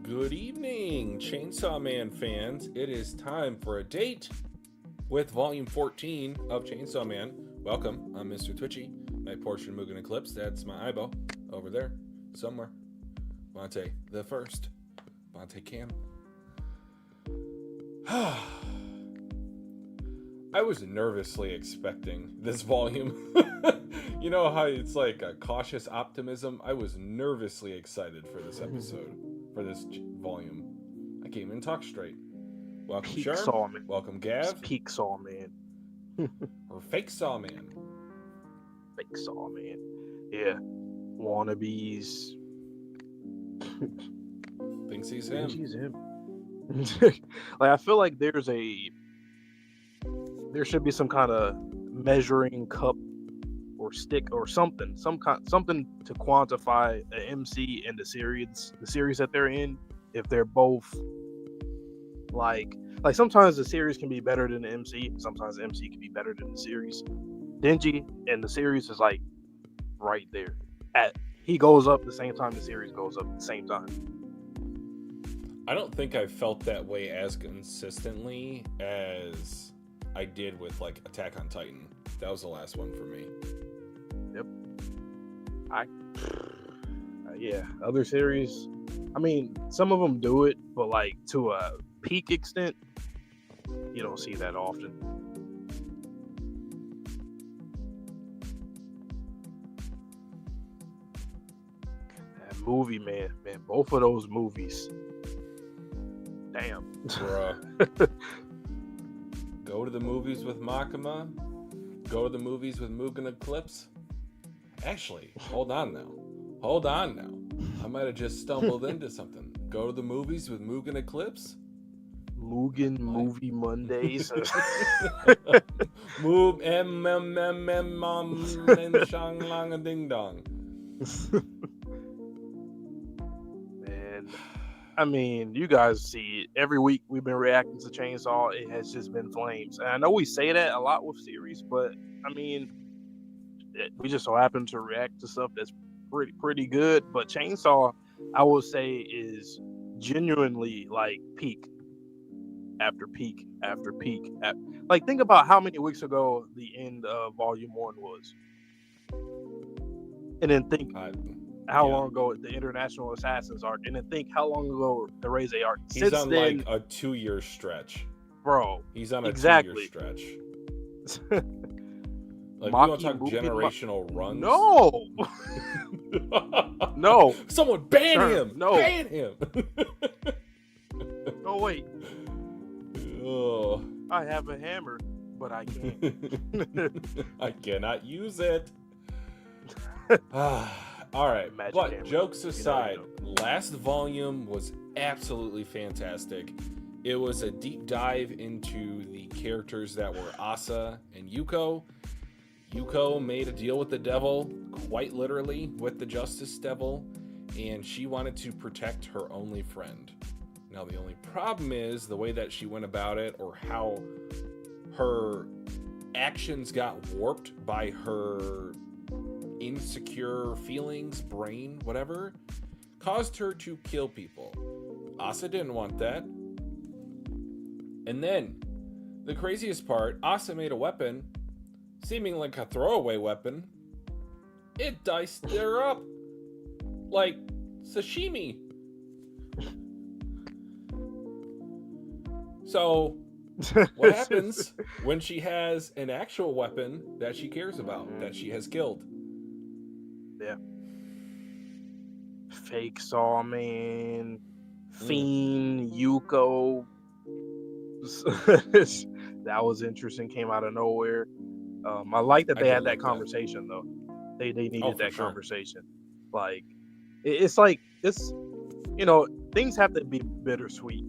Good evening, Chainsaw Man fans. It is time for a date with Volume 14 of Chainsaw Man. Welcome, I'm Mr. Twitchy. My portion of Mugen Eclipse, that's my eyeball over there, somewhere. Bonte the First. Bonte Cam. I was nervously expecting this volume. You know how it's like a cautious optimism? I was nervously excited for this episode, for this volume. I can't even talk straight. Welcome, Peak Sherm. Sawman. Welcome, Gav. It's Peak Sawman. Or Fake Sawman. Fake Sawman. Yeah. Wannabes. Thinks he's him. He's him. Like, I feel like there should be some kind of measuring cup or stick or something to quantify the MC and the series that they're in. If they're both like sometimes the series can be better than the MC, sometimes the MC can be better than the series. Denji and the series is like right there. He goes up the same time the series goes up at the same time. I don't think I felt that way as consistently as I did with like Attack on Titan. That was the last one for me. Yep. Yeah, other series, I mean, some of them do it, but like to a peak extent, you don't see that often. That movie, man, both of those movies. Damn. Bruh. Go to the movies with Makima. Go to the movies with Mugen Eclipse. Actually, hold on now. I might have just stumbled into something. Go to the movies with Mugen Eclipse. Mugen Movie Mondays. Move shang lang a ding dong. Man, I mean, you guys see it. Every week we've been reacting to Chainsaw. It has just been flames. And I know we say that a lot with series, but I mean, we just so happen to react to stuff that's pretty good. But Chainsaw, I will say, is genuinely like peak after peak after peak. Like, think about how many weeks ago the end of Volume 1 was. And then think how long ago the International Assassins arc, and then think how long ago the Reze arc. He's on then, like a 2-year stretch. Bro. He's on a 2-year stretch. Like, we want to talk generational runs? No! No. Someone ban him! No. Ban him! Oh, wait. Oh. I have a hammer, but I can't. I cannot use it. All right, Magic but hammer. Jokes aside, last volume was absolutely fantastic. It was a deep dive into the characters that were Asa and Yuko. Yuko made a deal with the devil, quite literally, with the Justice Devil, and she wanted to protect her only friend. Now, the only problem is the way that she went about it, or how her actions got warped by her insecure feelings, brain, whatever, caused her to kill people. Asa didn't want that. And then, the craziest part, Asa made a weapon, seeming like a throwaway weapon. It diced her up like sashimi. So, what happens when she has an actual weapon that she cares about, that she has killed? Yeah. Fake Sawman, Fiend, Yuko. That was interesting. Came out of nowhere. I like that they had that conversation though. They needed that conversation. Like, it's things have to be bittersweet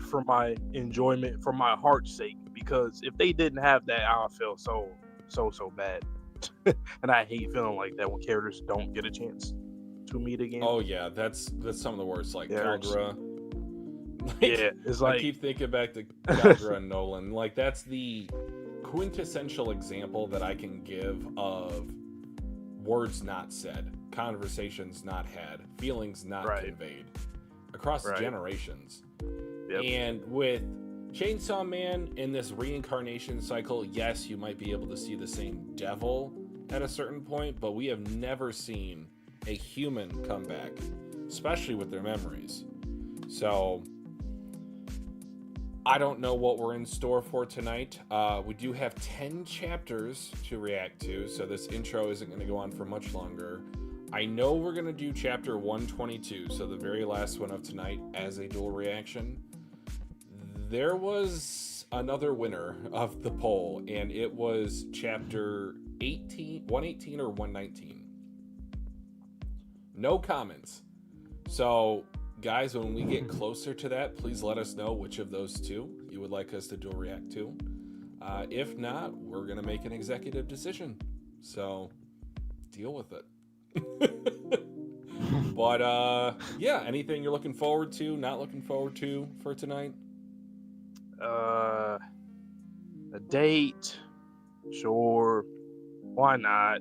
for my enjoyment, for my heart's sake. Because if they didn't have that, I would feel so bad. And I hate feeling like that when characters don't get a chance to meet again. Oh yeah, that's some of the worst. Like Kaldra. It's like I keep thinking back to Kaldra and Nolan. Like, that's the quintessential example that I can give of words not said, conversations not had, feelings not conveyed. A across Right. generations. Yep. And with Chainsaw Man in this reincarnation cycle, yes, you might be able to see the same devil at a certain point, but we have never seen a human come back, especially with their memories. So I don't know what we're in store for tonight. We do have 10 chapters to react to, so this intro isn't going to go on for much longer. I know we're going to do chapter 122, so the very last one of tonight, as a dual reaction. There was another winner of the poll, and it was chapter 118 or 119. No comments. So, guys, when we get closer to that, please let us know which of those two you would like us to dual react to. If not, we're going to make an executive decision. So, deal with it. But, yeah, anything you're looking forward to, not looking forward to for tonight? A date, sure. Why not?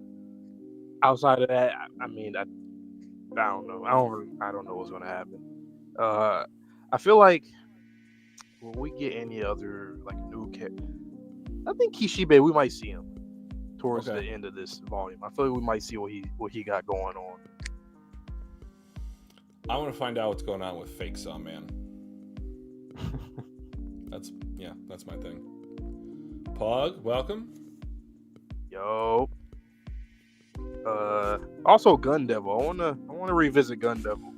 Outside of that, I mean, I don't know. I don't know what's gonna happen. I feel like when we get any other like new character, I think Kishibe, we might see him towards the end of this volume. I feel like we might see what he got going on. I want to find out what's going on with Fake Saw Man. That's my thing. Pug, welcome. Yo. Also Gun Devil. I wanna revisit Gun Devil.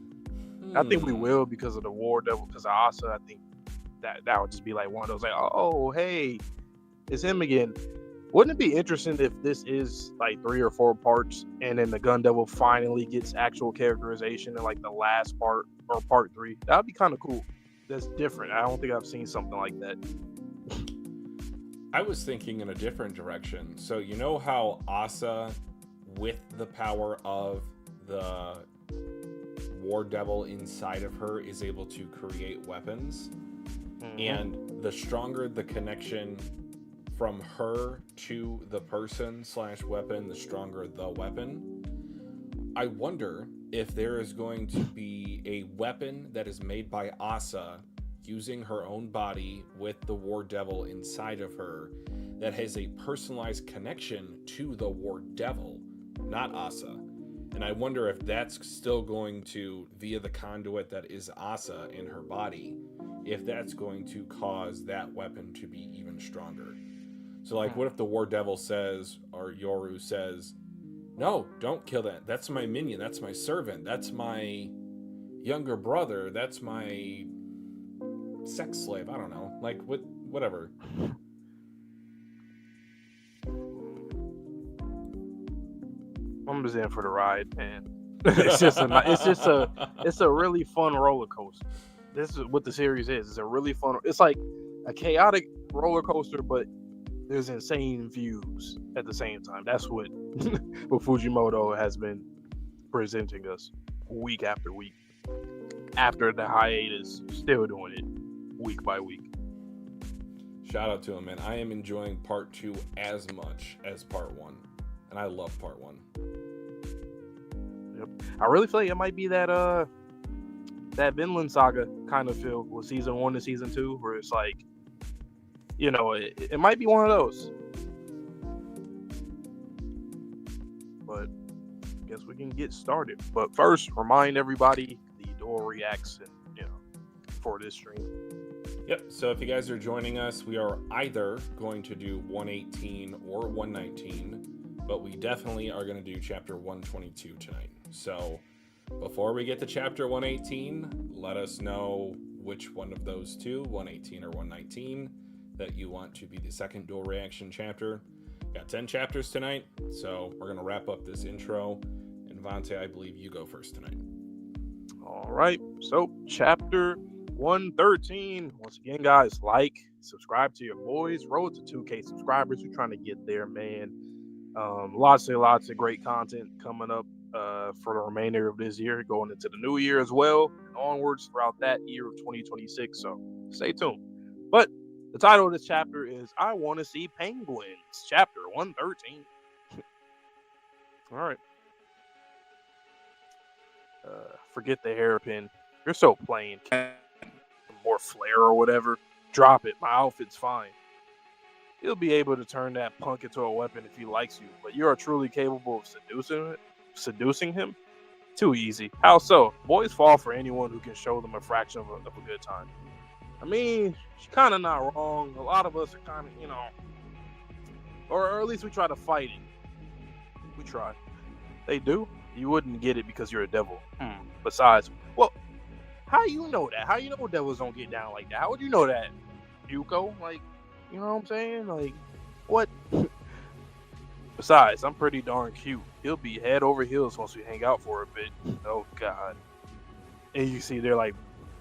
I think we will because of the War Devil, because of Asa. I think that would just be like one of those like, oh hey, it's him again. Wouldn't it be interesting if this is like 3 or 4 parts and then the Gun Devil finally gets actual characterization in like the last part or part 3? That would be kind of cool. That's different. I don't think I've seen something like that. I was thinking in a different direction. So you know how Asa, with the power of the War Devil inside of her, is able to create weapons? Mm-hmm. And the stronger the connection from her to the person / weapon, the stronger the weapon. I wonder if there is going to be a weapon that is made by Asa using her own body with the War Devil inside of her that has a personalized connection to the War Devil, not Asa. And I wonder if that's still going to, via the conduit that is Asa in her body, if that's going to cause that weapon to be even stronger. So, like, what if the War Devil says, or Yoru says, no, don't kill that. That's my minion. That's my servant. That's my younger brother. That's my sex slave. I don't know. Like, whatever. I'm just in for the ride, man. It's a really fun roller coaster. This is what the series is. It's a really fun. It's like a chaotic roller coaster, but there's insane views at the same time. That's what Fujimoto has been presenting us week after week. After the hiatus, still doing it week by week. Shout out to him, man. I am enjoying part 2 as much as part 1. And I love part 1. Yep. I really feel like it might be that Vinland Saga kind of feel with season 1 to season 2, where it's like, you know, it might be one of those. But I guess we can get started. But first, remind everybody the dual reacts, you know, for this stream. Yep. So if you guys are joining us, we are either going to do 118 or 119, but we definitely are going to do chapter 122 tonight. So before we get to chapter 118, let us know which one of those two, 118 or 119, that you want to be the second dual reaction chapter. Got 10 chapters tonight, so we're going to wrap up this intro. And Vante, I believe you go first tonight. All right. So chapter 113. Once again, guys, like, subscribe to your boys. Road to 2K subscribers. We're trying to get there, man. Lots of great content coming up for the remainder of this year, going into the new year as well, and onwards throughout that year of 2026. So stay tuned. But the title of this chapter is I Want to See Penguins, chapter 113. All right. Forget the hairpin. You're so plain. More flair or whatever. Drop it. My outfit's fine. He'll be able to turn that punk into a weapon if he likes you, but you are truly capable of seducing him? Too easy. How so? Boys fall for anyone who can show them a fraction of a good time. I mean, she's kind of not wrong. A lot of us are kind of, or at least we try to fight it. We try. They do? You wouldn't get it because you're a devil. Besides, well, how you know that? How you know devils don't get down like that? How would you know that, Yuko? Like, you know what I'm saying? Like, what? Besides, I'm pretty darn cute. He'll be head over heels once we hang out for a bit. Oh, God. And you see, they're like,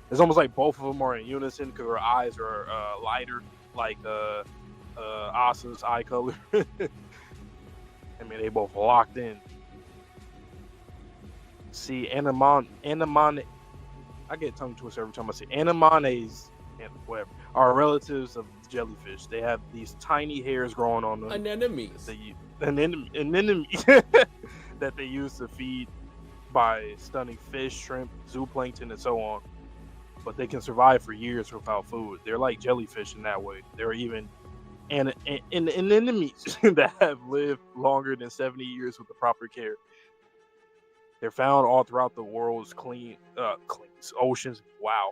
it's almost like both of them are in unison because her eyes are lighter, like Asa's eye color. I mean, they both locked in. See, anemone. I get tongue twisted every time I say anemones and whatever are relatives of jellyfish. They have these tiny hairs growing on them. Anemones. An enemy that they use to feed by stunning fish, shrimp, zooplankton, and so on. But they can survive for years without food. They're like jellyfish in that way. There are even anemones that have lived longer than 70 years with the proper care. They're found all throughout the world's clean oceans. Wow.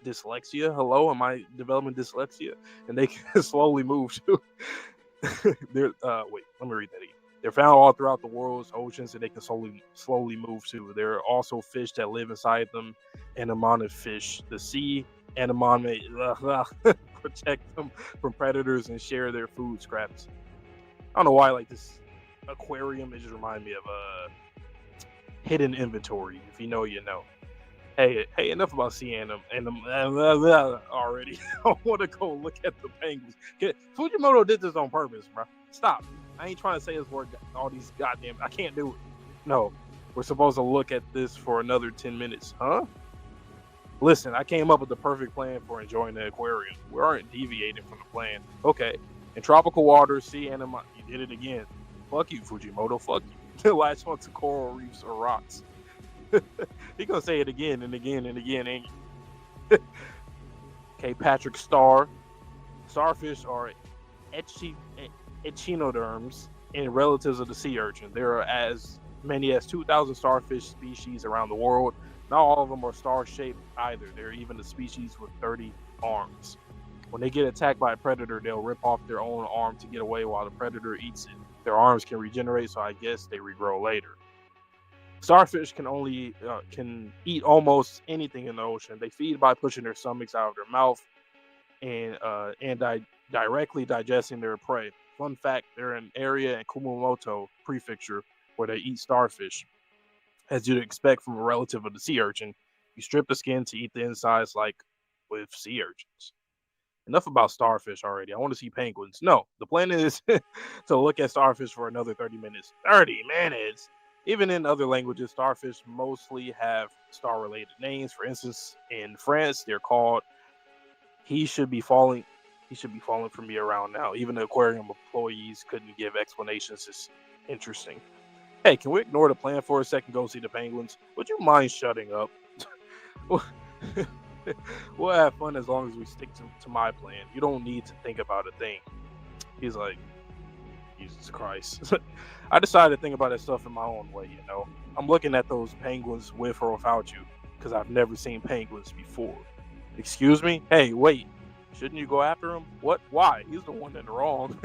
Dyslexia? Hello? Am I developing dyslexia? And they can slowly move to... wait, let me read that again. They're found all throughout the world's oceans, and they can slowly move to. There are also fish that live inside them. Anemone fish. The sea anemone protect them from predators and share their food scraps. I don't know why, like this aquarium, it just reminds me of hidden inventory. If you know, you know. Hey, enough about sea already. I want to go look at the penguins. Fujimoto did this on purpose, bro. Stop. I ain't trying to say this word all these goddamn... I can't do it. No. We're supposed to look at this for another 10 minutes. Huh? Listen, I came up with the perfect plan for enjoying the aquarium. We aren't deviating from the plan. Okay. In tropical waters, sea anemone... You did it again. Fuck you, Fujimoto. Fuck you. Latch onto coral reefs or rocks. He gonna say it again and again and again, ain't you? Okay, Patrick Starr. Starfish are echinoderms and relatives of the sea urchin. There are as many as 2,000 starfish species around the world. Not all of them are star-shaped either. There are even a species with 30 arms. When they get attacked by a predator, they'll rip off their own arm to get away while the predator eats it. Their arms can regenerate, so I guess they regrow later. Starfish can eat almost anything in the ocean. They feed by pushing their stomachs out of their mouth and directly digesting their prey. Fun fact, they're an area in Kumamoto Prefecture where they eat starfish. As you'd expect from a relative of the sea urchin, you strip the skin to eat the insides like with sea urchins. Enough about starfish already. I want to see penguins. No, the plan is to look at starfish for another 30 minutes. 30 minutes? Even in other languages, starfish mostly have star-related names. For instance, in France, they're called He should be falling for me around now. Even the aquarium employees couldn't give explanations. It's interesting. Hey, can we ignore the plan for a second? Go see the penguins. Would you mind shutting up? We'll have fun as long as we stick to my plan. You don't need to think about a thing. He's like, Jesus Christ. I decided to think about that stuff in my own way, you know. I'm looking at those penguins with or without you because I've never seen penguins before. Excuse me? Hey, wait. Shouldn't you go after him? What? Why? He's the one in the wrong.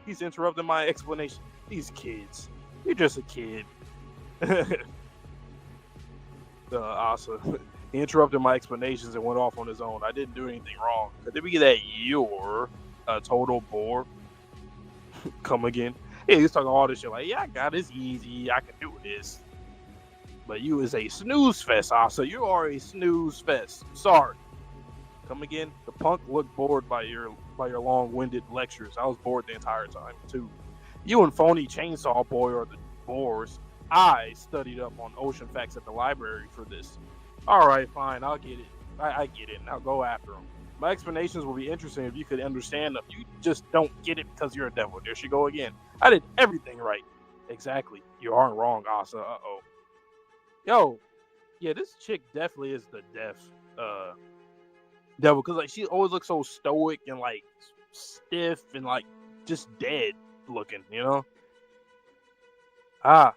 He's interrupting my explanation. These kids. You're just a kid. Asa. He interrupted my explanations and went off on his own. I didn't do anything wrong. Could it be that you're a total bore? Come again? Yeah, he's talking all this shit like, yeah, I got this easy. I can do this. But you is a snooze fest, Asa. You are a snooze fest. Sorry. Come again? The punk looked bored by your long-winded lectures. I was bored the entire time, too. You and phony chainsaw boy are the bores. I studied up on ocean facts at the library for this. All right, fine. I'll get it. I get it. Now go after him. My explanations will be interesting if you could understand them. You just don't get it because you're a devil. There she go again. I did everything right. Exactly. You aren't wrong, Asa. Uh-oh. Yo, Yeah, this chick definitely is the deaf devil, because like she always looks so stoic and like stiff and like just dead looking, you know? Huh?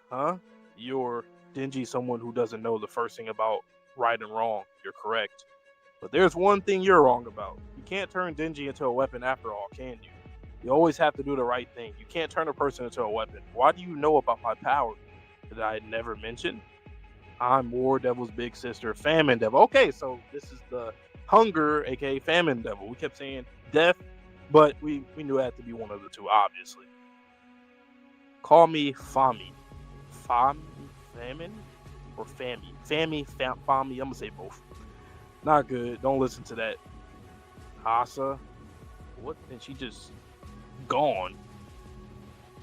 You're Denji, someone who doesn't know the first thing about right and wrong. You're correct. But there's one thing you're wrong about. You can't turn Denji into a weapon after all, can you? You always have to do the right thing. You can't turn a person into a weapon. Why do you know about my power that I had never mentioned? I'm War Devil's big sister, Famine Devil. Okay, so this is the Hunger, aka Famine Devil. We kept saying death, but we knew it had to be one of the two, obviously. Call me Famine. Famine? Or Fammy? Fammy. I'm gonna say both. Not good. Don't listen to that. Asa. What? And she just gone.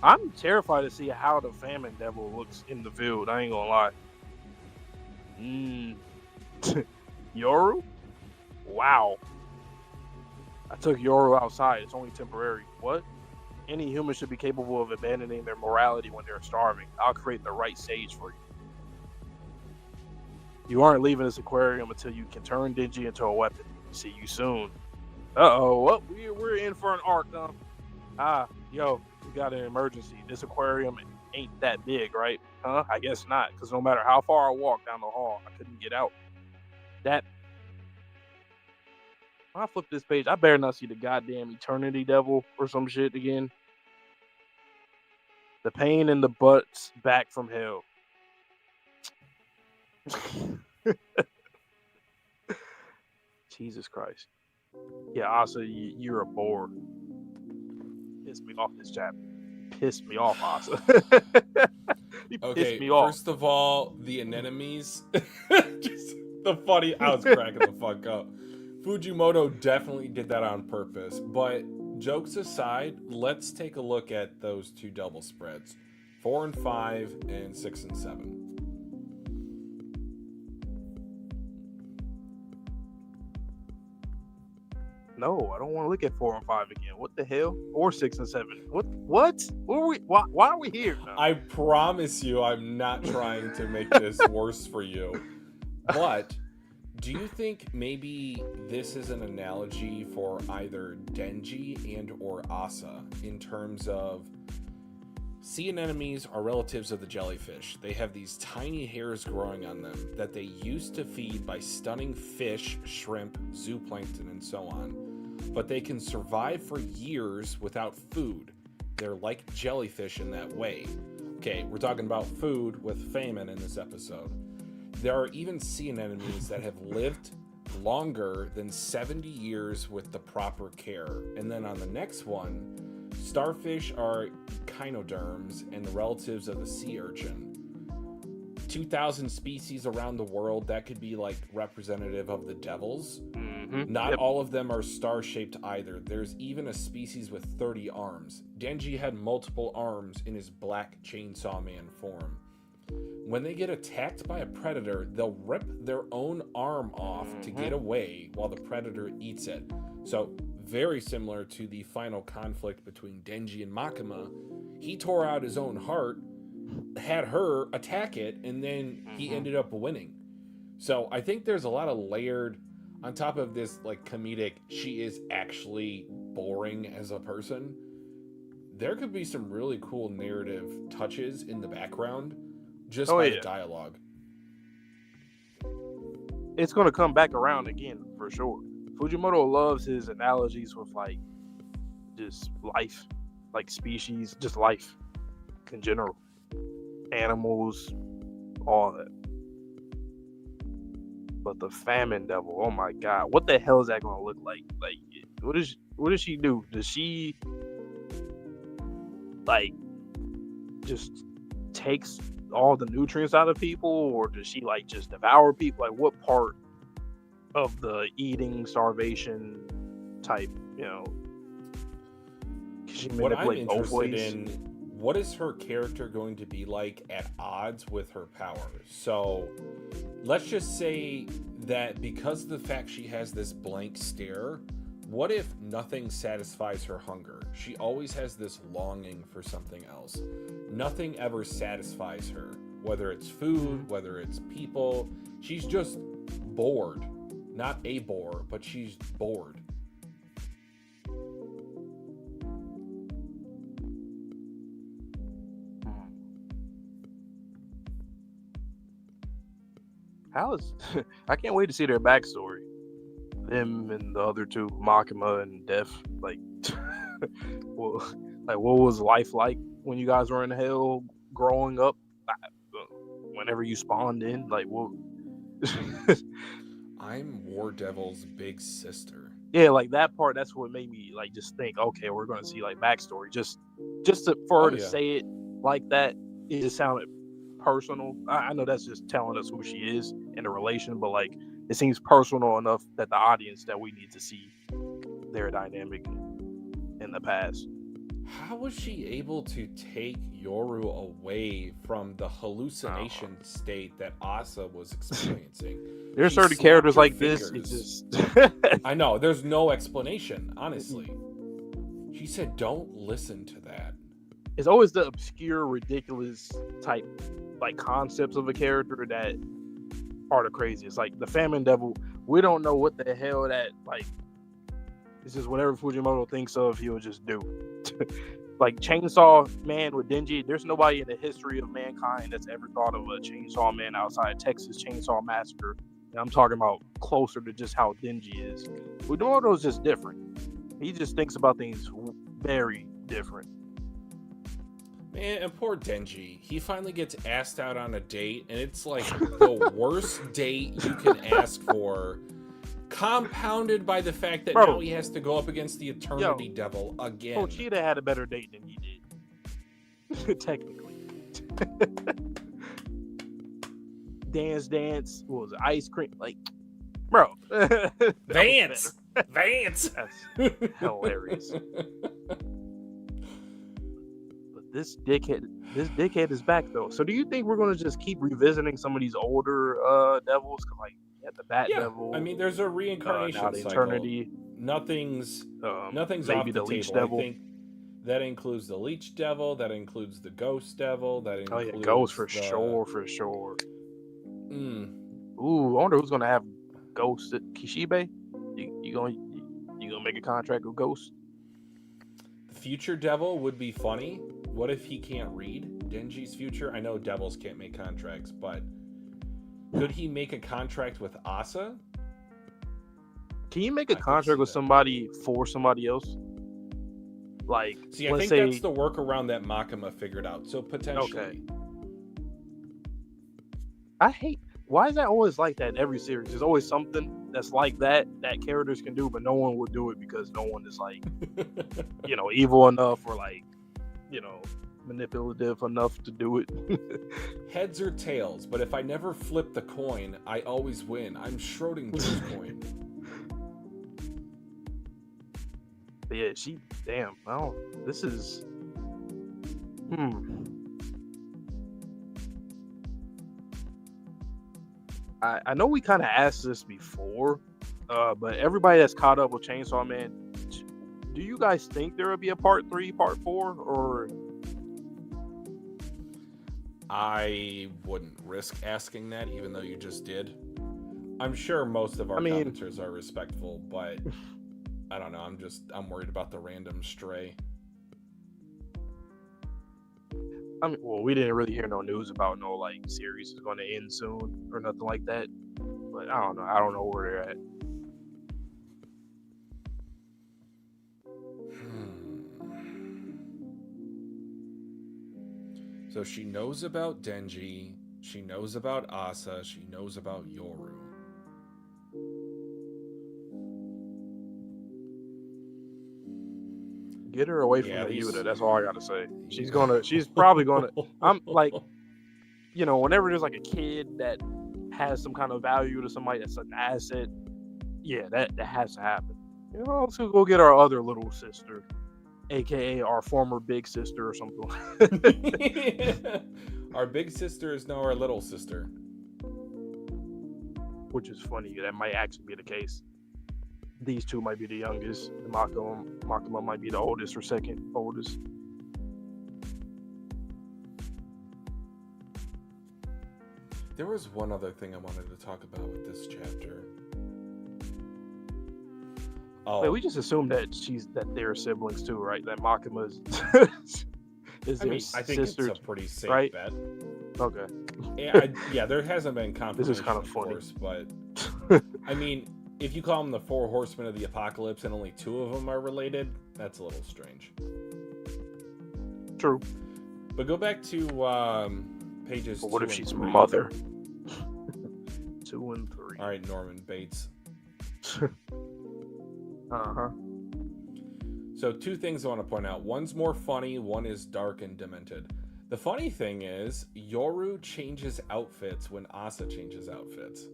I'm terrified to see how the Famine Devil looks in the field. I ain't gonna lie. Yoru? Wow. I took Yoru outside. It's only temporary. What? Any human should be capable of abandoning their morality when they're starving. I'll create the right sage for you. You aren't leaving this aquarium until you can turn Denji into a weapon. See you soon. Uh-oh. Well, we're in for an arc, yo, we got an emergency. This aquarium ain't that big, right? Huh? I guess not, because no matter how far I walked down the hall, I couldn't get out. When I flip this page, I better not see the goddamn Eternity Devil or some shit again. The pain in the butts back from hell. Jesus Christ. Yeah, Asa, you're a bore. Pissed me off this chapter. Pissed me off, Asa. He pissed me off. First of all, the anemones. Just the funny. I was cracking the fuck up. Fujimoto definitely did that on purpose. But jokes aside, let's take a look at those two double spreads: 4 and 5, and 6 and 7. No, I don't want to look at 4 and 5 again. What the hell? Or 6 and 7. What? What are we? Why are we here? No. I promise you, I'm not trying to make this worse for you. But do you think maybe this is an analogy for either Denji and or Asa in terms of sea anemones are relatives of the jellyfish? They have these tiny hairs growing on them that they used to feed by stunning fish, shrimp, zooplankton, and so on. But they can survive for years without food. They're like jellyfish in that way. Okay, we're talking about food with Famine in this episode. There are even sea anemones that have lived longer than 70 years with the proper care. And then on the next one, starfish are echinoderms and the relatives of the sea urchin. 2,000 species around the world, that could be like representative of the devils. Not all of them are star-shaped either. There's even a species with 30 arms. Denji had multiple arms in his black chainsaw man form. When they get attacked by a predator, they'll rip their own arm off to get away while the predator eats it. So, very similar to the final conflict between Denji and Makima. He tore out his own heart, had her attack it, and then he ended up winning. So, I think there's a lot of layered, on top of this like comedic, she is actually boring as a person. There could be some really cool narrative touches in the background just by the dialogue. It's going to come back around again for sure. Fujimoto loves his analogies with like just life, like species, just life in general, animals, all that. But the Famine Devil, oh my god, what the hell is that going to look like? Like, what does she do? Does she like just takes all the nutrients out of people, or does she like just devour people? Like, what part of the eating starvation type, can she manipulate both ways? What is her character going to be like at odds with her power? So let's just say that because of the fact she has this blank stare, what if nothing satisfies her hunger? She always has this longing for something else. Nothing ever satisfies her. whether it's food, whether it's people. She's just bored. Not a bore, but she's bored. I can't wait to see their backstory. Them and the other two, Makima and Def. Like, well, like what was life like when you guys were in hell growing up? Whenever you spawned in, like what? I'm War Devil's big sister. Yeah, like that part. That's what made me like just think, okay, we're gonna see like backstory. For her to say it like that, it just sounded personal. I know that's just telling us who she is in a relation, but like it seems personal enough that the audience that we need to see their dynamic in the past. How was she able to take Yoru away from the hallucination state that Asa was experiencing? There's certain characters like this. It's just I know. There's no explanation, honestly. She said, "Don't listen to that." It's always the obscure, ridiculous type like concepts of a character that are the craziest. Like the Famine Devil, we don't know what the hell that like. It's just whatever Fujimoto thinks of, he'll just do. Like Chainsaw Man with Denji, there's nobody in the history of mankind that's ever thought of a Chainsaw Man outside Texas Chainsaw Massacre. And I'm talking about closer to just how Denji is. Fujimoto's just different. He just thinks about things very different. Man, and poor Denji. He finally gets asked out on a date, and it's like the worst date you can ask for. Compounded by the fact that now he has to go up against the Eternity Devil again. Oh, Cheetah had a better date than he did. Technically. Dance. What was it? Ice cream? Like, bro. Vance! Vance! That's hilarious. But this dickhead is back, though. So do you think we're going to just keep revisiting some of these older devils? Cause, like, the Bat Devil. I mean, there's a reincarnation now the cycle. Eternity. Nothing's maybe off the Leech table. Devil. I think that includes the Leech Devil. That includes the Ghost Devil. That includes Ghost for sure. Ooh, I wonder who's gonna have Ghost at Kishibe. You gonna make a contract with Ghost? The Future Devil would be funny. What if he can't read Denji's future? I know devils can't make contracts, but could he make a contract with Asa? Can you make a contract with somebody for somebody else? Like, see, I think that's the workaround that Makima figured out. So potentially. Okay. Why is that always like that in every series? There's always something that's like that characters can do, but no one would do it because no one is like, evil enough or like, manipulative enough to do it. Heads or tails, but if I never flip the coin, I always win. I'm Schrodinger's coin. But yeah, this is I know we kind of asked this before, but everybody that's caught up with Chainsaw Man, do you guys think there will be a part 3, part 4, or? I wouldn't risk asking that, even though you just did. I'm sure most of our commenters are respectful, but I don't know. I'm worried about the random stray. I mean, well, we didn't really hear no news about no like series is going to end soon or nothing like that. But I don't know. I don't know where they're at. So she knows about Denji, she knows about Asa, she knows about Yoru. Get her away from Yuta. That's all I gotta say. She's probably gonna. I'm like, whenever there's like a kid that has some kind of value to somebody that's an asset, yeah, that has to happen. Let's go get our other little sister, aka our former big sister or something. Our big sister is now our little sister. Which is funny. That might actually be the case. These two might be the youngest. Makima might be the oldest or second oldest. There was one other thing I wanted to talk about with this chapter. Oh, Wait, we just assumed that they're siblings too, right? That Makima is I their mean, I think sister, it's a pretty safe right? bet. Okay. Yeah, there hasn't been confirmation, This is kind of funny. course, but I mean, if you call them the four horsemen of the apocalypse and only two of them are related, that's a little strange. True. But go back to pages. But what 2 if and she's 3. mother? 2 and 3. All right, Norman Bates. Uh-huh. So 2 things I want to point out. One's more funny, one is dark and demented. The funny thing is, Yoru changes outfits when Asa changes outfits.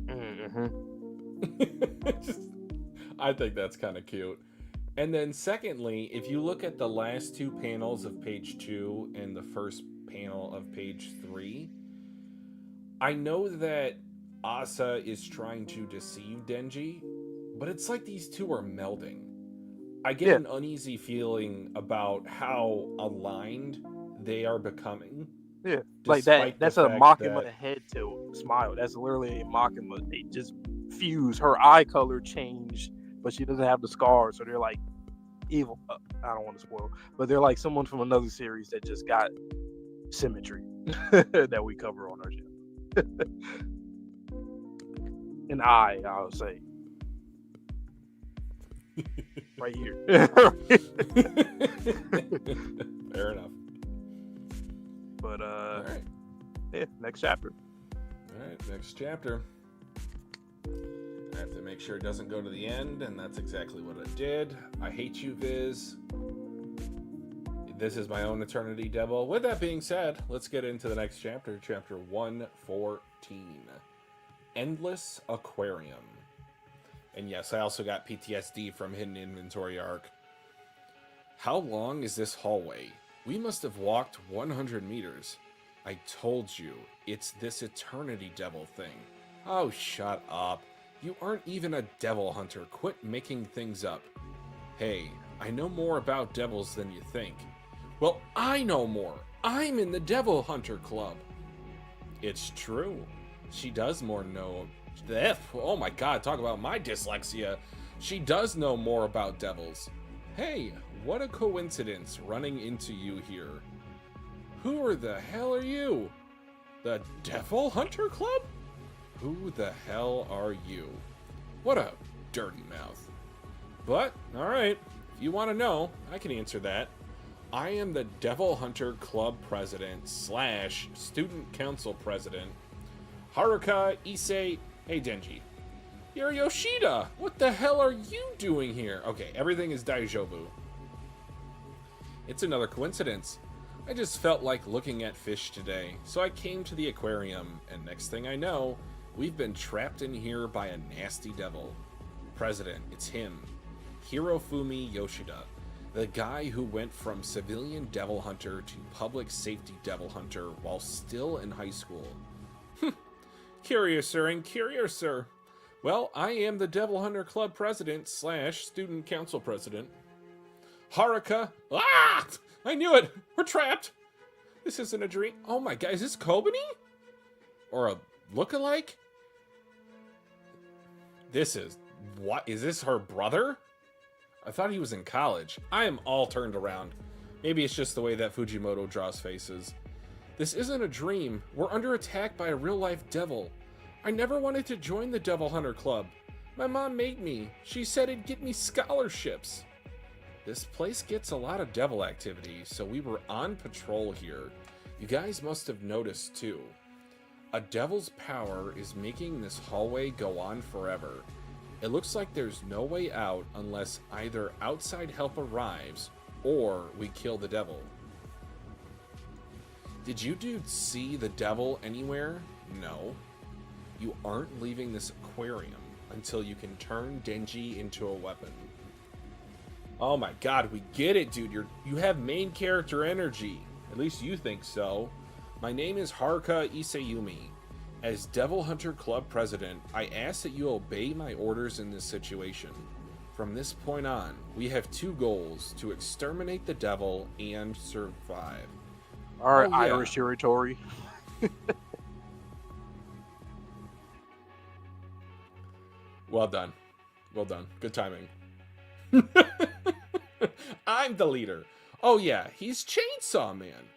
Mm-hmm. I think that's kind of cute. And then secondly, if you look at the last 2 panels of page 2 and the first panel of page 3, I know that Asa is trying to deceive Denji, but it's like these two are melding. I get an uneasy feeling about how aligned they are becoming. Yeah, like that's a Makima head tilt smile. That's literally a Makima. They just fuse. Her eye color changed, but she doesn't have the scars, so they're like evil. I don't want to spoil, but they're like someone from another series that just got symmetry that we cover on our show. An eye, I'll say. Right here. Fair enough. But all right. Yeah, next chapter. All right, next chapter. I have to make sure it doesn't go to the end, and that's exactly what it did. I hate you, Viz. This is my own Eternity Devil. With that being said, let's get into the next chapter, chapter 114. Endless Aquarium. And yes, I also got PTSD from Hidden Inventory Arc. How long is this hallway? We must have walked 100 meters. I told you, it's this Eternity Devil thing. Oh, shut up. You aren't even a devil hunter. Quit making things up. Hey, I know more about devils than you think. Well, I know more. I'm in the Devil Hunter Club. It's true. She does more know... Oh my god, talk about my dyslexia. She does know more about devils. Hey, what a coincidence running into you here. Who the hell are you? The Devil Hunter Club? Who the hell are you? What a dirty mouth. But, alright, if you want to know, I can answer that. I am the Devil Hunter Club President / Student Council President, Haruka Issei. Hey, Denji. You're Yoshida! What the hell are you doing here? Okay, everything is Daijobu. It's another coincidence. I just felt like looking at fish today, so I came to the aquarium, and next thing I know, we've been trapped in here by a nasty devil. President, it's him. Hirofumi Yoshida. The guy who went from civilian devil hunter to public safety devil hunter while still in high school. Curiouser and curiouser. Well, I am the Devil Hunter Club President / Student Council President. Haruka. Ah! I knew it! We're trapped! This isn't a dream. Oh my god, is this Kobani? Or a lookalike? This is... What? Is this her brother? I thought he was in college. I am all turned around. Maybe it's just the way that Fujimoto draws faces. This isn't a dream. We're under attack by a real-life devil. I never wanted to join the Devil Hunter Club. My mom made me. She said it'd get me scholarships. This place gets a lot of devil activity, so we were on patrol here. You guys must have noticed too. A devil's power is making this hallway go on forever. It looks like there's no way out unless either outside help arrives or we kill the devil. Did you dudes see the devil anywhere? No. You aren't leaving this aquarium until you can turn Denji into a weapon. Oh my god, we get it, dude. You have main character energy. At least you think so. My name is Haruka Isayumi. As Devil Hunter Club President, I ask that you obey my orders in this situation. From this point on, we have 2 goals: to exterminate the devil and survive. Our Oh, yeah. Irish territory. Well done. Well done. Good timing. I'm the leader. Oh, yeah, he's Chainsaw Man.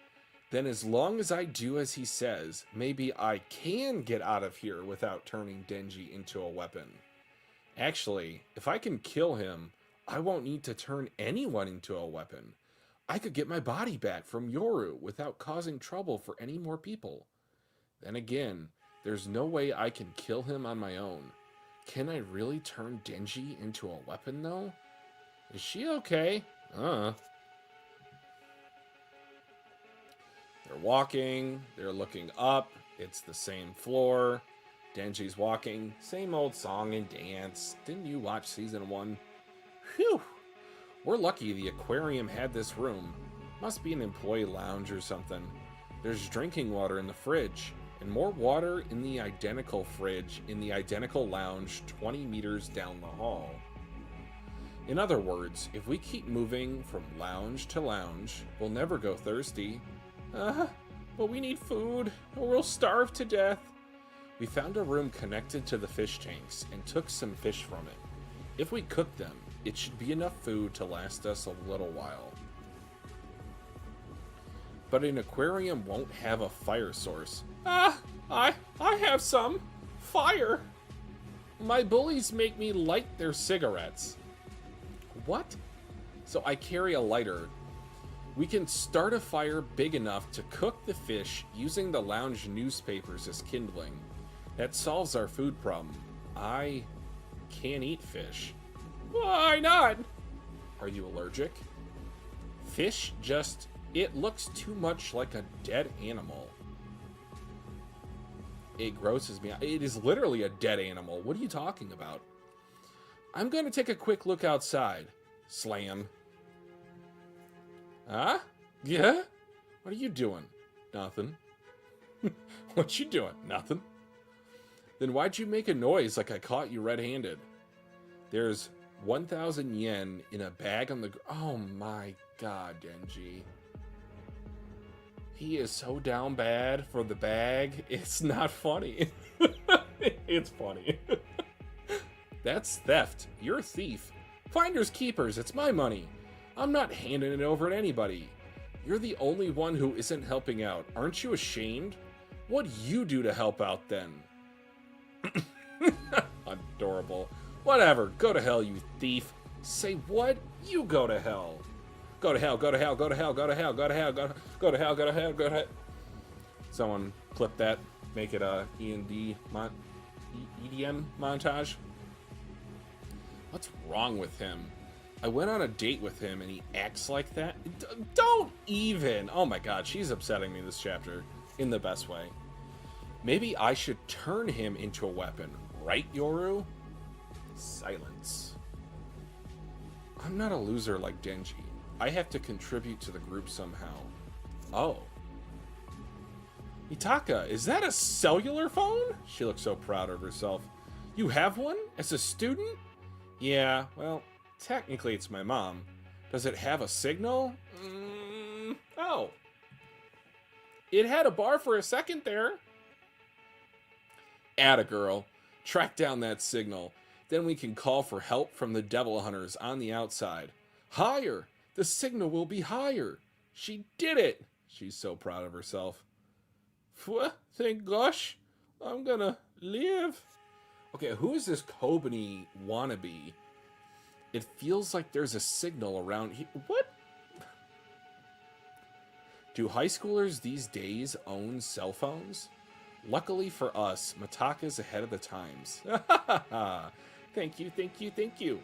Then as long as I do as he says, maybe I can get out of here without turning Denji into a weapon. Actually, if I can kill him, I won't need to turn anyone into a weapon. I could get my body back from Yoru without causing trouble for any more people. Then again, there's no way I can kill him on my own. Can I really turn Denji into a weapon, though? Is she okay? They're walking, they're looking up, it's the same floor. Denji's walking, same old song and dance. Didn't you watch season 1? Phew! We're lucky the aquarium had this room. Must be an employee lounge or something. There's drinking water in the fridge, and more water in the identical fridge in the identical lounge 20 meters down the hall. In other words, if we keep moving from lounge to lounge, we'll never go thirsty. But we need food, or we'll starve to death. We found a room connected to the fish tanks and took some fish from it. If we cook them, it should be enough food to last us a little while. But an aquarium won't have a fire source. I have some. Fire. My bullies make me light their cigarettes. What? So I carry a lighter. We can start a fire big enough to cook the fish using the lounge newspapers as kindling. That solves our food problem. I can't eat fish. Why not? Are you allergic? Fish it looks too much like a dead animal. It grosses me out. It is literally a dead animal. What are you talking about? I'm going to take a quick look outside. Slam. Huh? Yeah? What are you doing? Nothing. What you doing? Nothing. Then why'd you make a noise like I caught you red-handed? There's 1,000 yen in a bag on the... Oh my god, Denji. He is so down bad for the bag. It's not funny. It's funny. That's theft. You're a thief. Finders keepers. It's my money. I'm not handing it over to anybody. You're the only one who isn't helping out. Aren't you ashamed? What'd you do to help out then? Adorable. Whatever. Go to hell, you thief. Say what? You go to hell. Go to hell, go to hell, go to hell, go to hell, go to hell, go to hell, go to hell, go to hell. Someone clip that. Make it a EDM montage. What's wrong with him? I went on a date with him and he acts like that. Don't even. Oh my god, she's upsetting me this chapter in the best way. Maybe I should turn him into a weapon, right, Yoru? Silence. I'm not a loser like Denji. I have to contribute to the group somehow. Oh. Mitaka, is that a cellular phone? She looks so proud of herself. You have one? As a student? Yeah, well, technically it's my mom. Does it have a signal? Oh. It had a bar for a second there. Atta girl. Track down that signal. Then we can call for help from the devil hunters on the outside. Higher! The signal will be higher. She did it. She's so proud of herself. Thank gosh. I'm gonna live. Okay, who is this Kobani wannabe? It feels like there's a signal around here. What? Do high schoolers these days own cell phones? Luckily for us, Mitaka's ahead of the times. Thank you, thank you, thank you.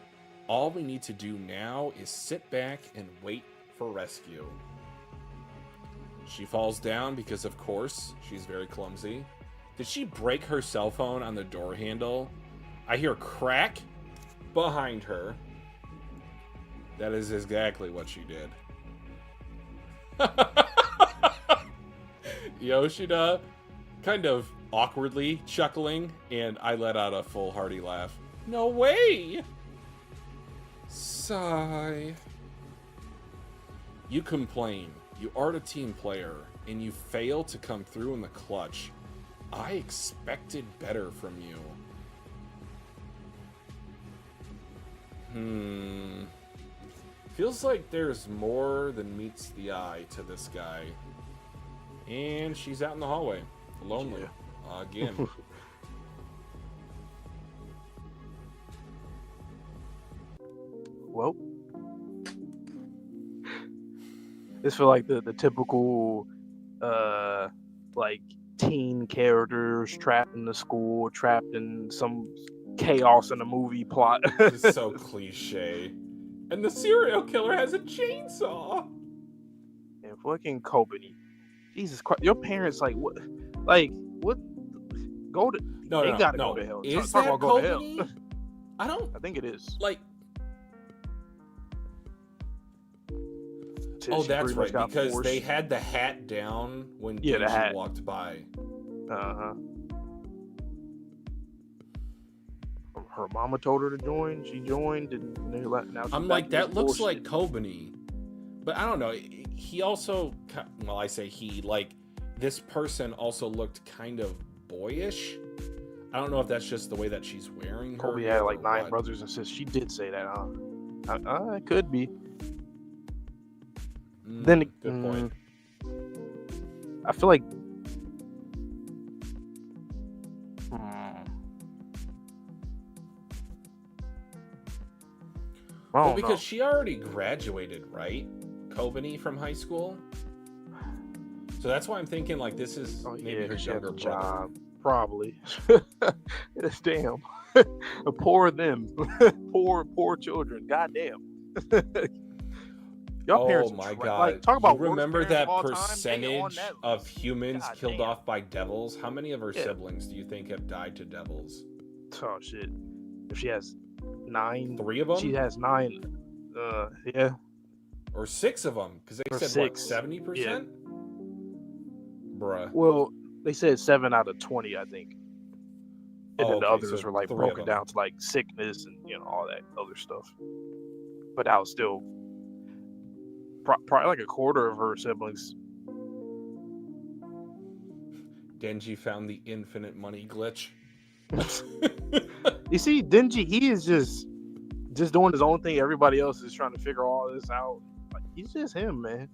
All we need to do now is sit back and wait for rescue. She falls down because, of course, she's very clumsy. Did she break her cell phone on the door handle? I hear crack behind her. That is exactly what she did. Yoshida kind of awkwardly chuckling, and I let out a full hearty laugh. No way! Sigh. You complain. You are a team player. and you fail to come through in the clutch. I expected better from you. Feels like there's more than meets the eye to this guy. And she's out in the hallway. Lonely. Yeah. Again. Well, this feel like the typical like teen characters trapped in the school, trapped in some chaos in a movie plot. This is so cliche. And the serial killer has a chainsaw. And fucking Kobani. Jesus Christ. Your parents what go to they gotta go to hell. Is Talk that about go to hell. I think it is. Like oh, that's right, because forced. They had the hat down when Denji walked by. Her mama told her to join. She joined, and now I'm like, that looks like Kobani, but I don't know. He also, well, I say he, like, this person also looked kind of boyish. I don't know if that's just the way that she's wearing her. Kobe had like 9 brothers and sisters. She did say that, huh? It could be. Then good point. I feel like well, because she already graduated, right? Kobani from high school. So that's why I'm thinking like this is maybe her younger brother. Probably. Damn. Poor them. poor children. Goddamn. Y'all parents my God. Like, talk about remember that percentage of humans killed off by devils? How many of her siblings do you think have died to devils? Oh shit. If she has 9, 3 of them? She has 9. Yeah. Or 6 of them, because they said 70%? Yeah. Bruh. Well, they said 7 out of 20, I think. And then the others were like broken down to like sickness and all that other stuff. But that was still probably like a quarter of her siblings. Denji found the infinite money glitch. You see, Denji, he is just doing his own thing. Everybody else is trying to figure all this out. Like, he's just him, man.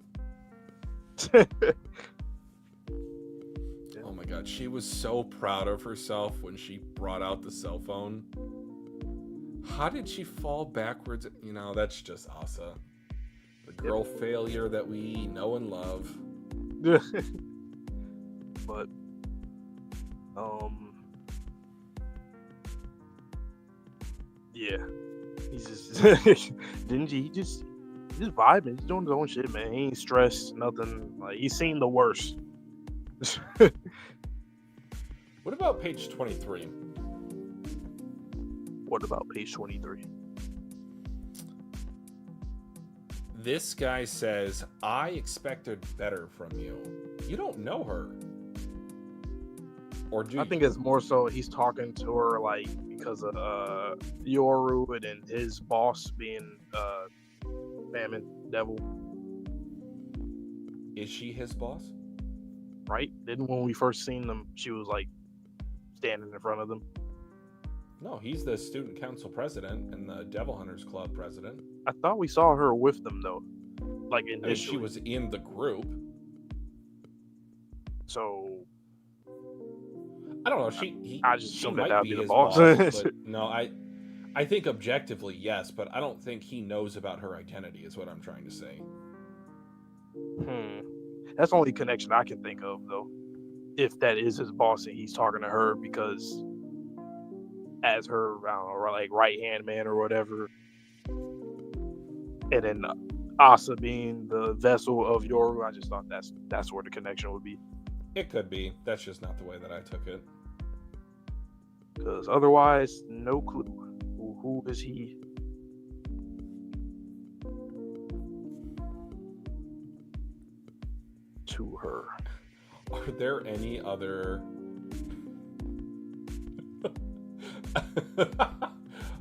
Oh my God, she was so proud of herself when she brought out the cell phone. How did she fall backwards? That's just Asa. The girl failure that we know and love. But yeah, he's just Denji. He just vibing. He's doing his own shit, man. He ain't stressed, nothing. Like, he's seen the worst. What about page 23? What about page 23? This guy says, I expected better from you. You don't know her. Or do you? I think it's more so he's talking to her like because of Yoru and his boss being Famine Devil. Is she his boss? Right? Didn't when we first seen them, she was like standing in front of them. No, he's the student council president and the Devil Hunters Club president. I thought we saw her with them though. Like initially. I mean, she was in the group. So I don't know. I just assumed that would be the boss. But no, I think objectively yes, but I don't think he knows about her identity. Is what I'm trying to say. That's the only connection I can think of, though. If that is his boss and he's talking to her because as her, I don't know, like right hand man or whatever, and then Asa being the vessel of Yoru, I just thought that's where the connection would be. It could be. That's just not the way that I took it. Because otherwise, no clue. Who is he? To her. Are there any other...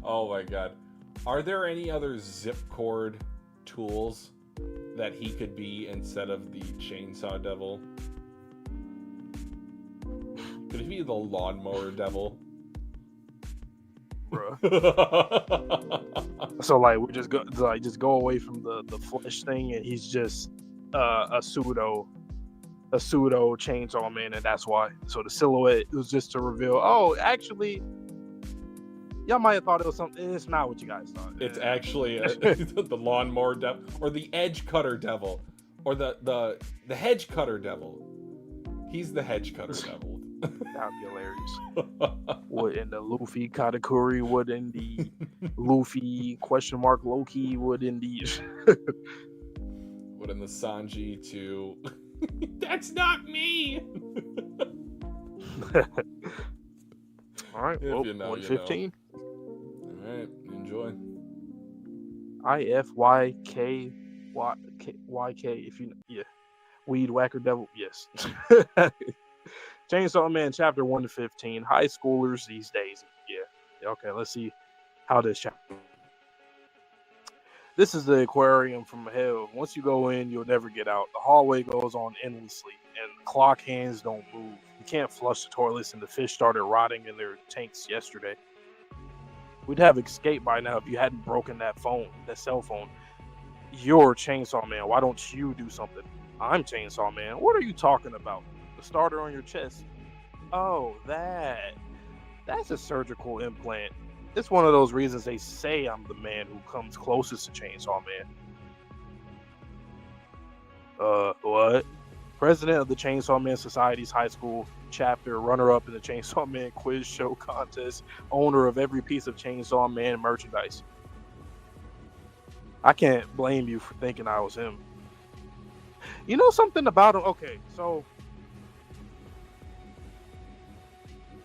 Oh my God. Are there any other zip cord tools that he could be instead of the chainsaw devil? Could it be the lawnmower devil? Bruh. So like we just go away from the flesh thing, and he's just a pseudo chainsaw man, and that's why. So the silhouette was just to reveal, oh, actually, y'all might have thought it was something. It's not what you guys thought. It's actually the lawnmower devil, or the edge cutter devil, or the hedge cutter devil. He's the hedge cutter devil. That'd be hilarious. What in the Luffy Katakuri? What in the Luffy ? Loki? What in the What in the Sanji to? That's not me. All right, well, you know, 115. All right, enjoy. IFYKYK. If you Weed Whacker Devil. Yes. Chainsaw Man chapter 115. High schoolers these days. Yeah. Okay, let's see how this chapter. This is the aquarium from hell. Once you go in, you'll never get out. The hallway goes on endlessly, and the clock hands don't move. You can't flush the toilets, and the fish started rotting in their tanks yesterday. We'd have escaped by now if you hadn't broken that cell phone. You're Chainsaw Man. Why don't you do something? I'm Chainsaw Man. What are you talking about? The starter on your chest. Oh, that's a surgical implant. It's one of those reasons they say I'm the man who comes closest to Chainsaw Man. What? President of the Chainsaw Man Society's high school chapter, runner-up in the Chainsaw Man quiz show contest, owner of every piece of Chainsaw Man merchandise. I can't blame you for thinking I was him. You know something about him? Okay, so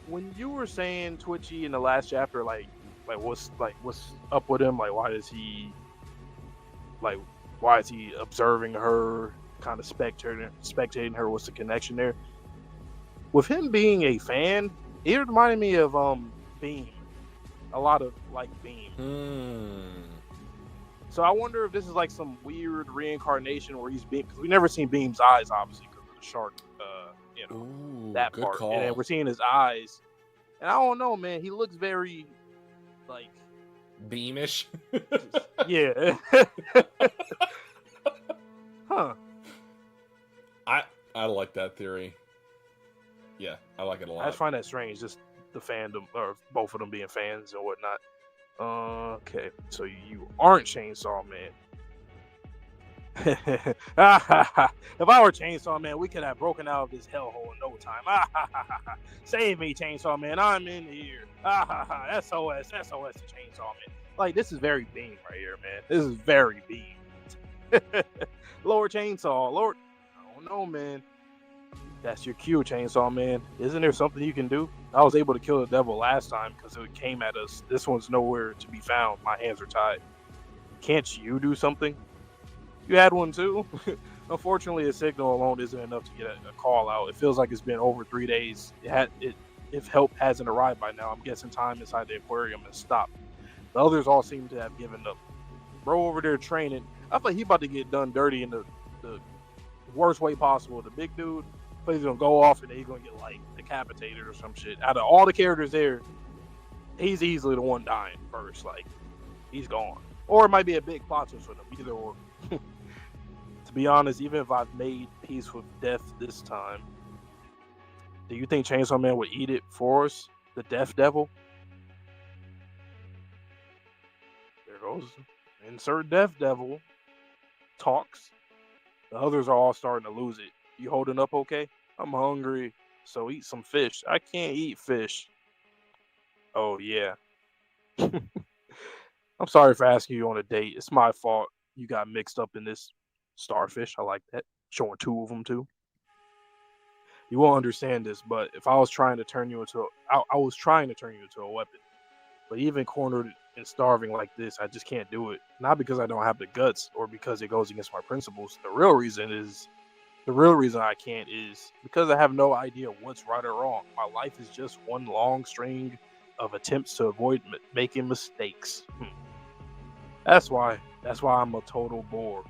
when you were saying Twitchy in the last chapter, like what's up with him? Like why is he observing her, kind of spectating her? What's the connection there? With him being a fan, it reminded me of Beam. A lot of like Beam. So I wonder if this is like some weird reincarnation where he's Beam, because we never seen Beam's eyes, obviously, because of the shark, Ooh, that good part. call. And then we're seeing his eyes, and I don't know, man. He looks very like Beamish. yeah. Huh. I like that theory. Yeah, I like it a lot. I just find that strange, just the fandom, or both of them being fans and whatnot. Okay, so you aren't Chainsaw Man. If I were Chainsaw Man, we could have broken out of this hellhole in no time. Save me, Chainsaw Man. I'm in here. SOS to Chainsaw Man. Like, this is very Beam right here, man. This is very Beam. Lord Chainsaw. Lord. I don't know, man. That's your cue, Chainsaw Man. Isn't there something you can do? I was able to kill the devil last time because it came at us. This one's nowhere to be found. My hands are tied. Can't you do something? You had one too? Unfortunately, a signal alone isn't enough to get a call out. It feels like it's been over 3 days. If help hasn't arrived by now, I'm guessing time inside the aquarium has stopped. The others all seem to have given up. Bro over there training. I feel like he about to get done dirty in the worst way possible. The big dude, but he's gonna go off and then he's gonna get like decapitated or some shit. Out of all the characters there, he's easily the one dying first. Like, he's gone. Or it might be a big plot twist with him. Either or. To be honest, even if I've made peace with death this time, do you think Chainsaw Man would eat it for us? The Death Devil? There goes. Insert Death Devil. Talks. The others are all starting to lose it. You holding up okay? I'm hungry, so eat some fish. I can't eat fish. Oh, yeah. I'm sorry for asking you on a date. It's my fault you got mixed up in this starfish. I like that. Showing 2 of them, too. You won't understand this, but if I was trying to turn you into I was trying to turn you into a weapon. But even cornered and starving like this, I just can't do it. Not because I don't have the guts or because it goes against my principles. The real reason I can't is because I have no idea what's right or wrong. My life is just one long string of attempts to avoid making mistakes. That's why I'm a total bore.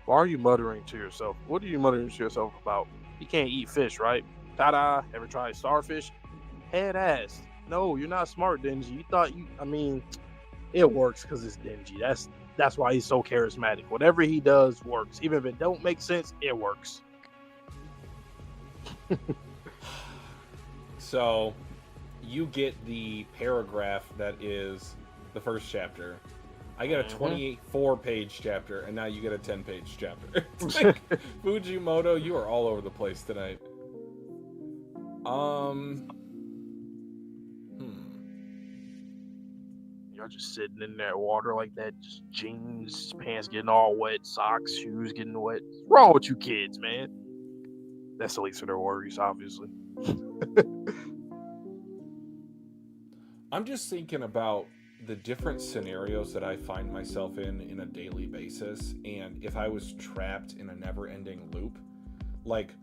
Why are you muttering to yourself? What are you muttering to yourself about? You can't eat fish, right? Ta-da! Ever tried starfish? Head ass. No, you're not smart, Denji. You thought you. I mean, it works because it's Denji. That's why he's so charismatic. Whatever he does works. Even if it don't make sense, it works. So, you get the paragraph that is the first chapter. I get a 24-page chapter, and now you get a 10-page chapter. It's like, Fujimoto, you are all over the place tonight. Y'all just sitting in that water like that, just jeans, pants getting all wet, socks, shoes getting wet. What's wrong with you kids, man? That's the least of their worries, obviously. I'm just thinking about the different scenarios that I find myself in a daily basis, and if I was trapped in a never-ending loop, like,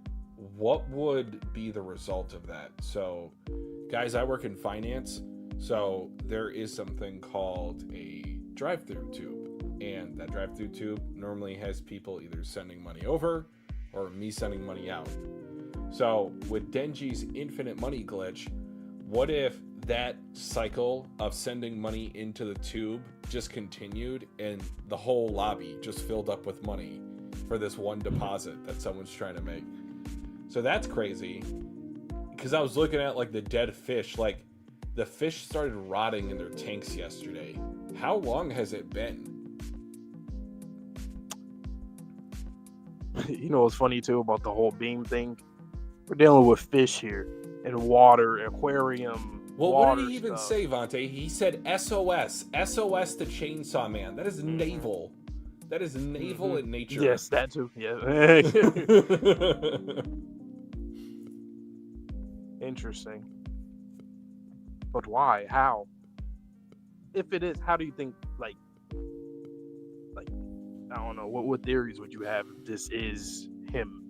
what would be the result of that? So, guys, I work in finance, so there is something called a drive-through tube, and that drive-through tube normally has people either sending money over or me sending money out. So, with Denji's infinite money glitch, what if that cycle of sending money into the tube just continued and the whole lobby just filled up with money for this one deposit that someone's trying to make? So that's crazy, because I was looking at like the dead fish, like the fish started rotting in their tanks yesterday. How long has it been? You know what's funny too about the whole beam thing? We're dealing with fish here and water, aquarium. Well, what did he even say, Vante? He said SOS. SOS to Chainsaw Man. That is naval. That is naval in nature. Yes, that too. Yeah. Interesting. But why? How? If it is, how do you think, like, I don't know, what theories would you have if this is him?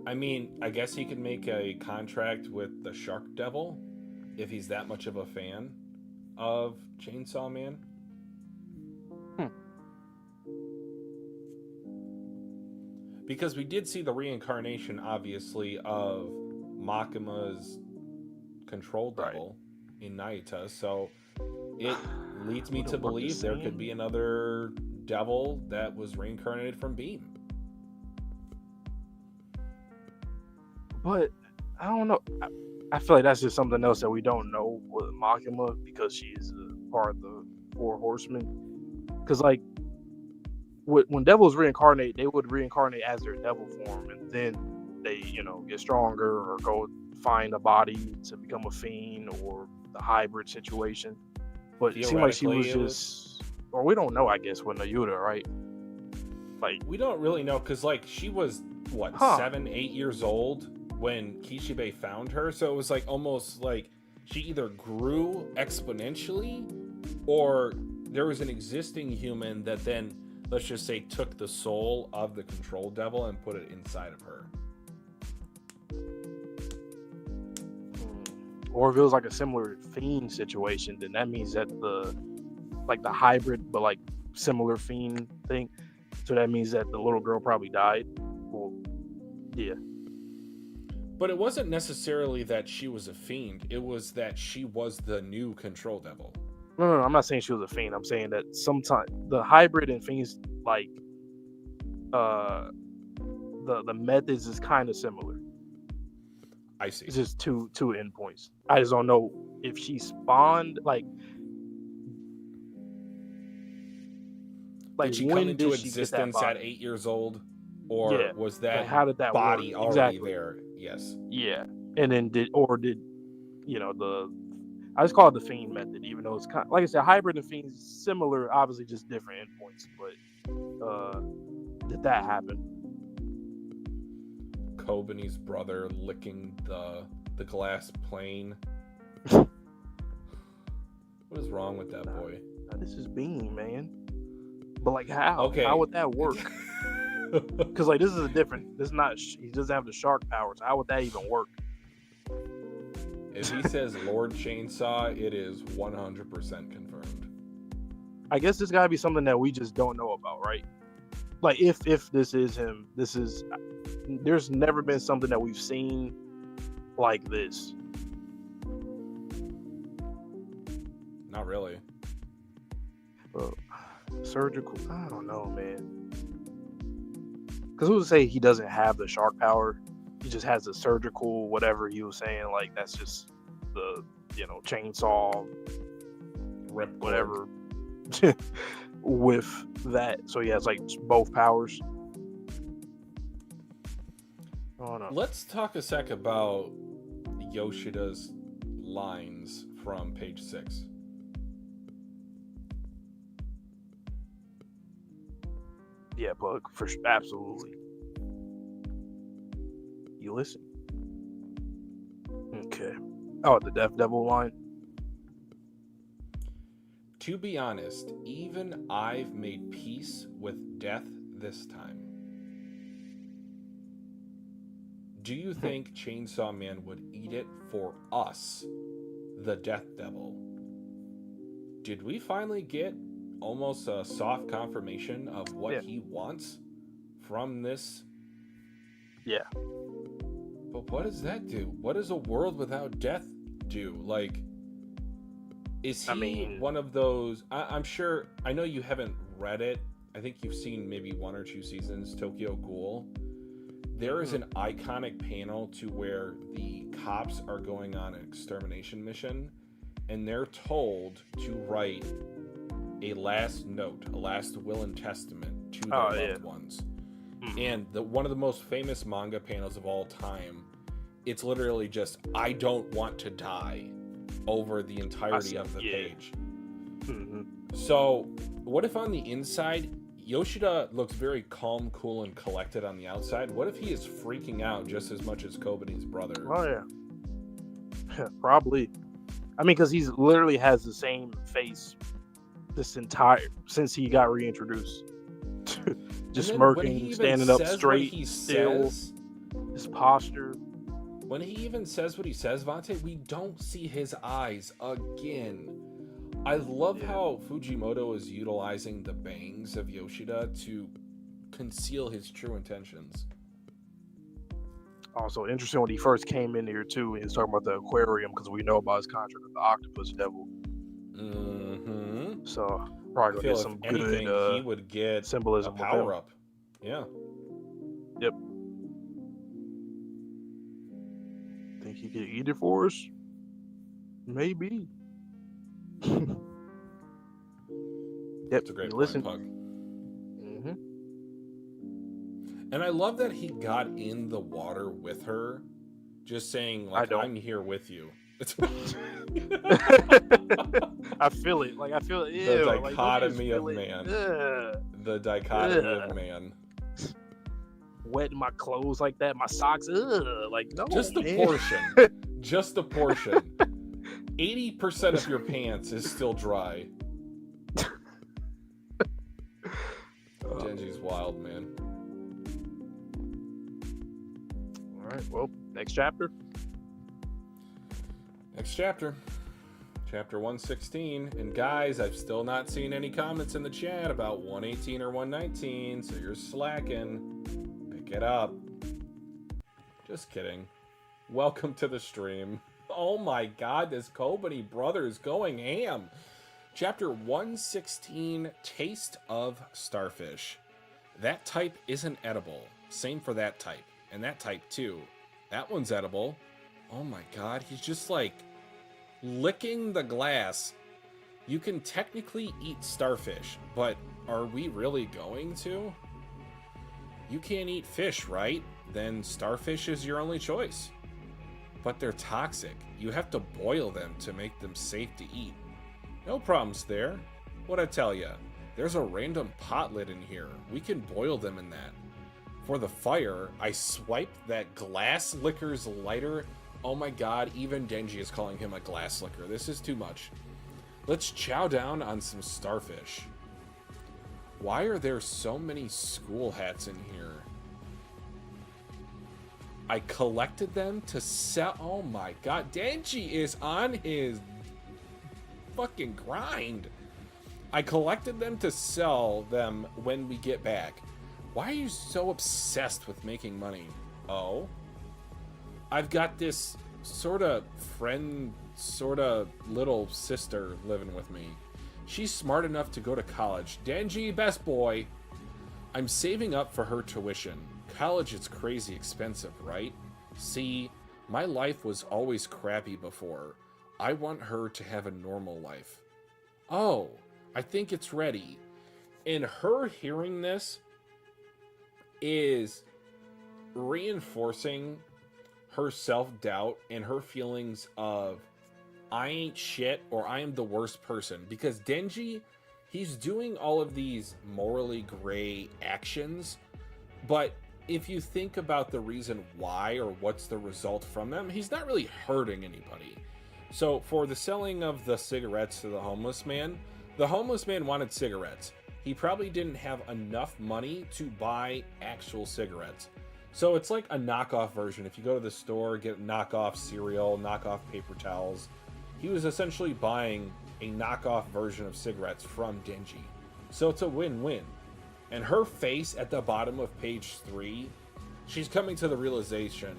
I mean, I guess he could make a contract with the Shark Devil if he's that much of a fan of Chainsaw Man. Because we did see the reincarnation, obviously, of Makima's control devil in Naita, so it leads me to believe there could be another devil that was reincarnated from Beam. But I don't know. I feel like that's just something else that we don't know with Makima, because she's a part of the Four Horsemen. Because like when devils reincarnate, they would reincarnate as their devil form, and then they, get stronger or go find a body to become a fiend or the hybrid situation. But it seemed like she was just, or we don't know, I guess, with Nayuta, right? Like, we don't really know, because like she was 7, 8 years old when Kishibe found her, so it was like almost like she either grew exponentially or there was an existing human that then, let's just say, took the soul of the control devil and put it inside of her. Or if it was like a similar fiend situation, then that means that the hybrid but like similar fiend thing, so that means that the little girl probably died. Well, yeah. But it wasn't necessarily that she was a fiend. It was that she was the new control devil. No, I'm not saying she was a fiend. I'm saying that sometimes the hybrid and fiends, like, the methods is kind of similar. I see. It's just two endpoints. I just don't know if she spawned, like did she come into existence at 8 years old? Or was that, how did that body work? already there? Yes. Yeah. And then did I just call it the fiend method, even though it's kind of, like I said, hybrid and fiends similar, obviously just different endpoints. But did that happen? Kobani's brother licking the glass plane. What is wrong with that boy? This is Beam, man. But like, how? Okay. How would that work? Because like this is not. He doesn't have the shark powers. How would that even work? If he says Lord Chainsaw, it is 100% confirmed. I guess this gotta be something that we just don't know about, right? Like if this is him, there's never been something that we've seen like this. Not really. Surgical, I don't know, man. Because who would say he doesn't have the shark power? He just has the surgical, whatever he was saying. Like that's just the chainsaw, Rip whatever. With that, so he has like both powers. Oh no. Let's talk a sec about Yoshida's lines from page 6. Yeah, Bug, for absolutely. You listen. Okay. Oh, the Death Devil line. To be honest, even I've made peace with death this time. Do you think Chainsaw Man would eat it for us, the Death Devil? Did we finally get almost a soft confirmation of what he wants from this? Yeah. But what does that do? What does a world without death do? Like, is he one of those? I'm sure, I know you haven't read it. I think you've seen maybe 1 or 2 seasons, Tokyo Ghoul. There is an iconic panel to where the cops are going on an extermination mission, and they're told to write a last note, a last will and testament to their loved ones. And one of the most famous manga panels of all time, it's literally just, I don't want to die, over the entirety of the page. So what if on the inside, Yoshida looks very calm, cool, and collected on the outside? What if he is freaking out just as much as Kobani's brother? Oh yeah. Probably. I mean, because he's literally has the same face since he got reintroduced. Just smirking, standing up straight, still, his posture. When he even says what he says, Vante, we don't see his eyes again. I love how Fujimoto is utilizing the bangs of Yoshida to conceal his true intentions. Also interesting when he first came in here too, he was talking about the aquarium because we know about his contract with the octopus devil. So probably gonna get some good he would get symbolism, a power up. Yeah. Yep. Think he could eat it for us? Maybe. Yep. It's a great point, Pug. And I love that he got in the water with her, just saying, like, I'm here with you. I feel it. Like, I feel it. The dichotomy of man. The dichotomy of man. Wetting my clothes like that, my socks. Like, no. Just a portion. Just a portion. 80% of your pants is still dry. Denji's wild, man. All right, well, next chapter. Next chapter. Chapter 116. And guys, I've still not seen any comments in the chat about 118 or 119, so you're slacking. Pick it up. Just kidding. Welcome to the stream. Oh my god, this Kobani brother is going ham. Chapter 116, Taste of Starfish. That type isn't edible. Same for that type. And that type too. That one's edible. Oh my god, he's just like licking the glass. You can technically eat starfish, but are we really going to? You can't eat fish, right? Then starfish is your only choice. But they're toxic. You have to boil them to make them safe to eat. No problems there. What'd I tell ya? There's a random pot lid in here. We can boil them in that. For the fire, I swiped that glass licker's lighter. Oh my god, even Denji is calling him a glass licker. This is too much. Let's chow down on some starfish. Why are there so many school hats in here? I collected them to sell. Oh my god, Denji is on his fucking grind. I collected them to sell them when we get back. Why are you so obsessed with making money? Oh? I've got this sort of friend, sort of little sister living with me. She's smart enough to go to college. Denji, best boy. I'm saving up for her tuition. College is crazy expensive, right? See, my life was always crappy before. I want her to have a normal life. Oh, I think it's ready. And her hearing this is reinforcing her self-doubt and her feelings of I ain't shit or I am the worst person. Because Denji, he's doing all of these morally gray actions, but if you think about the reason why or what's the result from them, he's not really hurting anybody. So for the selling of the cigarettes to the homeless man wanted cigarettes. He probably didn't have enough money to buy actual cigarettes. So it's like a knockoff version. If you go to the store, get knockoff cereal, knockoff paper towels. He was essentially buying a knockoff version of cigarettes from Denji. So it's a win-win. And her face at the bottom of page 3, she's coming to the realization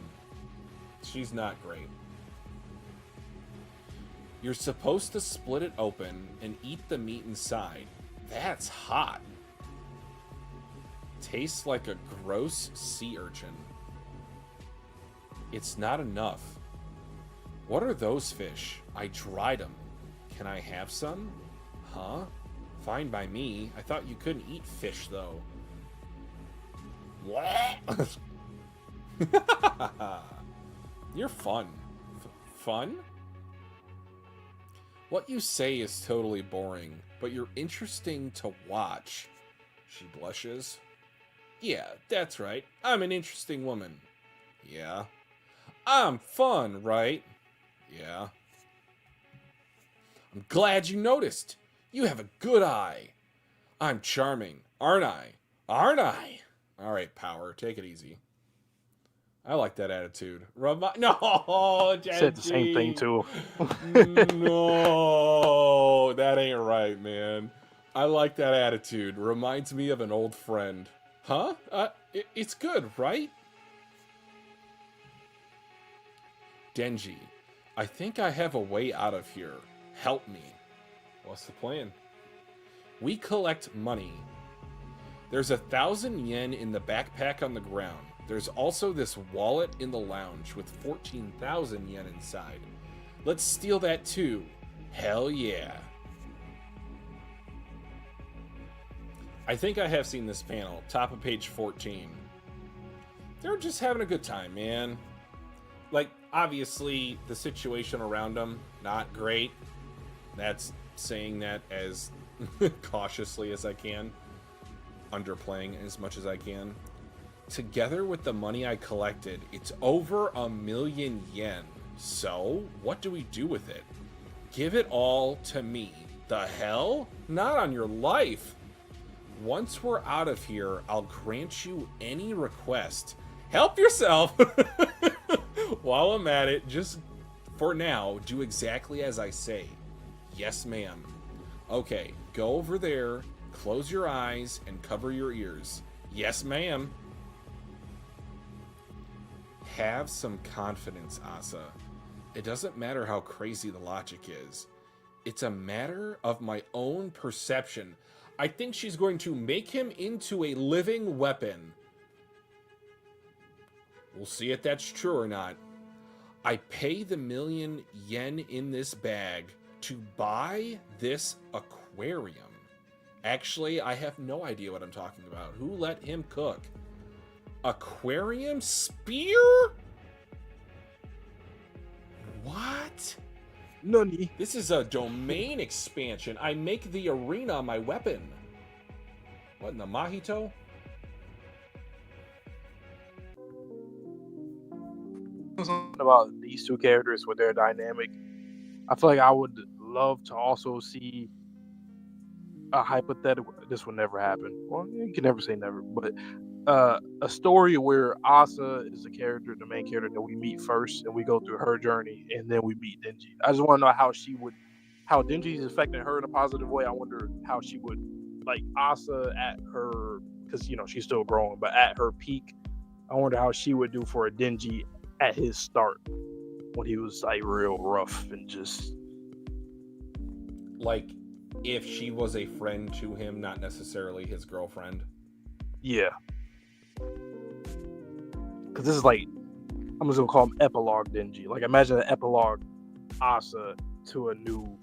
she's not great. You're supposed to split it open and eat the meat inside. That's hot. Tastes like a gross sea urchin. It's not enough. What are those fish? I dried them. Can I have some? Huh? Fine by me. I thought you couldn't eat fish, though. What? You're fun. Fun? What you say is totally boring, but you're interesting to watch. She blushes. Yeah, that's right. I'm an interesting woman. Yeah. I'm fun, right? Yeah. I'm glad you noticed. You have a good eye. I'm charming, aren't I? Aren't I? All right, Power, take it easy. I like that attitude. No, Denji. Said the same thing too. No, that ain't right, man. I like that attitude. Reminds me of an old friend. Huh? It's good, right? Denji, I think I have a way out of here. Help me. What's the plan? We collect money. There's 1,000 yen in the backpack on the ground. There's also this wallet in the lounge with 14,000 yen inside. Let's steal that too. Hell yeah. I think I have seen this panel, top of page 14. They're just having a good time, man. Like, obviously, the situation around them, not great. That's saying that as cautiously as I can. Underplaying as much as I can. Together with the money I collected, it's over 1,000,000 yen. So, what do we do with it? Give it all to me. The hell? Not on your life. Once we're out of here, I'll grant you any request. Help yourself! While I'm at it, just for now, do exactly as I say. Yes, ma'am. Okay, go over there, close your eyes, and cover your ears. Yes, ma'am. Have some confidence, Asa. It doesn't matter how crazy the logic is. It's a matter of my own perception. I think she's going to make him into a living weapon. We'll see if that's true or not. I pay the 1,000,000 yen in this bag to buy this aquarium. Actually, I have no idea what I'm talking about. Who let him cook? Aquarium spear? What? Nani? This is a domain expansion. I make the arena my weapon. What in the Mahito? About these two characters with their dynamic, I feel like I would love to also see a hypothetical. This will never happen. Well, you can never say never, but a story where Asa is the character, the main character that we meet first, and we go through her journey, and then we meet Denji. I just want to know how Denji is affecting her in a positive way. I wonder how she would like Asa at her because she's still growing, but at her peak, I wonder how she would do for a Denji at his start when he was like real rough and just like if she was a friend to him, not necessarily his girlfriend. yeah. Because this is like, I'm just gonna call him epilogue Denji. Like imagine an epilogue Asa to a new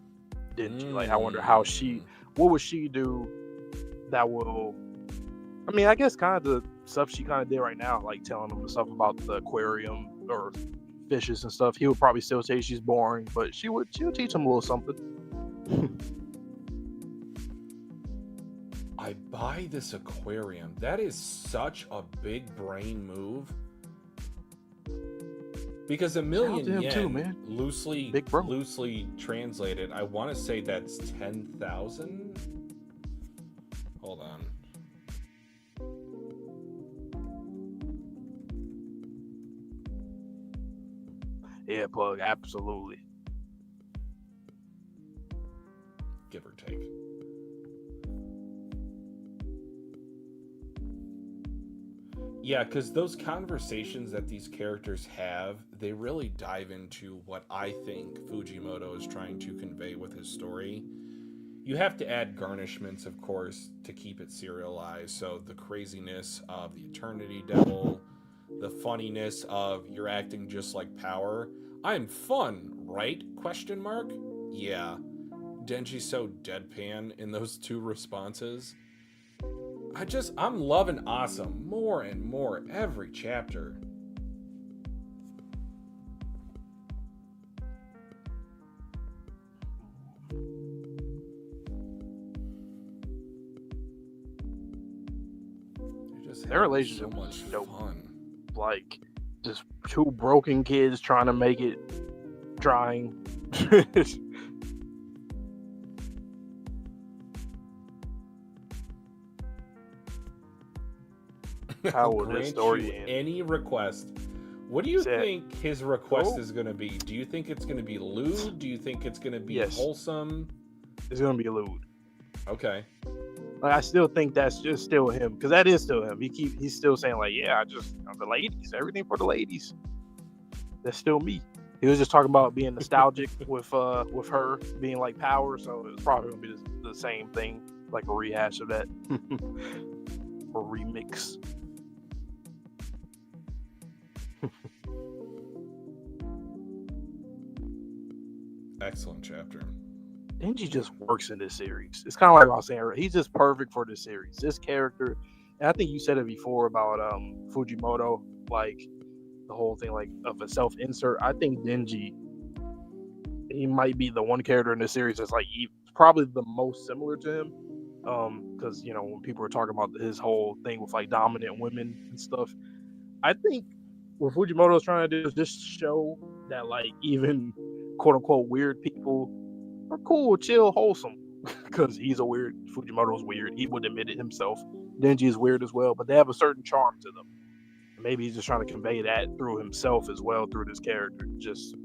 Denji. Like I wonder what would she do that will, I mean, I guess kind of the stuff she kind of did right now, like telling him the stuff about the aquarium or fishes and stuff. He would probably still say she's boring, but she'll teach him a little something. I buy this aquarium. That is such a big brain move. Because a million yen, too, man. loosely translated, I want to say that's 10,000. Hold on. Yeah, plug, absolutely. Give or take. Yeah, because those conversations that these characters have, they really dive into what I think Fujimoto is trying to convey with his story. You have to add garnishments, of course, to keep it serialized. So the craziness of the Eternity Devil, the funniness of you're acting just like Power. I'm fun, right? Question mark? Yeah. Denji's so deadpan in those two responses. I'm loving Awesome more and more every chapter. Their relationship so much fun. Like just two broken kids trying to make it, trying. How will this story end? Any request? What do you think his request is going to be? Do you think it's going to be lewd? Do you think it's going to be wholesome? It's going to be lewd. Okay. Like, I still think that's just still him, because that is still him. He's still saying like, yeah, I'm the ladies, everything for the ladies. That's still me. He was just talking about being nostalgic with her being like Power, so it's probably gonna be the same thing, like a rehash of that or remix. Excellent chapter. Denji just works in this series. It's kind of like I was saying earlier. He's just perfect for this series. This character, and I think you said it before about Fujimoto, like the whole thing like of a self-insert. I think Denji, he might be the one character in this series that's like probably the most similar to him. Because when people were talking about his whole thing with like dominant women and stuff, I think what Fujimoto's trying to do is just show that like even quote unquote weird people are cool, chill, wholesome. Because he's Fujimoto's weird. He would admit it himself. Denji is weird as well, but they have a certain charm to them. Maybe he's just trying to convey that through himself as well, through this character. Just,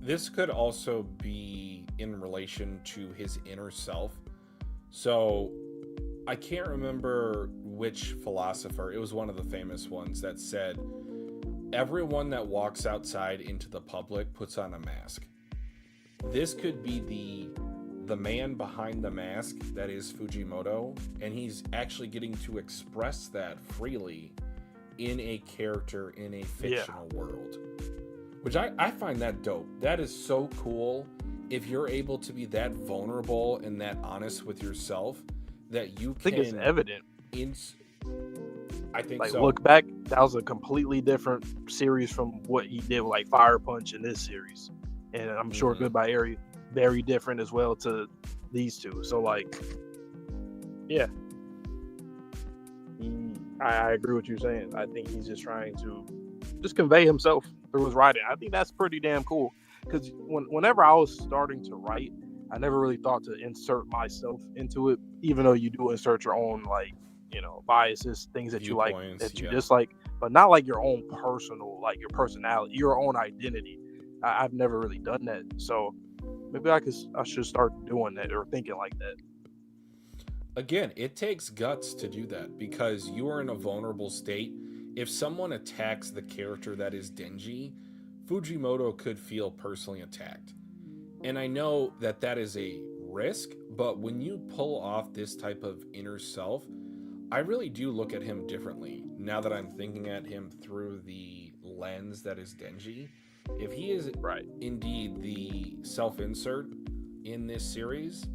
This could also be in relation to his inner self. So, I can't remember which philosopher, it was one of the famous ones, that said, everyone that walks outside into the public puts on a mask. This could be the man behind the mask that is Fujimoto, and he's actually getting to express that freely in a character in a fictional world. Which I find that dope. That is so cool if you're able to be that vulnerable and that honest with yourself that you can... I think it's evident. I think like, so. Look back, that was a completely different series from what he did with like Fire Punch in this series. And I'm sure Goodbye Eri, very different as well to these two. So like, yeah, I agree with you saying. I think he's just trying to just convey himself through his writing. I think that's pretty damn cool. Because whenever I was starting to write, I never really thought to insert myself into it, even though you do insert your own like, biases, things that you like, that you dislike, but not like your own personal, like your personality, your own identity. I've never really done that, so maybe I should start doing that or thinking like that. Again, it takes guts to do that because you are in a vulnerable state. If someone attacks the character that is Denji, Fujimoto could feel personally attacked. And I know that that is a risk, but when you pull off this type of inner self, I really do look at him differently now that I'm thinking at him through the lens that is Denji. If he is Right. indeed the self insert in this series,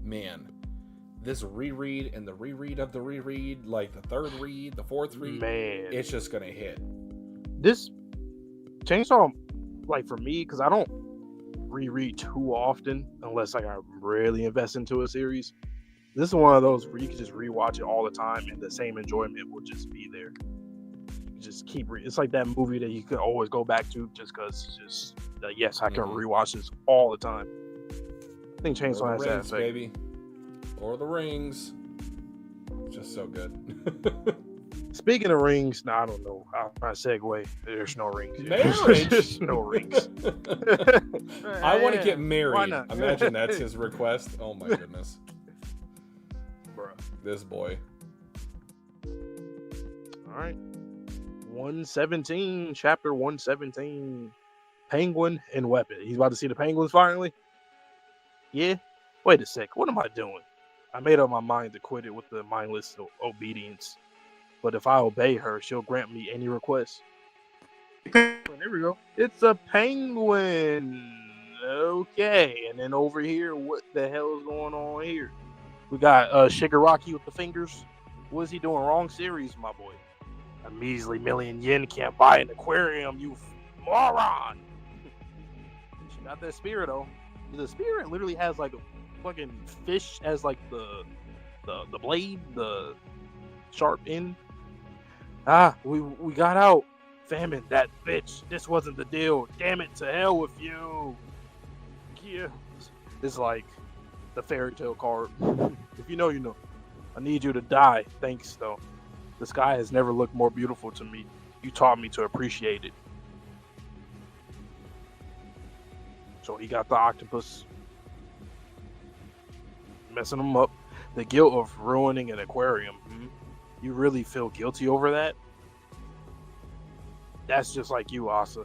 man, this reread and the reread of the reread, like the third read, the fourth read, Man, it's just gonna hit. this Chainsaw, like for me, because I don't reread too often unless like I really invest into a series. This is one of those where you can just rewatch it all the time and the same enjoyment will just be there. You just keep it's like that movie that you could always go back to just because it's just yes, I can rewatch this all the time. I think Chainsaw Lord has of the that Rings, effect. baby. Lord of the Rings. Just so good. Speaking of rings, I don't know. I'll try to segue. There's no rings. Marriage. There's no rings. I want to get married. Why not? Imagine that's his request. Oh my goodness. Bruh. This boy. All right. 117, chapter 117. Penguin and Weapon. He's about to see the penguins finally? Yeah? Wait a sec. What am I doing? I made up my mind to quit it with the mindless obedience. But if I obey her, she'll grant me any request. There we go. It's a penguin. Okay. And then over here, what the hell is going on here? We got Shigaraki with the fingers. What is he doing wrong? Series, my boy. A measly million yen can't buy an aquarium, you moron. She got that spear though. The spear literally has like a fucking fish as like the blade, the sharp end. We got out. Famine, that bitch. This wasn't the deal. Damn it, to hell with you. Yeah. It's like the fairy tale card. If you know, you know. I need you to die. Thanks, though. The sky has never looked more beautiful to me. You taught me to appreciate it. So he got the octopus. Messing him up. The guilt of ruining an aquarium. You really feel guilty over that? That's just like you, Asa.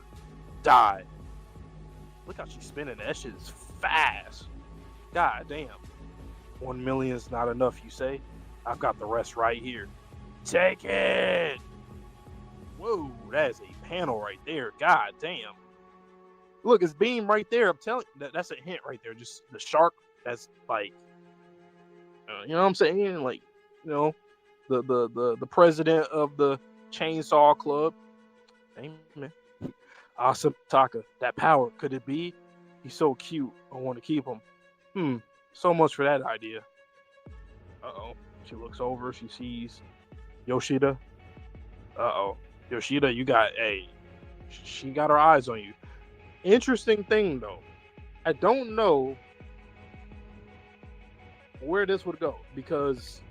Die. Look how she's spinning. That shit is fast. God damn. 1 million's not enough, you say? I've got the rest right here. Take it! Whoa, that is a panel right there. God damn. Look, it's Beam right there. I'm telling you, that's a hint right there. Just the shark. That's like, you know what I'm saying? Like, you know, the president of the Chainsaw Club. Amen. Awesome Taka. That power. Could it be? He's so cute. I want to keep him. So much for that idea. Uh-oh. She looks over. She sees Yoshida. Uh-oh. Yoshida, you got she got her eyes on you. Interesting thing, though. I don't know where this would go because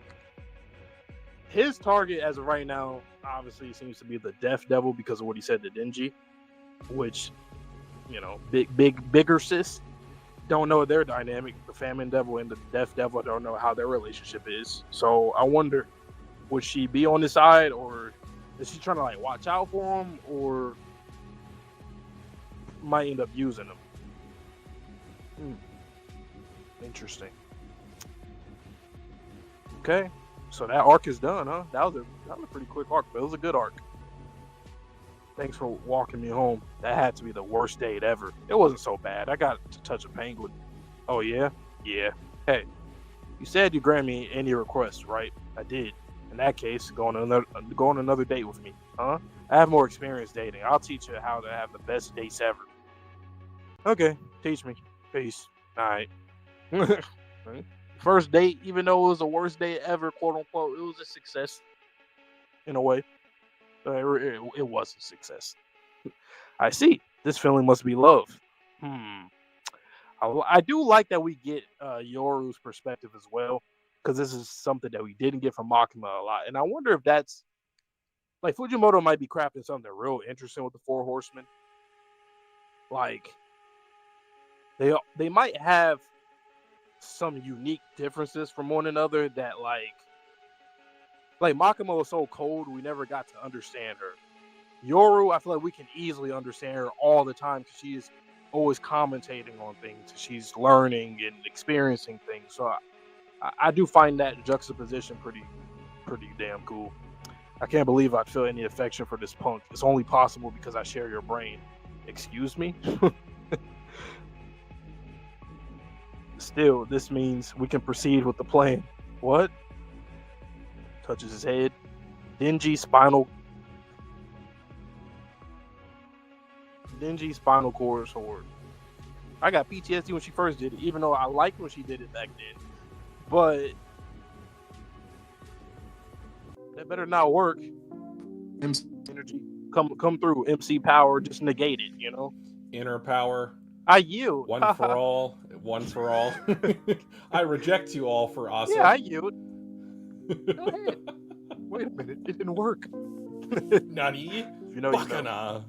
his target as of right now obviously seems to be the Death Devil because of what he said to Denji, which, you know, bigger sis. Don't know their dynamic. The Famine Devil and the Death Devil, I don't know how their relationship is. So I wonder, would she be on his side, or is she trying to like watch out for him, or might end up using him? Interesting. Okay, so that arc is done, huh? That was a pretty quick arc, but it was a good arc. Thanks for walking me home. That had to be the worst date ever. It wasn't so bad. I got to touch a penguin. Oh, yeah? Yeah. Hey, you said you grant me any request, right? I did. In that case, go on another date with me, huh? I have more experience dating. I'll teach you how to have the best dates ever. Okay, teach me. Peace. All right. First date, even though it was the worst date ever, quote unquote, it was a success in a way. It was a success. I see. This feeling must be love. I do like that we get Yoru's perspective as well, because this is something that we didn't get from Makima a lot. And I wonder if that's like Fujimoto might be crafting something real interesting with the Four Horsemen. Like they might have some unique differences from one another that like Makimo is so cold we never got to understand her. Yoru, I feel like we can easily understand her all the time because she's always commentating on things. She's learning and experiencing things. So I do find that juxtaposition pretty damn cool. I can't believe I'd feel any affection for this punk. It's only possible because I share your brain. Excuse me? Still, this means we can proceed with the plan. What? Touches his head. Denji spinal cord sword. I got PTSD when she first did it, even though I liked when she did it back then. But that better not work. MC energy come through. MC power, just negate it, you know? Inner power. I yield. One for all. One for all. I reject you all for Asa. Yeah, I yield. Go ahead. Wait a minute. It didn't work. Nani? You know, Bakana.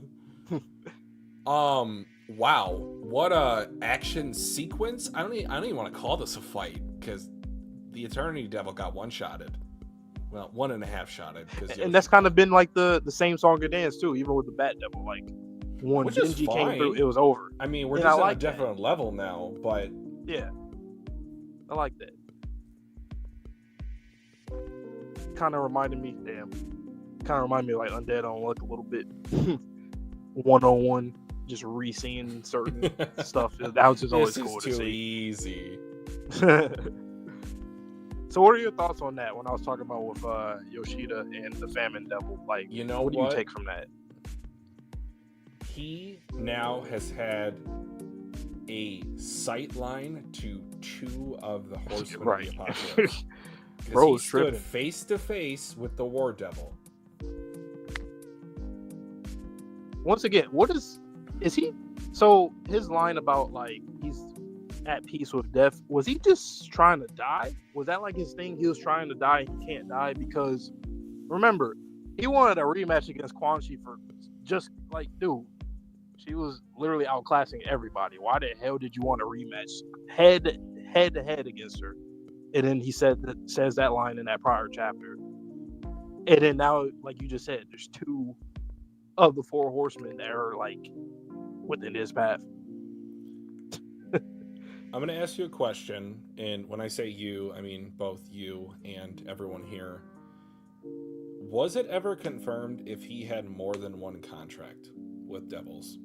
Wow. What a action sequence. I don't even want to call this a fight because the Eternity Devil got one-shotted. Well, 1.5 shotted. And that's kind of been like the same song and dance too, even with the Bat Devil. Like when Denji came through, it was over. I mean, we're just on a different level now, but yeah, I like that. Kind of reminded me, like Undead on like a little bit. 101, just re-seeing certain stuff. That was just always cool to see. This is too easy. So what are your thoughts on that when I was talking about with Yoshida and the Famine Devil? Like, you know what do you take from that? He now has had a sight line to 2 of the Horsemen of the Apocalypse. Bro, he stood face to face with the War Devil. Once again, what is he? So his line about like he's at peace with death, was he just trying to die? Was that like his thing? He was trying to die and he can't die because remember, he wanted a rematch against Quan Chi for just like, dude, she was literally outclassing everybody. Why the hell did you want a rematch head to head against her? And then he says that line in that prior chapter. And then now, like you just said, there's 2 of the 4 horsemen that are like within his path. I'm going to ask you a question, and when I say you, I mean both you and everyone here. Was it ever confirmed if he had more than one contract with Devils?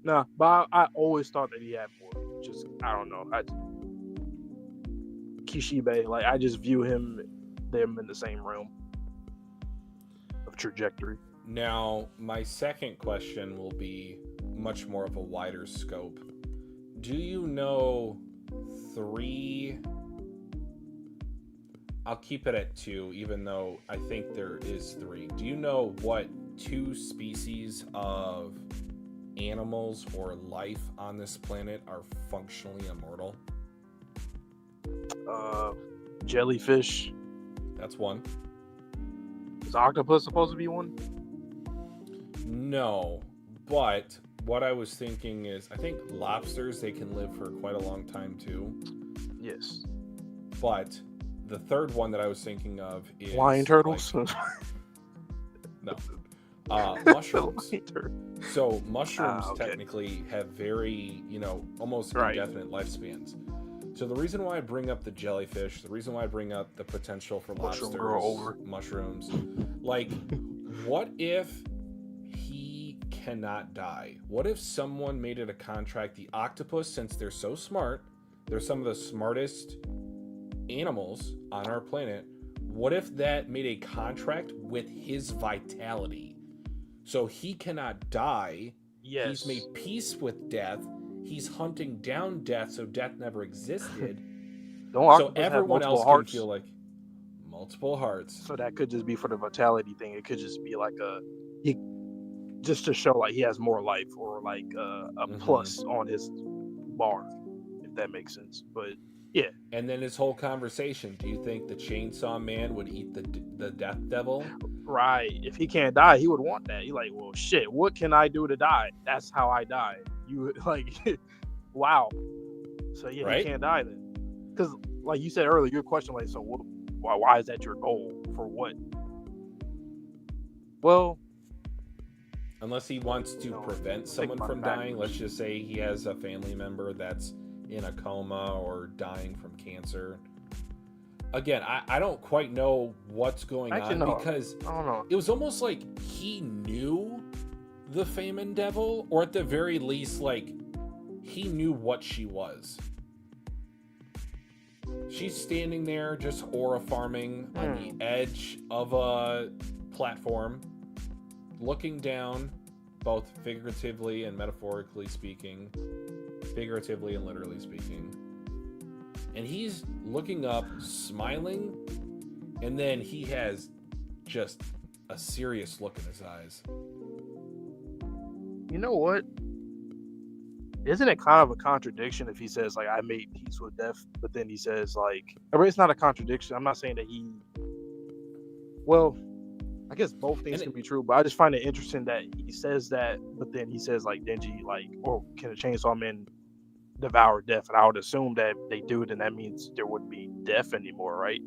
Nah, but I always thought that he had more. Just, I don't know. Kishibe, like, I just view them in the same realm of trajectory. Now, my second question will be much more of a wider scope. Do you know 3? I'll keep it at 2, even though I think there is 3. Do you know what 2 species of animals or life on this planet are functionally immortal? Jellyfish. That's one. Is octopus supposed to be one? No, but what I was thinking is, I think lobsters, they can live for quite a long time too. Yes. But the third one that I was thinking of is lion turtles. Like, no, mushrooms. So mushrooms technically have very, almost indefinite lifespans. So the reason why I bring up the jellyfish, the reason why I bring up the potential for lobsters, mushrooms, like, what if he cannot die? What if someone made it a contract? The octopus, since they're so smart, they're some of the smartest animals on our planet. What if that made a contract with his vitality? So he cannot die. Yes. He's made peace with death. He's hunting down death, so death never existed. So everyone else can feel like multiple hearts. So that could just be for the vitality thing. It could just be like just to show like he has more life, or like a plus on his bar, if that makes sense. But yeah. And then his whole conversation. Do you think the Chainsaw Man would eat the Death Devil? Right. If he can't die, he would want that. He's like, well, shit. What can I do to die? That's how I die. You like, Wow. So yeah, he Right? can't die then. Because like you said earlier, your question like, so what, why is that your goal? For what? Well, Unless he wants to prevent think someone about from it dying. backwards. Let's just say he has a family member that's in a coma or dying from cancer. Again, I don't quite know what's going Actually, on no. because I don't know. it was almost like he knew the Famine Devil, or at the very least, like, he knew what she was. She's standing there just aura farming on the edge of a platform, looking down, both figuratively and metaphorically speaking, figuratively and literally speaking. And he's looking up, smiling, and then he has just a serious look in his eyes. You know what? Isn't it kind of a contradiction if he says like I made peace with death, but then he says like, I mean, it's not a contradiction. I'm not saying that he. Well, I guess both things can be true, but I just find it interesting that he says that, but then he says like Denji like, or can a chainsaw man devour death? And I would assume that they do it, and that means there wouldn't be death anymore, right?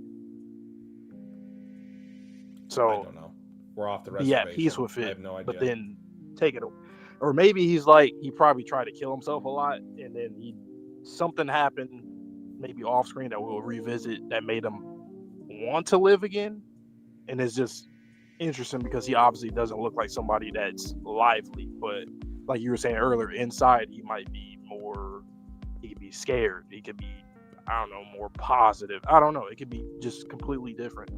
So I don't know. We're off the be reservation. at peace with it, I have no idea. but then take it. Or maybe he's like, he probably tried to kill himself a lot, and then something happened, maybe off screen that we'll revisit, that made him want to live again. And it's just interesting because he obviously doesn't look like somebody that's lively, but like you were saying earlier, inside he might be more, he could be scared, he could be, I don't know, more positive. I don't know. It could be just completely different.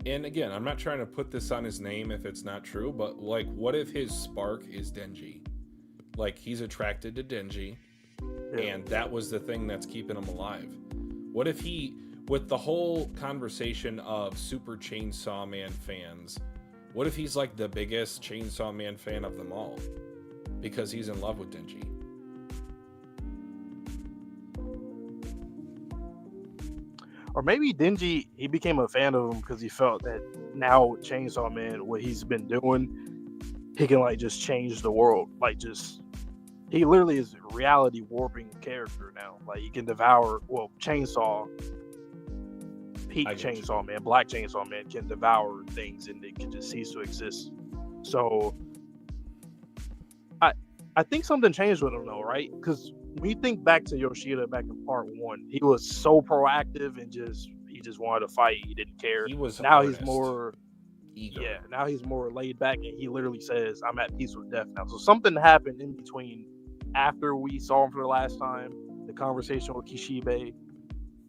And again, I'm not trying to put this on his name if it's not true, but like, what if his spark is Denji? Like, he's attracted to Denji, and that was the thing that's keeping him alive. What if he, with the whole conversation of Super Chainsaw Man fans, what if he's like the biggest Chainsaw Man fan of them all? Because he's in love with Denji. Or maybe Denji, he became a fan of him because he felt that now with Chainsaw Man, what he's been doing, he can like just change the world. Like just, he literally is a reality warping character now. Like he can devour, well, Chainsaw, Peak Chainsaw Man, Black Chainsaw Man can devour things and it can just cease to exist. So I think something changed with him though, right? Because when you think back to Yoshida back in part 1, he was so proactive and he just wanted to fight. He didn't care. He was now earnest, he's more eager. Yeah, now he's more laid back and he literally says, I'm at peace with death now. So something happened in between after we saw him for the last time, the conversation with Kishibe,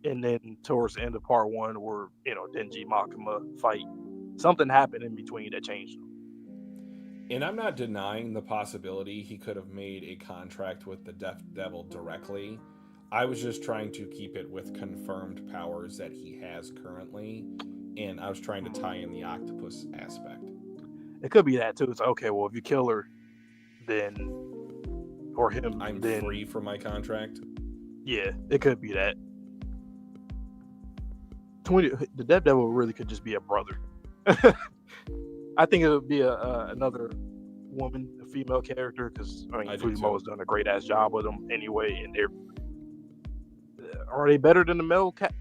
and then towards the end of part 1 where, Denji Makima fight. Something happened in between that changed him. And I'm not denying the possibility he could have made a contract with the Death Devil directly. I was just trying to keep it with confirmed powers that he has currently, and I was trying to tie in the octopus aspect. It could be that too. It's okay, well, if you kill her, then, or him, I'm then free from my contract. Yeah, it could be that. The Death Devil really could just be a brother. I think it would be another woman, a female character, because Fujimoto's done a great ass job with them anyway. And are they better than the male cat?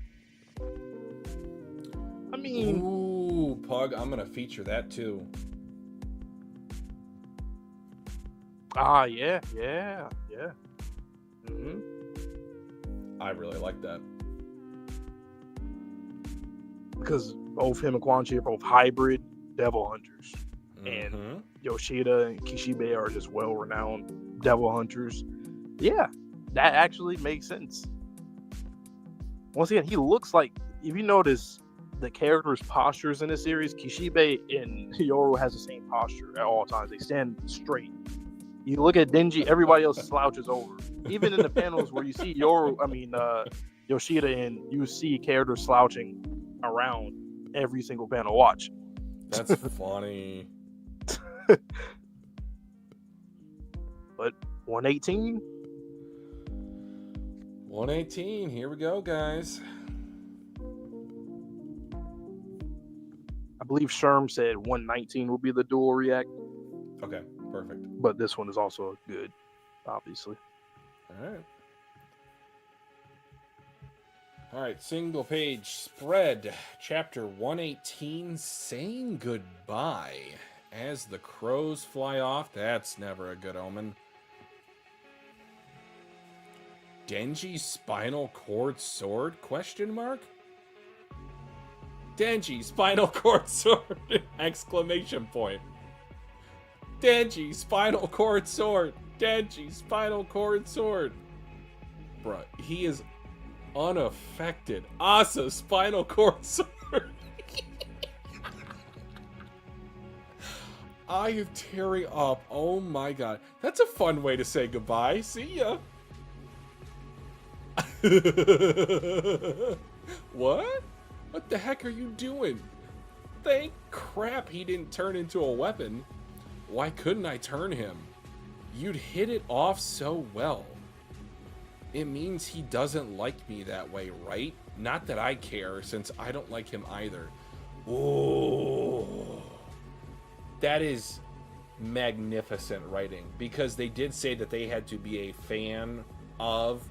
I mean, ooh, Pug, I'm gonna feature that too. Yeah. Mm-hmm. I really like that because both him and Quan Chi are both hybrid devil hunters, and Yoshida and Kishibe are just well-renowned devil hunters. Yeah, that actually makes sense. Once again, he looks like, if you notice the characters' postures in this series, Kishibe and Yoru has the same posture at all times. They stand straight. You look at Denji, everybody else slouches over. Even in the panels where you see Yoshida, and you see characters slouching around every single panel. Watch. That's funny. But 118? 118. Here we go, guys. I believe Sherm said 119 will be the dual react. Okay, perfect. But this one is also good, obviously. All right, single page spread, chapter 118, saying goodbye. As the crows fly off, that's never a good omen. Denji spinal cord sword? Question mark? Denji spinal cord sword! Exclamation point. Denji spinal cord sword! Denji spinal cord sword! Bruh, he is unaffected. Asa spinal cord sword! I am tearing up. Oh my god. That's a fun way to say goodbye. See ya. What? What the heck are you doing? Thank crap he didn't turn into a weapon. Why couldn't I turn him? You'd hit it off so well. It means he doesn't like me that way, right? Not that I care, since I don't like him either. Oh, that is magnificent writing, because they did say that they had to be a fan of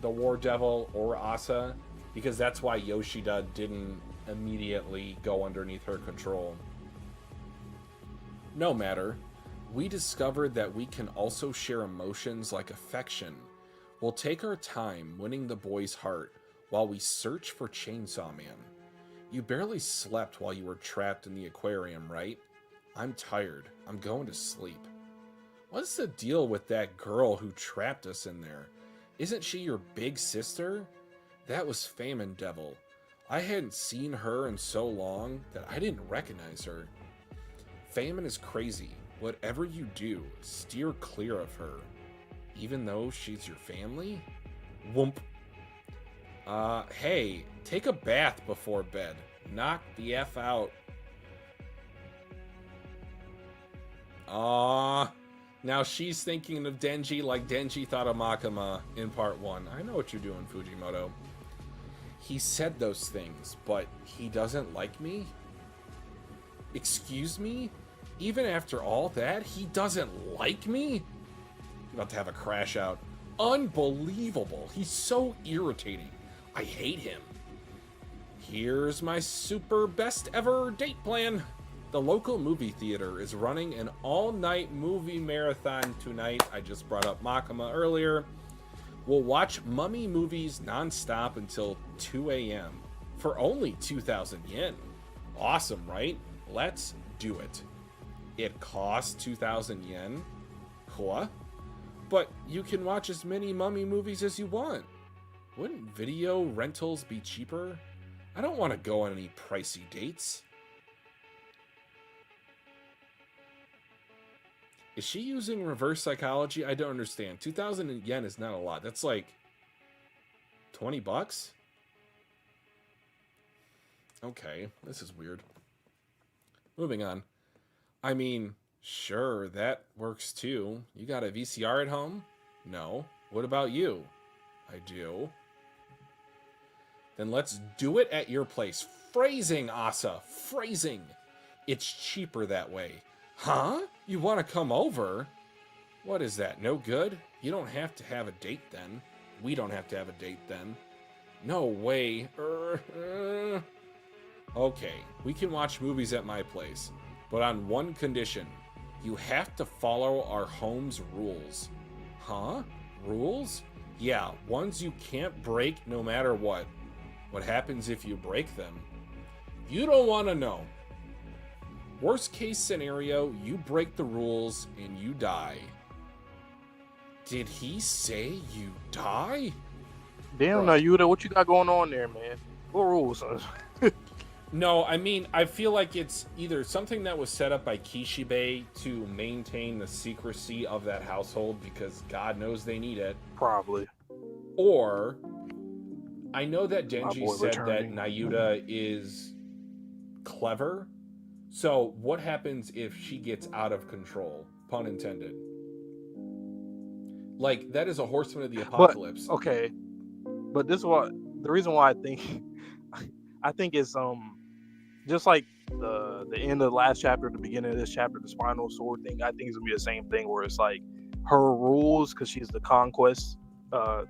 the War Devil or Asa, because that's why Yoshida didn't immediately go underneath her control. No matter, we discovered that we can also share emotions like affection. We'll take our time winning the boy's heart while we search for Chainsaw Man. You barely slept while you were trapped in the aquarium, right? I'm tired. I'm going to sleep. What's the deal with that girl who trapped us in there? Isn't she your big sister? That was Famine Devil. I hadn't seen her in so long that I didn't recognize her. Famine is crazy. Whatever you do, steer clear of her. Even though she's your family? Whoomp. Hey, take a bath before bed. Knock the F out. Now she's thinking of Denji like Denji thought of Makima in part 1. I know what you're doing, Fujimoto. He said those things, but he doesn't like me? Excuse me? Even after all that, he doesn't like me? About to have a crash out. Unbelievable. He's so irritating. I hate him. Here's my super best ever date plan. The local movie theater is running an all-night movie marathon tonight. I just brought up Makima earlier. We'll watch mummy movies non-stop until 2 a.m. for only 2,000 yen. Awesome, right? Let's do it. It costs 2,000 yen? What? But you can watch as many mummy movies as you want. Wouldn't video rentals be cheaper? I don't want to go on any pricey dates. Is she using reverse psychology? I don't understand. 2,000 yen is not a lot. That's like 20 bucks? Okay, this is weird. Moving on. I mean, sure, that works too. You got a VCR at home? No. What about you? I do. Then let's do it at your place. Phrasing, Asa. Phrasing. It's cheaper that way. Huh? You want to come over? What is that? No good? You don't have to have a date then. We don't have to have a date then. No way. Okay, we can watch movies at my place, but on one condition. You have to follow our home's rules. Huh? Rules? Yeah, ones you can't break no matter what. What happens if you break them? You don't want to know. Worst case scenario, you break the rules and you die. Did he say you die? Damn, Nayuta, what you got going on there, man? What rules? No, I mean, I feel like it's either something that was set up by Kishibe to maintain the secrecy of that household because God knows they need it. Probably. Or, I know that Denji said returning. that Nayuta is clever. So, what happens if she gets out of control? Pun intended. Like, that is a horseman of the apocalypse. But, okay. But this is what the reason why I think it's just like the end of the last chapter, the beginning of this chapter, the spinal sword thing. I think it's gonna be the same thing where it's like her rules because she's the conquest, the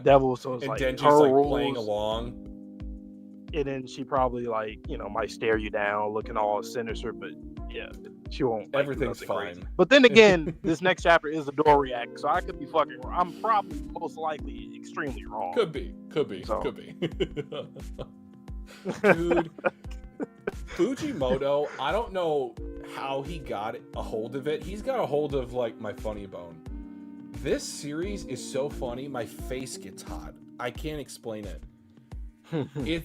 devil. So it's and like Denji's her like rules, playing along. and then she probably like might stare you down, looking all sinister, but yeah, she won't. Like, Everything's do nothing fine. crazy. But then again, this next chapter is a door react, so I could be fucking wrong. I'm probably most likely extremely wrong. Could be. So. Dude, Fujimoto, I don't know how he got a hold of it. He's got a hold of like my funny bone. This series is so funny, my face gets hot. I can't explain it.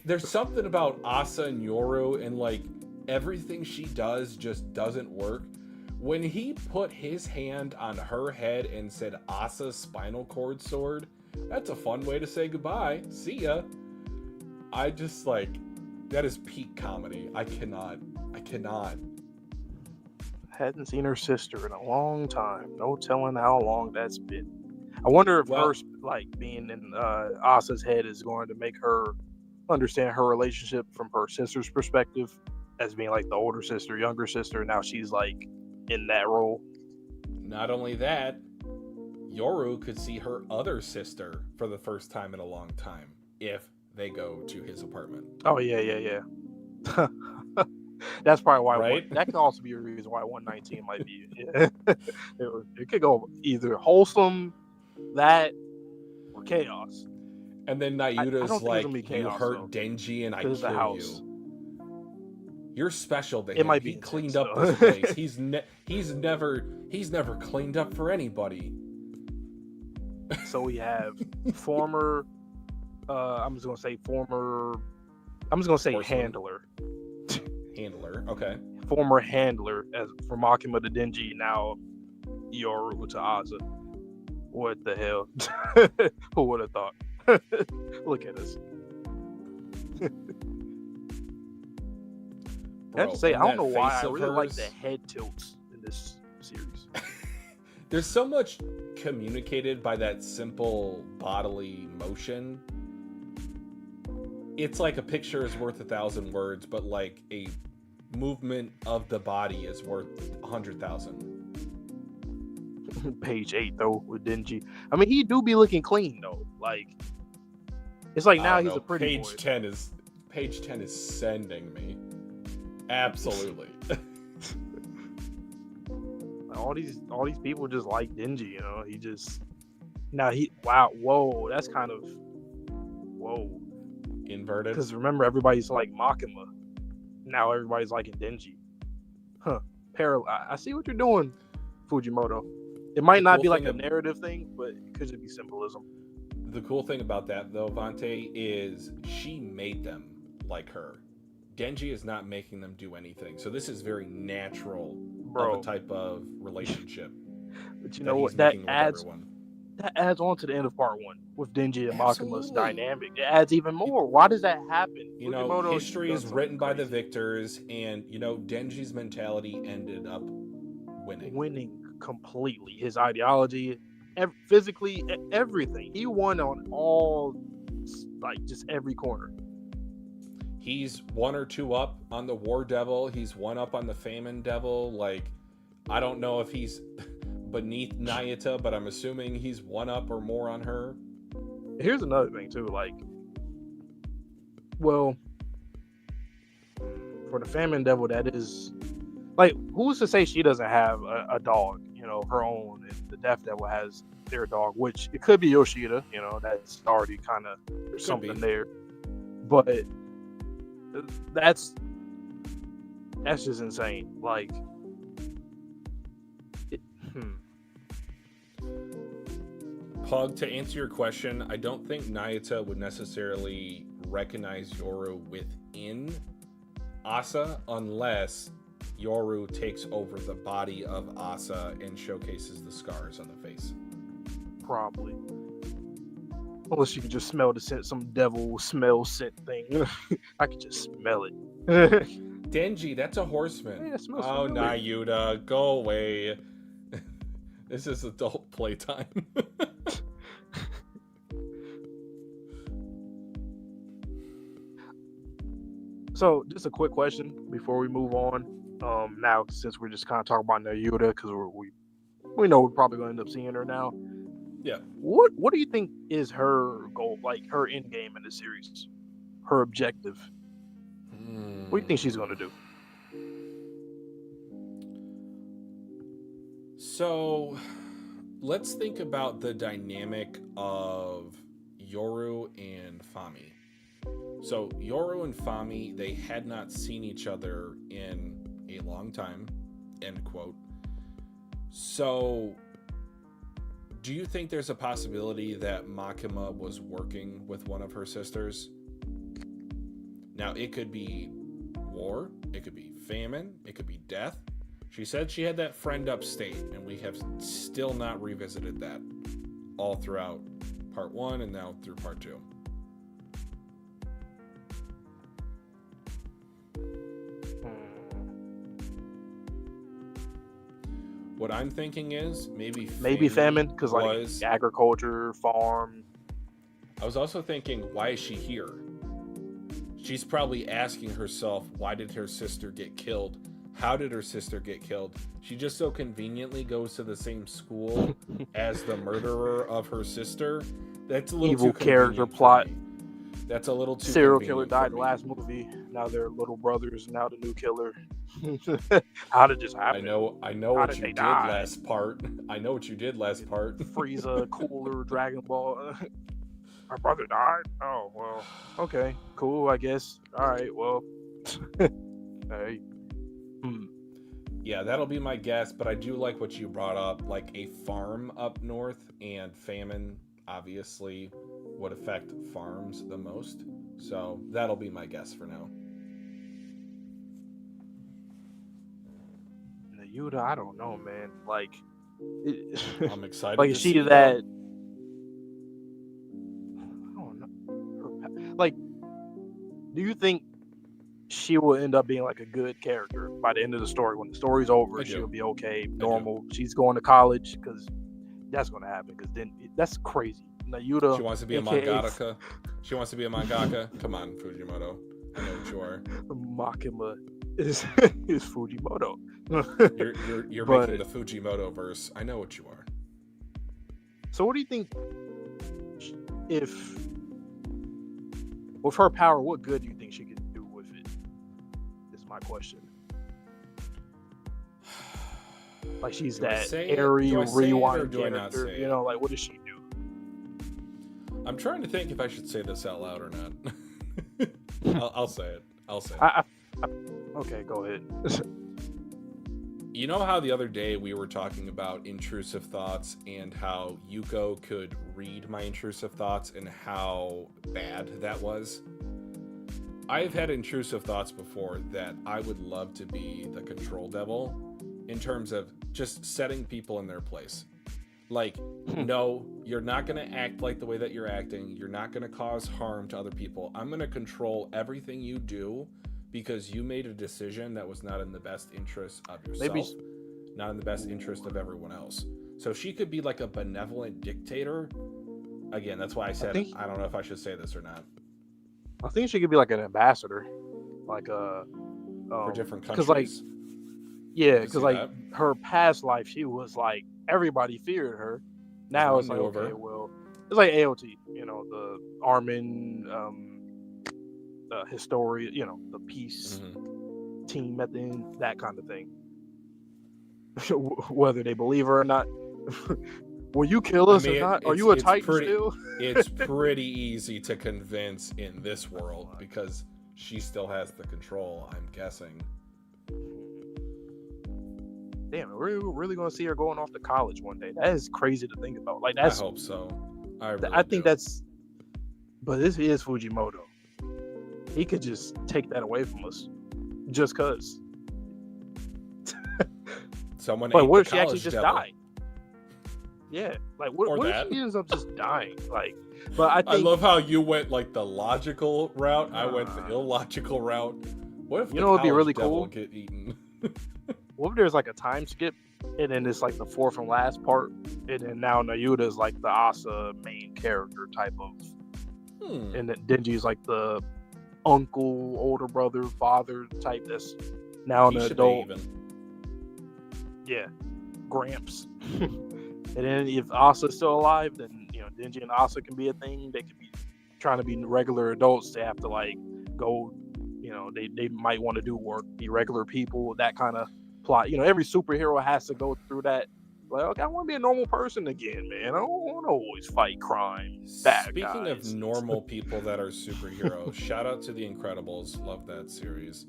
There's something about Asa and Yoru, and like everything she does just doesn't work. When he put his hand on her head and said Asa's spinal cord sword, that's a fun way to say goodbye. See ya. I just like, that is peak comedy. I cannot. Hadn't seen her sister in a long time. No telling how long that's been. I wonder if her like being in Asa's head is going to make her understand her relationship from her sister's perspective, as being like the older sister, younger sister. Now she's like in that role. Not only that, Yoru could see her other sister for the first time in a long time if they go to his apartment. Oh yeah. That's probably why. Right? That could also be a reason why 119 might be. Yeah. It could go either wholesome, that, or chaos. And then Nayuta's like, chaos, you hurt though, Denji and I kill house. you. You're special to him. It might be he cleaned intense, up this place. He's never cleaned up for anybody. So we have former I'm just gonna say Horseman. Handler. Handler, okay. Former handler as from Makima to Denji, now Yoru to Asa. What the hell? Who would have thought? Look at us. I have to say, I don't know why I really like the head tilts in this series. There's so much communicated by that simple bodily motion. It's like a picture is worth 1,000 words, but like a movement of the body is worth 100,000. Page 8 though with Denji. I mean, he do be looking clean though. Like, it's like now he's a pretty boy. Page 10 is sending me. Absolutely. all these people just like Denji, he just that's kind of inverted. Because remember, everybody's like Makima. Now everybody's liking Denji. I see what you're doing, Fujimoto. It might not be like a narrative thing, but it could just be symbolism. The cool thing about that, though, Vante, is she made them like her. Denji is not making them do anything. So this is very natural of a type of relationship. But you know what? That adds on to the end of part 1 with Denji and Makima's dynamic. It adds even more. Why does that happen? History is written by the victors, and Denji's mentality ended up winning completely. His ideology, physically, everything. He won on all, like, just every corner. He's 1 or 2 up on the War Devil. He's 1 up on the Famine Devil. Like, I don't know if he's beneath Nayuta, but I'm assuming he's 1 up or more on her. Here's another thing too, like, well, for the Famine Devil, that is, like, who's to say she doesn't have a dog, her own, and the Death Devil has their dog, which it could be Yoshida, that's already kind of something there, but that's just insane. Like, Pug, to answer your question, I don't think Nayuta would necessarily recognize Yoru within Asa unless Yoru takes over the body of Asa and showcases the scars on the face. Probably. Unless you could just smell the scent, some devil smell scent thing. I could just smell it. Denji, that's a horseman. Yeah, it smells familiar. Nayuta, go away. This is adult playtime. So, just a quick question before we move on. Now, since we're just kind of talking about Nayuta, because we we know we're probably going to end up seeing her now. Yeah. What do you think is her goal, like her end game in the series, her objective? What do you think she's going to do? So, let's think about the dynamic of Yoru and Famine. So, Yoru and Famine, they had not seen each other in a long time, end quote. So, do you think there's a possibility that Makima was working with one of her sisters? Now, it could be war, it could be famine, it could be death. She said she had that friend upstate, and we have still not revisited that all throughout part 1 and now through part 2. What I'm thinking is maybe famine, because like agriculture, farm. I was also thinking, why is she here? She's probably asking herself, why did her sister get killed? How did her sister get killed? She just so conveniently goes to the same school as the murderer of her sister. That's a little evil too character plot. That's a little too serial killer died last movie. Now they're little brothers. Now the new killer. How did this happen? I know what you did last part. I know what you did last part. Frieza, Cooler, Dragon Ball. Our brother died? Oh, well. Okay, cool, I guess. All right, well. Hey. Yeah, that'll be my guess, but I do like what you brought up, like a farm up north, and famine obviously would affect farms the most. So that'll be my guess for now. Yuta, I don't know, man. Like, I'm excited. Like, to is she see that? I don't know. Like, do you think she will end up being like a good character by the end of the story? When the story's over, she'll be okay, normal. She's going to college because that's going to happen. Because then that's crazy. Now, Yuta, she wants to be a mangaka. She wants to be a mangaka. Come on, Fujimoto. I know what you are. Makima is Fujimoto. You're making the Fujimoto verse. I know what you are. So what do you think, if with her power, what good do you think she could do with it? Is my question. Like, she's that airy rewind character. You know, like, what does she do? I'm trying to think if I should say this out loud or not. I'll say it. Okay, go ahead. You know how the other day we were talking about intrusive thoughts and how Yuko could read my intrusive thoughts and how bad that was? I've had intrusive thoughts before that I would love to be the control devil in terms of just setting people in their place. Like, no, you're not going to act like the way that you're acting. You're not going to cause harm to other people. I'm going to control everything you do because you made a decision that was not in the best interest of yourself, not in the best interest of everyone else. So she could be like a benevolent dictator. Again, that's why I said I don't know if I should say this or not. I think she could be like an ambassador, like for different countries. Because like her past life, she was like everybody feared her. Now it's like, okay, well, it's like AOT, you know, the Armin, the Historia, you know, the peace team at the end, that kind of thing. Whether they believe her or not. Will you kill us or not? Are you a Titan still? It's pretty easy to convince in this world because she still has the control, I'm guessing. Damn, we're really going to see her going off to college one day. That is crazy to think about. Like, that's. I hope so. I think that's. But this is Fujimoto. He could just take that away from us, just cause. Someone. But what if she actually just died? Yeah, like what if she ends up just dying? Like, but I love how you went like the logical route. I went the illogical route. What if it'd be really cool? Get eaten? What if there's like a time skip, and then it's like the fourth and last part, and then now Nayuta is like the Asa main character type of, and then Denji is like the uncle, older brother, father type. That's now an adult. Yeah. Gramps. And then if Asa's still alive, then Denji and Asa can be a thing. They could be trying to be regular adults. They have to like go. They might want to do work, be regular people. That kind of plot. Every superhero has to go through that. Like, okay, I want to be a normal person again, man. I don't want to always fight crime. Speaking of normal people that are superheroes, shout out to The Incredibles. Love that series.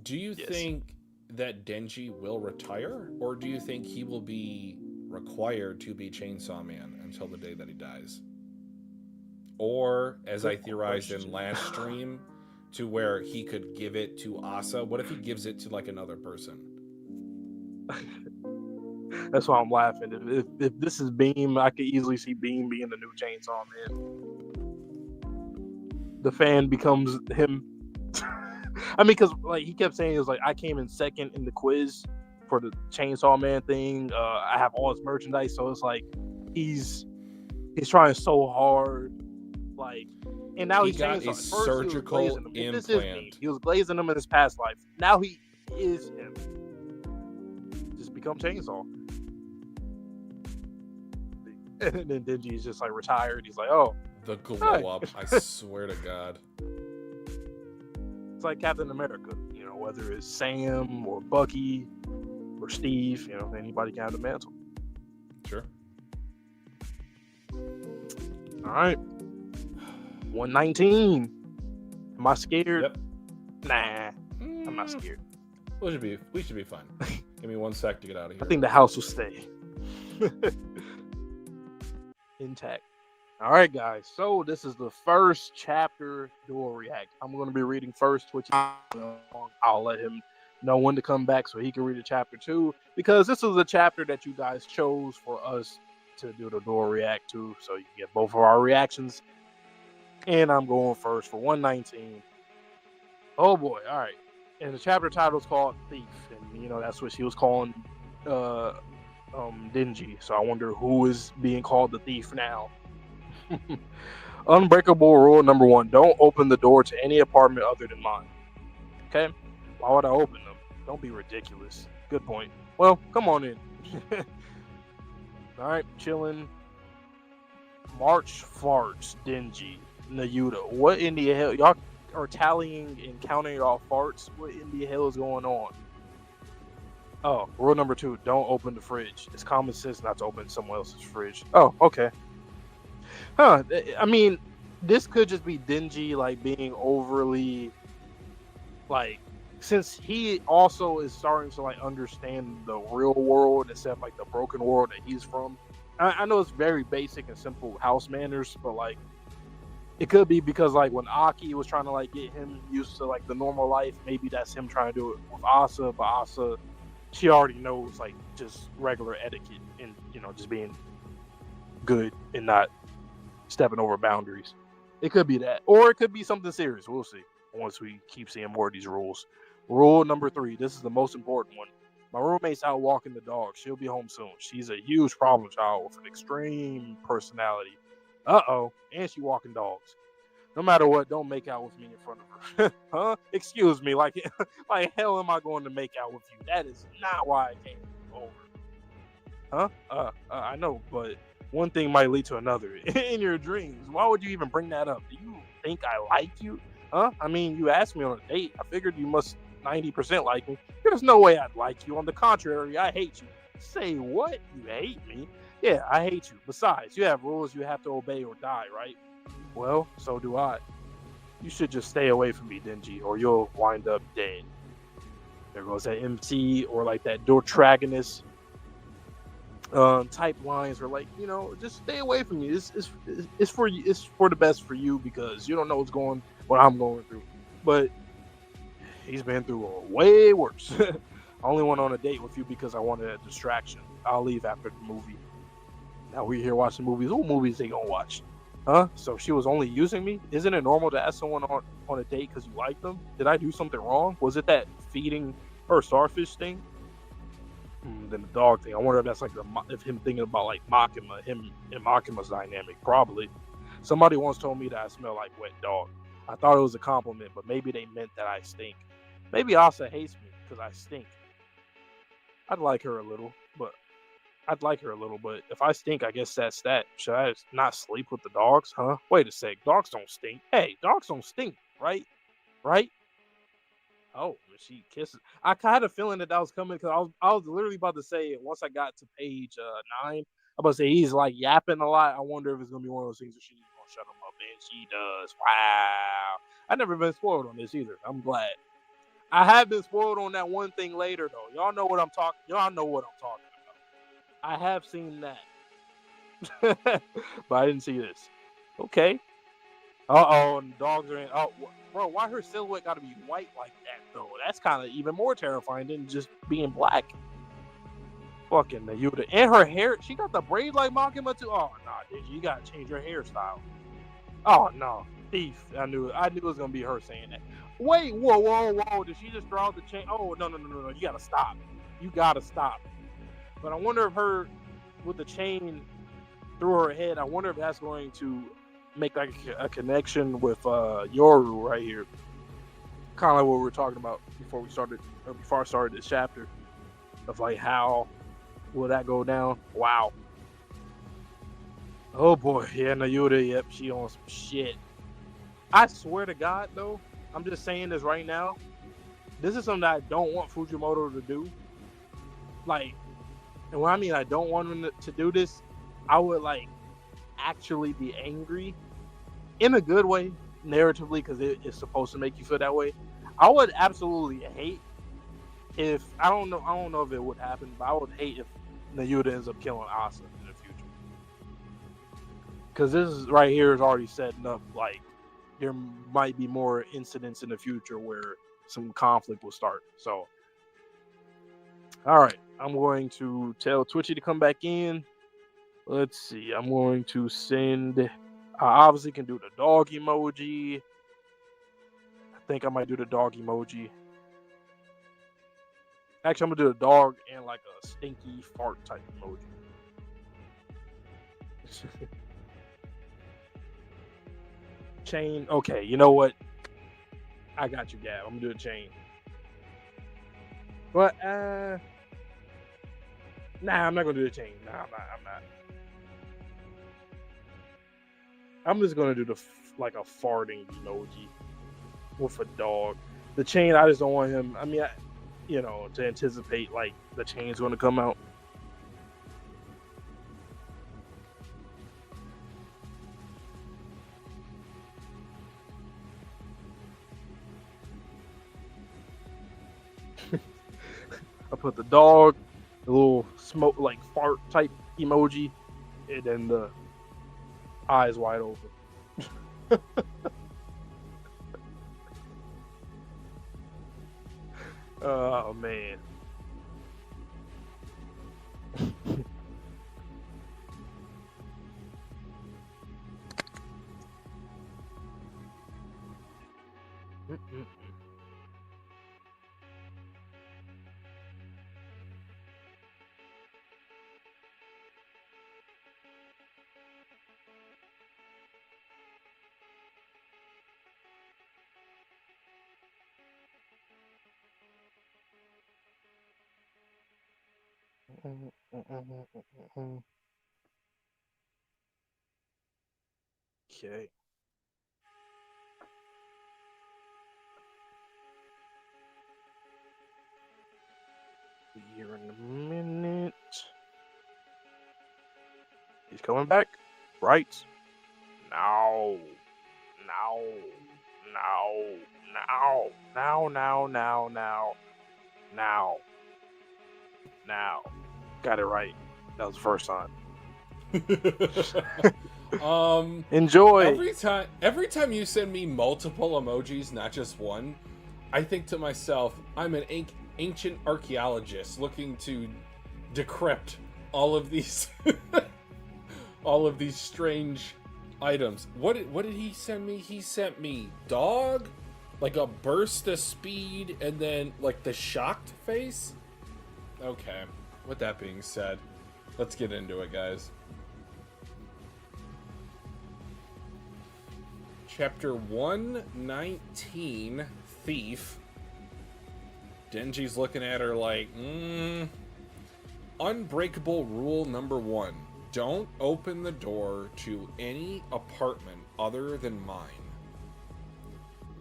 Do you think that Denji will retire, or do you think he will be required to be Chainsaw Man until the day that he dies? Or, as I theorized in last stream, to where he could give it to Asa. What if he gives it to like another person? That's why I'm laughing. If this is Beam, I could easily see Beam being the new Chainsaw Man. The fan becomes him. I mean, because like he kept saying, it was like, I came in second in the quiz for the Chainsaw Man thing. I have all his merchandise, so it's like he's trying so hard, like, and now he's got a surgical implant. He was glazing them in his past life. Now he is him. Just become Chainsaw. And then Denji's just like retired. He's like, oh, the glow up. I swear to God. It's like Captain America, whether it's Sam or Bucky or Steve, anybody can have the mantle. Sure. All right. 119. Am I scared? Yep. Nah, I'm not scared. We should be fine. Give me 1 sec to get out of here. I think the house will stay intact. All right, guys. So this is the first chapter dual react. I'm going to be reading first, which I'll let him know when to come back so he can read a chapter 2, because this is a chapter that you guys chose for us to do the dual react to, so you can get both of our reactions. And I'm going first for 119. Oh boy! All right. And the chapter title is called Thief, and that's what she was calling Denji. So I wonder who is being called the thief now. Unbreakable rule number 1: don't open the door to any apartment other than mine. Okay? Why would I open them? Don't be ridiculous. Good point. Well, come on in. All right, chilling. March farts, Denji, Nayuta. What in the hell? Y'all are tallying and counting y'all farts. What in the hell is going on? Oh, rule number 2: don't open the fridge. It's common sense not to open someone else's fridge. Oh, okay. Huh. I mean, this could just be Denji, like, being overly, like, since he also is starting to, like, understand the real world instead of, like, the broken world that he's from. I know it's very basic and simple house manners, but, like, it could be because, like, when Aki was trying to, like, get him used to, like, the normal life, maybe that's him trying to do it with Asa, but Asa, she already knows, like, just regular etiquette and, just being good and not stepping over boundaries. It could be that, or it could be something serious. We'll see once we keep seeing more of these rules. Rule number 3: this is the most important one. My roommate's out walking the dog. She'll be home soon. She's a huge problem child with an extreme personality. And she walking dogs. No matter what, don't make out with me in front of her. Huh? Excuse me, like hell am I going to make out with you? That is not why I came over. Huh? I know, but one thing might lead to another in your dreams. Why would you even bring that up? Do you think I like you? Huh? I mean, you asked me on a date. I figured you must 90% like me. There's no way I'd like you. On the contrary, I hate you. Say what? You hate me? Yeah, I hate you. Besides, you have rules you have to obey or die, right? Well, so do I. You should just stay away from me, Denji, or you'll wind up dead. There goes that MC or like that Dortragonist type lines, or like, just stay away from me. It's for you. It's for the best for you, because you don't know what I'm going through. But he's been through way worse. I only went on a date with you because I wanted a distraction. I'll leave after the movie. Now we're here watching movies. What movies they gonna watch? Huh? So she was only using me? Isn't it normal to ask someone on a date because you like them? Did I do something wrong? Was it that feeding her starfish thing? Then the dog thing. I wonder if that's like if him thinking about like Makima, him and Makima's dynamic. Probably. Somebody once told me that I smell like wet dog. I thought it was a compliment, but maybe they meant that I stink. Maybe Asa hates me because I stink. I'd like her a little. but I'd like her a little. But if I stink, I guess that's that. Should I not sleep with the dogs? Huh? Wait a sec. Dogs don't stink. Hey, dogs don't stink, right? Right? Oh, she kisses. I had a feeling that was coming because I was literally about to say it once I got to page 9. I'm about to say he's like yapping a lot. I wonder if it's gonna be one of those things where she's gonna shut him up, and she does. Wow. I've never been spoiled on this either. I'm glad. I have been spoiled on that one thing later though. Y'all know what I'm talking. Y'all know what I'm talking about. I have seen that, but I didn't see this. Okay. Uh-oh, and dogs are in. Oh, bro, why her silhouette got to be white like that, though? That's kind of even more terrifying than just being black. Fucking the Yuta. And her hair, she got the braid like Makima too. Oh, nah, Denji, you got to change your hairstyle. Oh, no. Thief. I knew it was going to be her saying that. Wait, whoa. Did she just throw out the chain? Oh, no. You got to stop. You got to stop. But I wonder if her, with the chain through her head, I wonder if that's going to make like a connection with Yoru right here. Kind of like what we were talking about before I started this chapter of like how will that go down? Wow. Oh boy, yeah, Nayuta, yep, she on some shit. I swear to God though, I'm just saying this right now. This is something that I don't want Fujimoto to do. Like, and when I mean I don't want him to do this, I would like actually be angry in a good way, narratively, because it's supposed to make you feel that way. I would absolutely hate if I don't know if it would happen, but I would hate if Nayuta ends up killing Asa in the future. Because this is right here is already setting up like there might be more incidents in the future where some conflict will start. So, all right, I'm going to tell Twitchy to come back in. Let's see. I'm going to send. I obviously can do the dog emoji. I think I might do the dog emoji. Actually, I'm gonna do a dog and like a stinky fart type emoji. Chain. Okay, you know what? I got you, Gab. I'm gonna do a chain. But nah, I'm not gonna do the chain. Nah, I'm not. I'm just gonna do like a farting emoji with a dog. The chain, I just don't want him. I mean, to anticipate like the chain's gonna come out. I put the dog, the little smoke like fart type emoji, and then the eyes wide open. Oh man. Okay. Be here in a minute. He's coming back. Right. Now. Got it right. That was the first time. Enjoy. Every time you send me multiple emojis, not just one, I think to myself, I'm an ancient archaeologist looking to decrypt all of these all of these strange items. What did he send me? He sent me dog, like a burst of speed, and then like the shocked face. Okay. With that being said, let's get into it, guys. Chapter 119, Thief. Denji's looking at her like, Unbreakable rule number 1. Don't open the door to any apartment other than mine.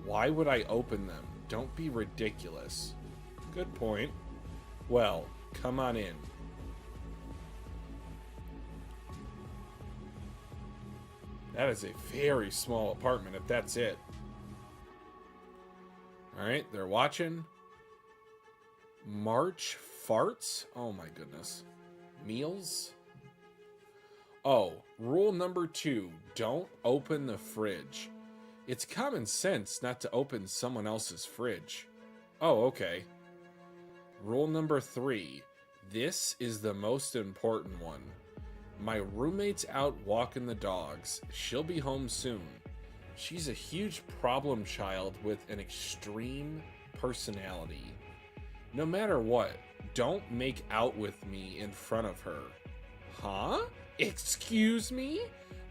Why would I open them? Don't be ridiculous. Good point. Well, come on in. That is a very small apartment if that's it. Alright, they're watching. March farts? Oh my goodness. Meals? Oh, rule number 2. Don't open the fridge. It's common sense not to open someone else's fridge. Oh, okay. Rule number 3. This is the most important one. My roommate's out walking the dogs. She'll be home soon. She's a huge problem child with an extreme personality. No matter what, don't make out with me in front of her. Huh? Excuse me?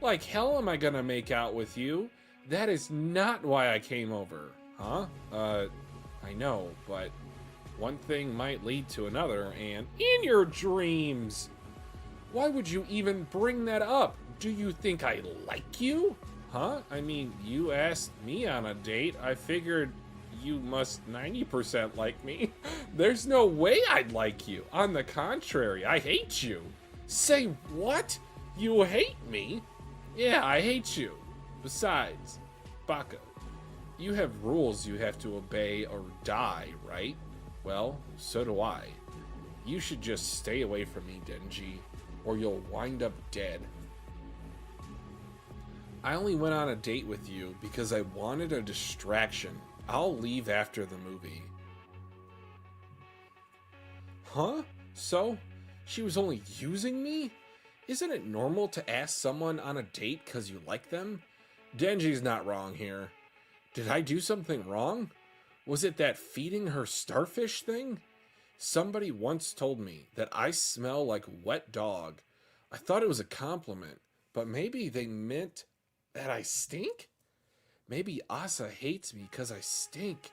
Like hell am I gonna make out with you? That is not why I came over. Huh? I know, but one thing might lead to another, and in your dreams. Why would you even bring that up? Do you think I like you? Huh? I mean, you asked me on a date. I figured you must 90% like me. There's no way I'd like you. On the contrary, I hate you. Say what? You hate me? Yeah, I hate you. Besides, Baka, you have rules you have to obey or die, right? Well, so do I. You should just stay away from me, Denji, or you'll wind up dead. I only went on a date with you because I wanted a distraction. I'll leave after the movie. Huh? So? She was only using me? Isn't it normal to ask someone on a date because you like them? Denji's not wrong here. Did I do something wrong? Was it that feeding her starfish thing? Somebody once told me that I smell like wet dog. I thought it was a compliment, but maybe they meant that I stink? Maybe Asa hates me because I stink.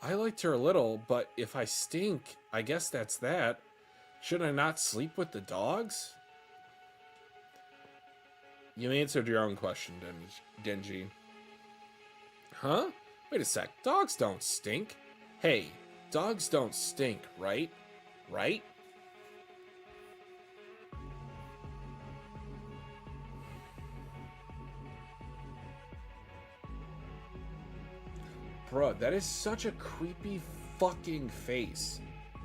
I liked her a little, but if I stink, I guess that's that. Should I not sleep with the dogs? You answered your own question, Denji. Huh? Wait a sec. Dogs don't stink. Hey, dogs don't stink, right? Right? Bruh, that is such a creepy fucking face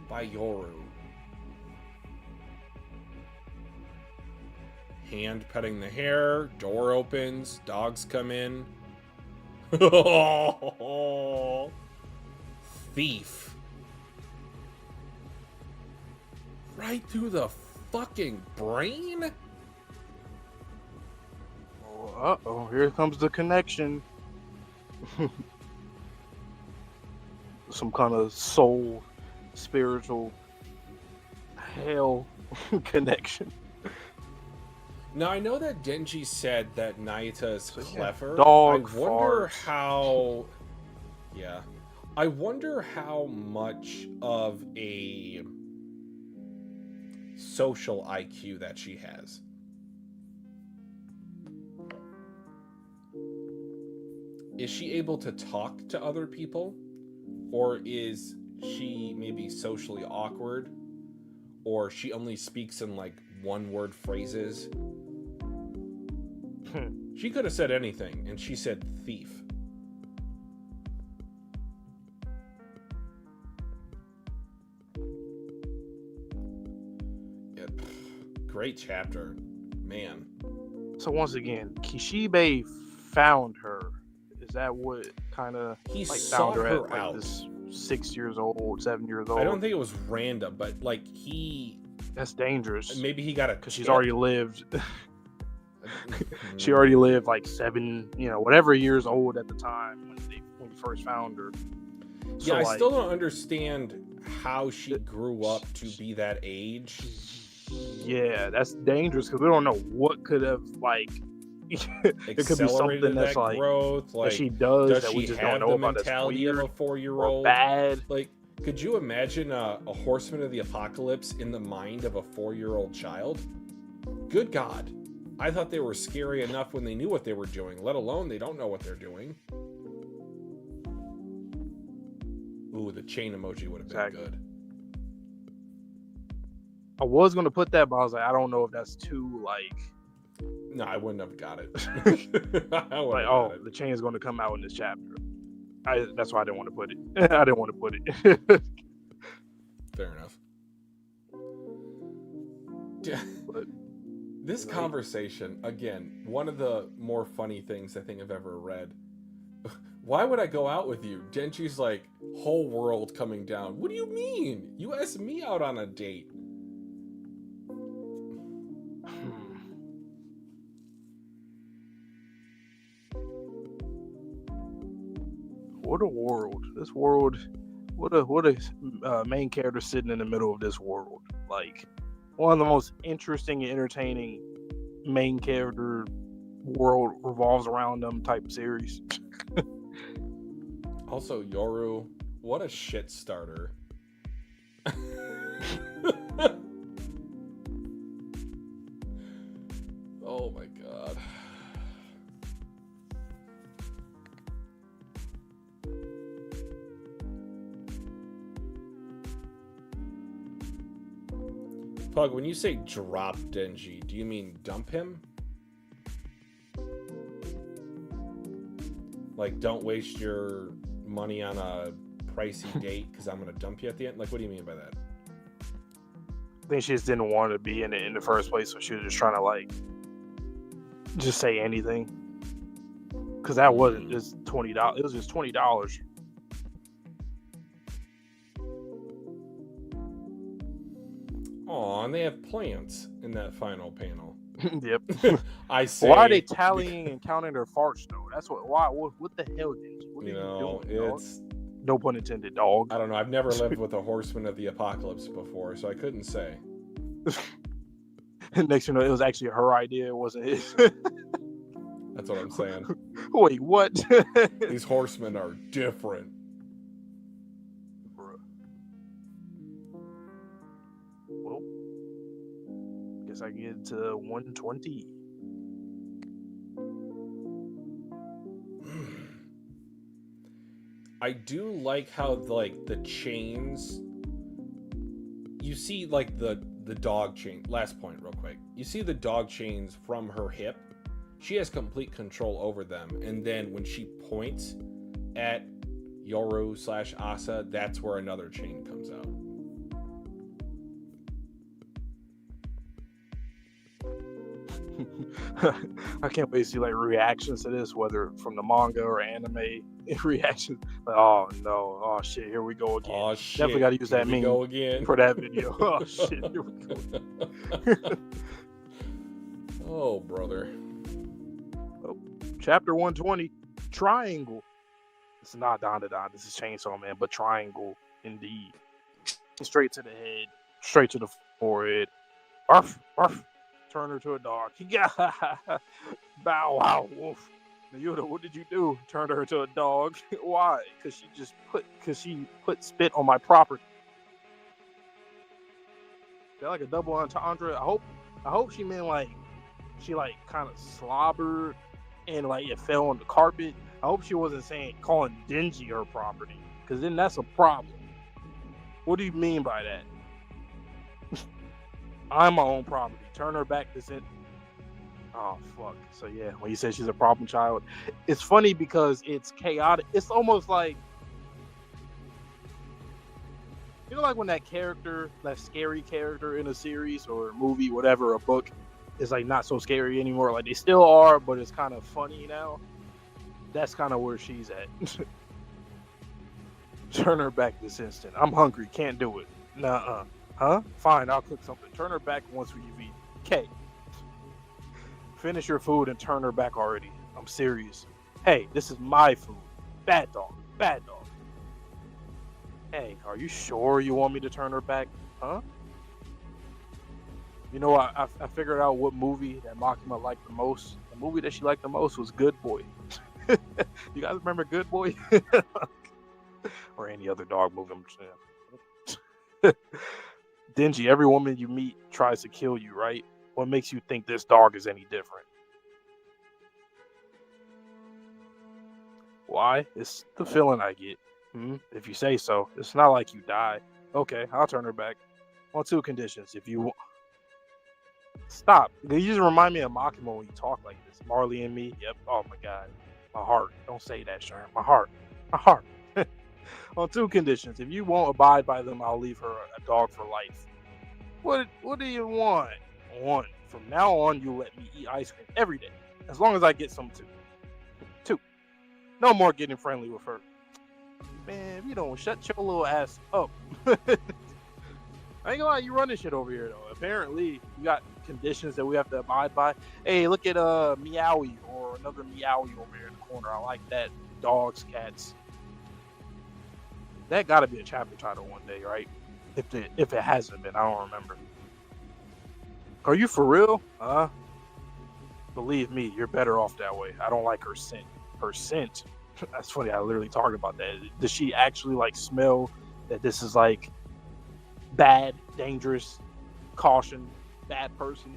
by Yoru. Hand petting the hair, door opens, dogs come in. Thief. Right through the fucking brain? Oh, uh-oh, here comes the connection. Some kind of soul, spiritual, hell connection. Now, I know that Denji said that Naita is clever. Dog I wonder farts. how... Yeah. I wonder how much of a social IQ that she has. Is she able to talk to other people? Or is she maybe socially awkward? Or she only speaks in like one-word phrases? She could have said anything, and she said thief. Yeah, great chapter. Man. So once again, Kishibe found her. Is that what kind of He like sought found her her at like out. this 6 years old, 7 years old? I don't think it was random, but like he... That's dangerous. Maybe he got a... Because she's already lived. She already lived like 7, whatever years old at the time when you first found her. Yeah, I still don't understand how she grew up to be that age. Yeah, that's dangerous because we don't know what could have like. It could be something that's like growth. that she does that she we just have don't know the about. That's mentality of weird a 4-year-old? or bad. Like, Could you imagine a Horseman of the Apocalypse in the mind of a 4-year-old child? Good God. I thought they were scary enough when they knew what they were doing, let alone they don't know what they're doing. Ooh, the chain emoji would have been good. I was going to put that, but I was like, I don't know if that's too, like... No, I wouldn't have got it. The chain is going to come out in this chapter. That's why I didn't want to put it. I didn't want to put it. Fair enough. But, this conversation, again, one of the more funny things I think I've ever read. Why would I go out with you? Denji's like, whole world coming down. What do you mean? You asked me out on a date. What a world. This world, what a main character sitting in the middle of this world. Like, one of the most interesting and entertaining main character world revolves around them type series. Also, Yoru, what a shit starter. Oh my god. Pug, when you say drop Denji, do you mean dump him? Like, don't waste your money on a pricey date because I'm going to dump you at the end? Like, what do you mean by that? I think she just didn't want to be in it in the first place, so she was just trying to, like, just say anything. Because that wasn't just $20. It was just $20. Aw, and they have plants in that final panel. Yep. I say. Why are they tallying and counting their farts though? That's what. Why? What the hell, Denji? What are you doing? It's dog? No pun intended, dog. I don't know. I've never lived with a Horseman of the Apocalypse before, so I couldn't say. Next, you know, it was actually her idea. It wasn't his. That's what I'm saying. Wait, what? These horsemen are different. Bruh. Well, guess I get to 120. I do like how, like, the chains, you see, like, the dog chain. Last point real quick. You see the dog chains from her hip. She has complete control over them, and then when she points at Yoru / Asa, that's where another chain comes out. I can't wait to see like reactions to this, whether from the manga or anime reactions. Like, oh no, oh shit, here we go again. Oh shit, definitely got to use that meme again for that video. Oh shit, here we go. Oh brother. Oh, chapter 120, triangle. It's not Don. This is Chainsaw Man, but triangle indeed. Straight to the head, straight to the forehead. Arf, arf. Turn her to a dog. Bow wow, wolf. Yuko, what did you do? Turned her to a dog. Why? Because she put spit on my property. Is that like a double entendre? I hope she meant like she like kind of slobbered and like it fell on the carpet. I hope she wasn't calling Denji her property, because then that's a problem. What do you mean by that? I'm my own property. Turn her back to Oh fuck. So yeah, when you said she's a problem child, it's funny because it's chaotic. It's almost like, you know, like when that scary character in a series or a movie, whatever, a book, is like not so scary anymore. Like they still are, but it's kind of funny now. That's kind of where she's at. Turn her back this instant. I'm hungry. Can't do it. Nuh-uh. Huh? Fine, I'll cook something. Turn her back once you've eaten. Okay. Finish your food and turn her back already. I'm serious. Hey, this is my food. Bad dog. Bad dog. Hey, are you sure you want me to turn her back? Huh? You know, I figured out what movie that Makima liked the most. The movie that she liked the most was Good Boy. You guys remember Good Boy? Or any other dog movie. Denji, every woman you meet tries to kill you, right? What makes you think this dog is any different? Why? It's the feeling I get. If you say so. It's not like you die. Okay, I'll turn her back. On two conditions. If you stop. You just remind me of Makima when you talk like this. Marley and me. Yep. Oh my god. My heart. Don't say that, Sharon. My heart. My heart. On two conditions. If you won't abide by them, I'll leave her a dog for life. What do you want? One. From now on, you let me eat ice cream every day. As long as I get some too. Two. No more getting friendly with her. Man, if you don't shut your little ass up. I ain't gonna lie, you run this shit over here though. Apparently, you got conditions that we have to abide by. Hey, look at Meowie or another Meowie over here in the corner. I like that. Dogs, cats. That gotta be a chapter title one day, right? If it hasn't been, I don't remember. Are you for real? Believe me, you're better off that way. I don't like her scent. Her scent. That's funny. I literally talked about that. Does she actually like smell that this is like bad, dangerous, caution, bad person?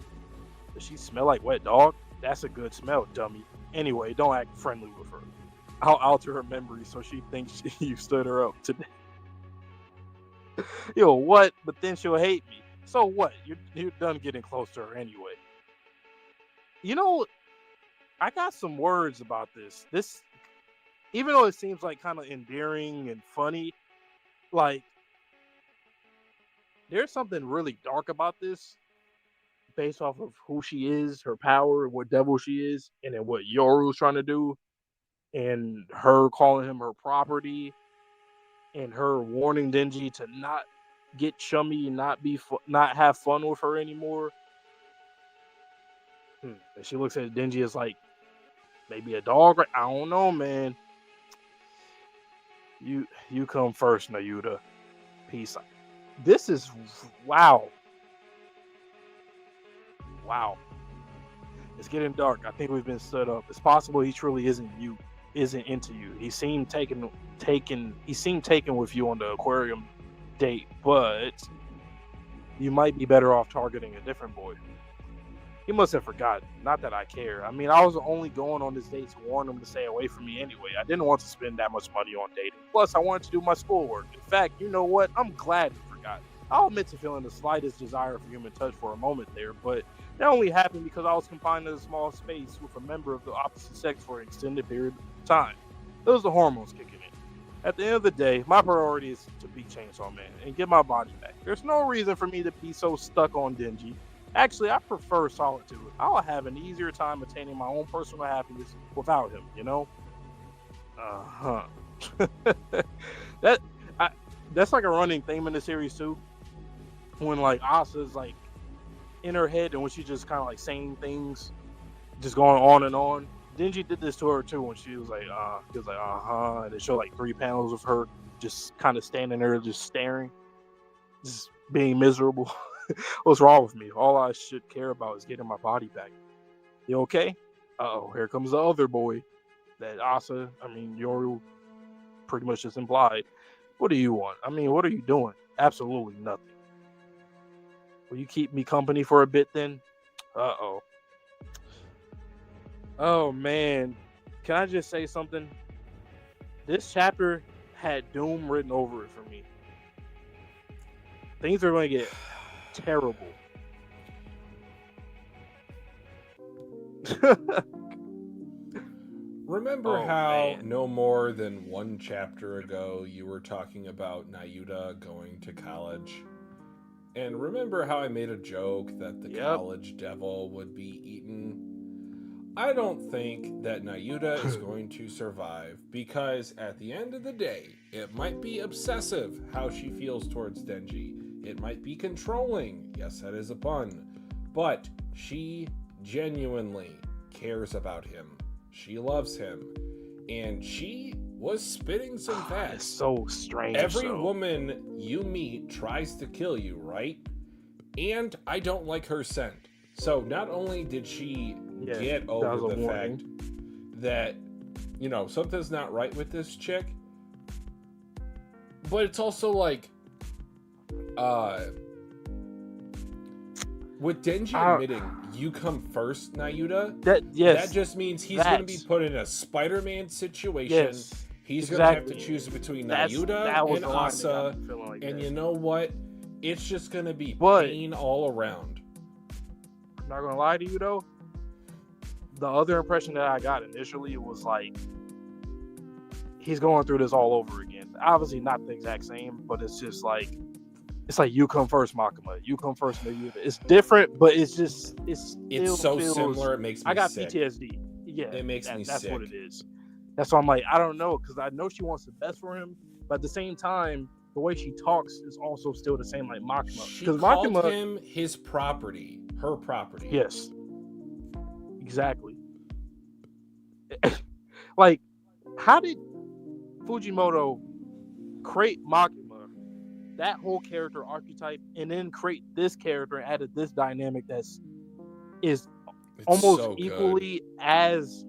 Does she smell like wet dog? That's a good smell, dummy. Anyway, don't act friendly with her. I'll alter her memory so she thinks you stood her up today. Yo, what? But then she'll hate me. So what? You're done getting close to her anyway. You know, I got some words about this. This, even though it seems like kind of endearing and funny, like there's something really dark about this based off of who she is, her power, what devil she is, and then what Yoru's trying to do, and her calling him her property, and her warning Denji to not get chummy and not have fun with her anymore. And she looks at Denji as like maybe a dog. I don't know, man. You come first, Nayuta. Peace. This is wow. Wow. It's getting dark. I think we've been stood up. It's possible he truly isn't into you. He seemed taken with you on the aquarium date, but you might be better off targeting a different boy. He must have forgotten. Not that I care. I mean, I was only going on this date to warn him to stay away from me anyway. I didn't want to spend that much money on dating. Plus, I wanted to do my schoolwork. In fact, you know what? I'm glad he forgot. I'll admit to feeling the slightest desire for human touch for a moment there, but that only happened because I was confined to a small space with a member of the opposite sex for an extended period of time. It was the hormones kicking in. At the end of the day, my priority is to beat Chainsaw Man and get my body back. There's no reason for me to be so stuck on Denji. Actually, I prefer solitude. I'll have an easier time attaining my own personal happiness without him, you know? That's like a running theme in the series too. When like Asa's like in her head and when she's just kind of like saying things, just going on and on. Denji did this to her too when she was like, and it showed like 3 panels of her just kind of standing there, just staring, just being miserable. What's wrong with me? All I should care about is getting my body back. You okay? Uh-oh, here comes the other boy that Yoru pretty much just implied. What do you want? I mean, what are you doing? Absolutely nothing. Will you keep me company for a bit then? Uh-oh. Oh, man. Can I just say something? This chapter had doom written over it for me. Things are going to get terrible. Remember how no more than 1 chapter ago you were talking about Nayuta going to college? And remember how I made a joke that the college devil would be eaten? I don't think that Nayuta is going to survive because at the end of the day, it might be obsessive how she feels towards Denji. It might be controlling. Yes, that is a pun. But she genuinely cares about him. She loves him. And she was spitting some facts. It's so strange. Every woman you meet tries to kill you, right? And I don't like her scent. So not only did she get over the fact that, something's not right with this chick, but it's also like, With Denji admitting you come first, Nayuta, that just means he's going to be put in a Spider-Man situation. Yes, he's going to have to choose between Nayuta and the line that got Asa, me feeling like and that. you know what? It's just going to be But- pain all around. I'm not gonna lie to you though. The other impression that I got initially was like he's going through this all over again. Obviously not the exact same, but it's just like you come first, Makima. You come first, Nayuta. It's different, but it's so similar. It makes me I got sick. PTSD. Yeah, It makes me that's sick. what it is. That's why I'm like, I don't know, because I know she wants the best for him, but at the same time, the way she talks is also still the same like Makima. She Because called Makima, him his property, her property. yes, exactly. Like, how did Fujimoto create Makima, that whole character archetype, and then create this character and added this dynamic is It's almost so good. equally as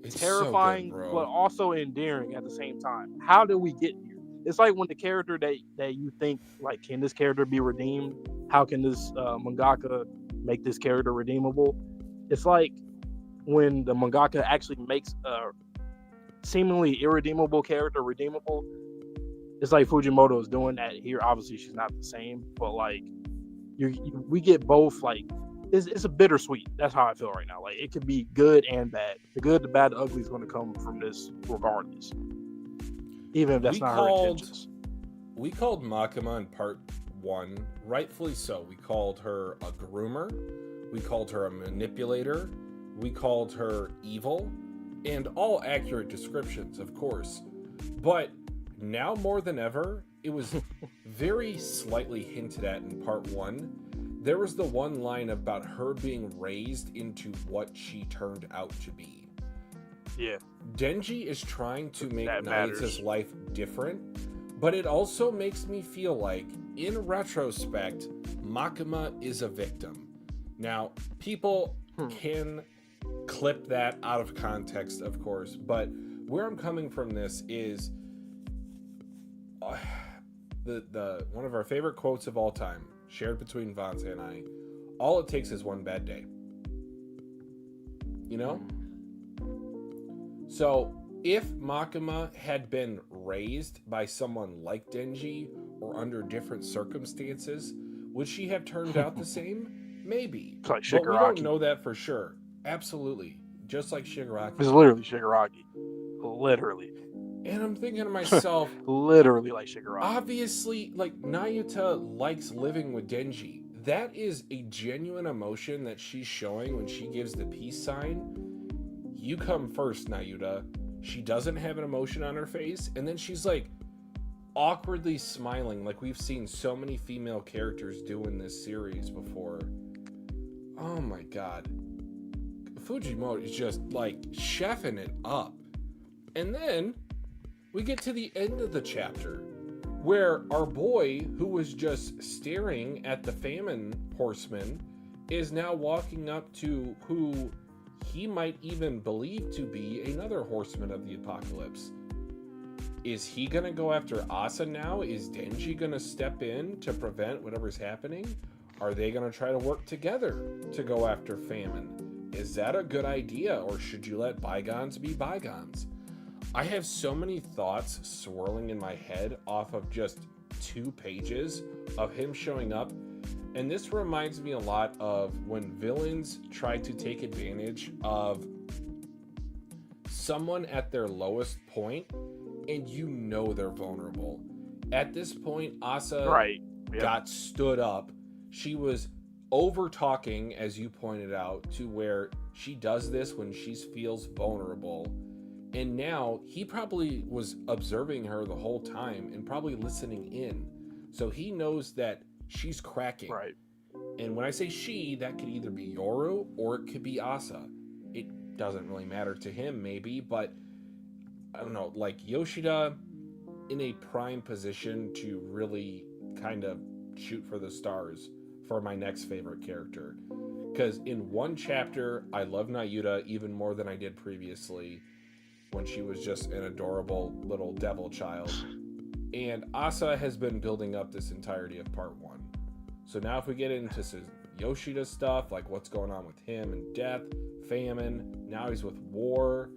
It's terrifying, so good, but also endearing at the same time? How did we get here? It's like when the character that you think, like, can this character be redeemed? How can this mangaka make this character redeemable? It's like when the mangaka actually makes a seemingly irredeemable character redeemable. It's like Fujimoto is doing that here. Obviously, she's not the same, but like we get both. Like it's a bittersweet. That's how I feel right now. Like it could be good and bad. The good, the bad, the ugly is going to come from this regardless, even if that's not her intentions. We called Makima in part 1, rightfully so. We called her a groomer. We called her a manipulator. We called her evil. And all accurate descriptions, of course. But now more than ever, it was very slightly hinted at in part 1. There was the one line about her being raised into what she turned out to be. Yeah. Denji is trying to make That Nayuta's matters. life different, but it also makes me feel like, in retrospect, Makima is a victim. Now, people can clip that out of context, of course, but where I'm coming from this is the one of our favorite quotes of all time, shared between Vonse and I. All it takes is one bad day. You know? So, if Makima had been raised by someone like Denji or under different circumstances, would she have turned out the same? Maybe. It's like But we don't Shigaraki. know that for sure. Absolutely. Just like Shigaraki. It's literally Shigaraki. Literally. And I'm thinking to myself, Literally like Shigaraki. obviously, like, Nayuta likes living with Denji. That is a genuine emotion that she's showing when she gives the peace sign. You come first, Nayuta. She doesn't have an emotion on her face, and then she's like awkwardly smiling, like we've seen so many female characters do in this series before. Oh my god. Fujimoto is just like chefing it up. And then we get to the end of the chapter where our boy, who was just staring at the Famine horseman, is now walking up to who he might even believe to be another horseman of the apocalypse. Is he gonna go after Asa now? Is Denji gonna step in to prevent whatever's happening? Are they gonna try to work together to go after Famine? Is that a good idea, or should you let bygones be bygones? I have so many thoughts swirling in my head off of just 2 pages of him showing up. And this reminds me a lot of when villains try to take advantage of someone at their lowest point and you know they're vulnerable. At this point, Asa got stood up. She was over talking, as you pointed out, to where she does this when she feels vulnerable. And now he probably was observing her the whole time and probably listening in. So he knows that she's cracking. Right. And when I say she, that could either be Yoru or it could be Asa. It doesn't really matter to him, maybe, but I don't know, like Yoshida in a prime position to really kind of shoot for the stars for my next favorite character. Because in one chapter, I love Nayuta even more than I did previously when she was just an adorable little devil child. And Asa has been building up this entirety of part 1. So now if we get into Yoshida stuff, like what's going on with him and death, famine, now he's with war,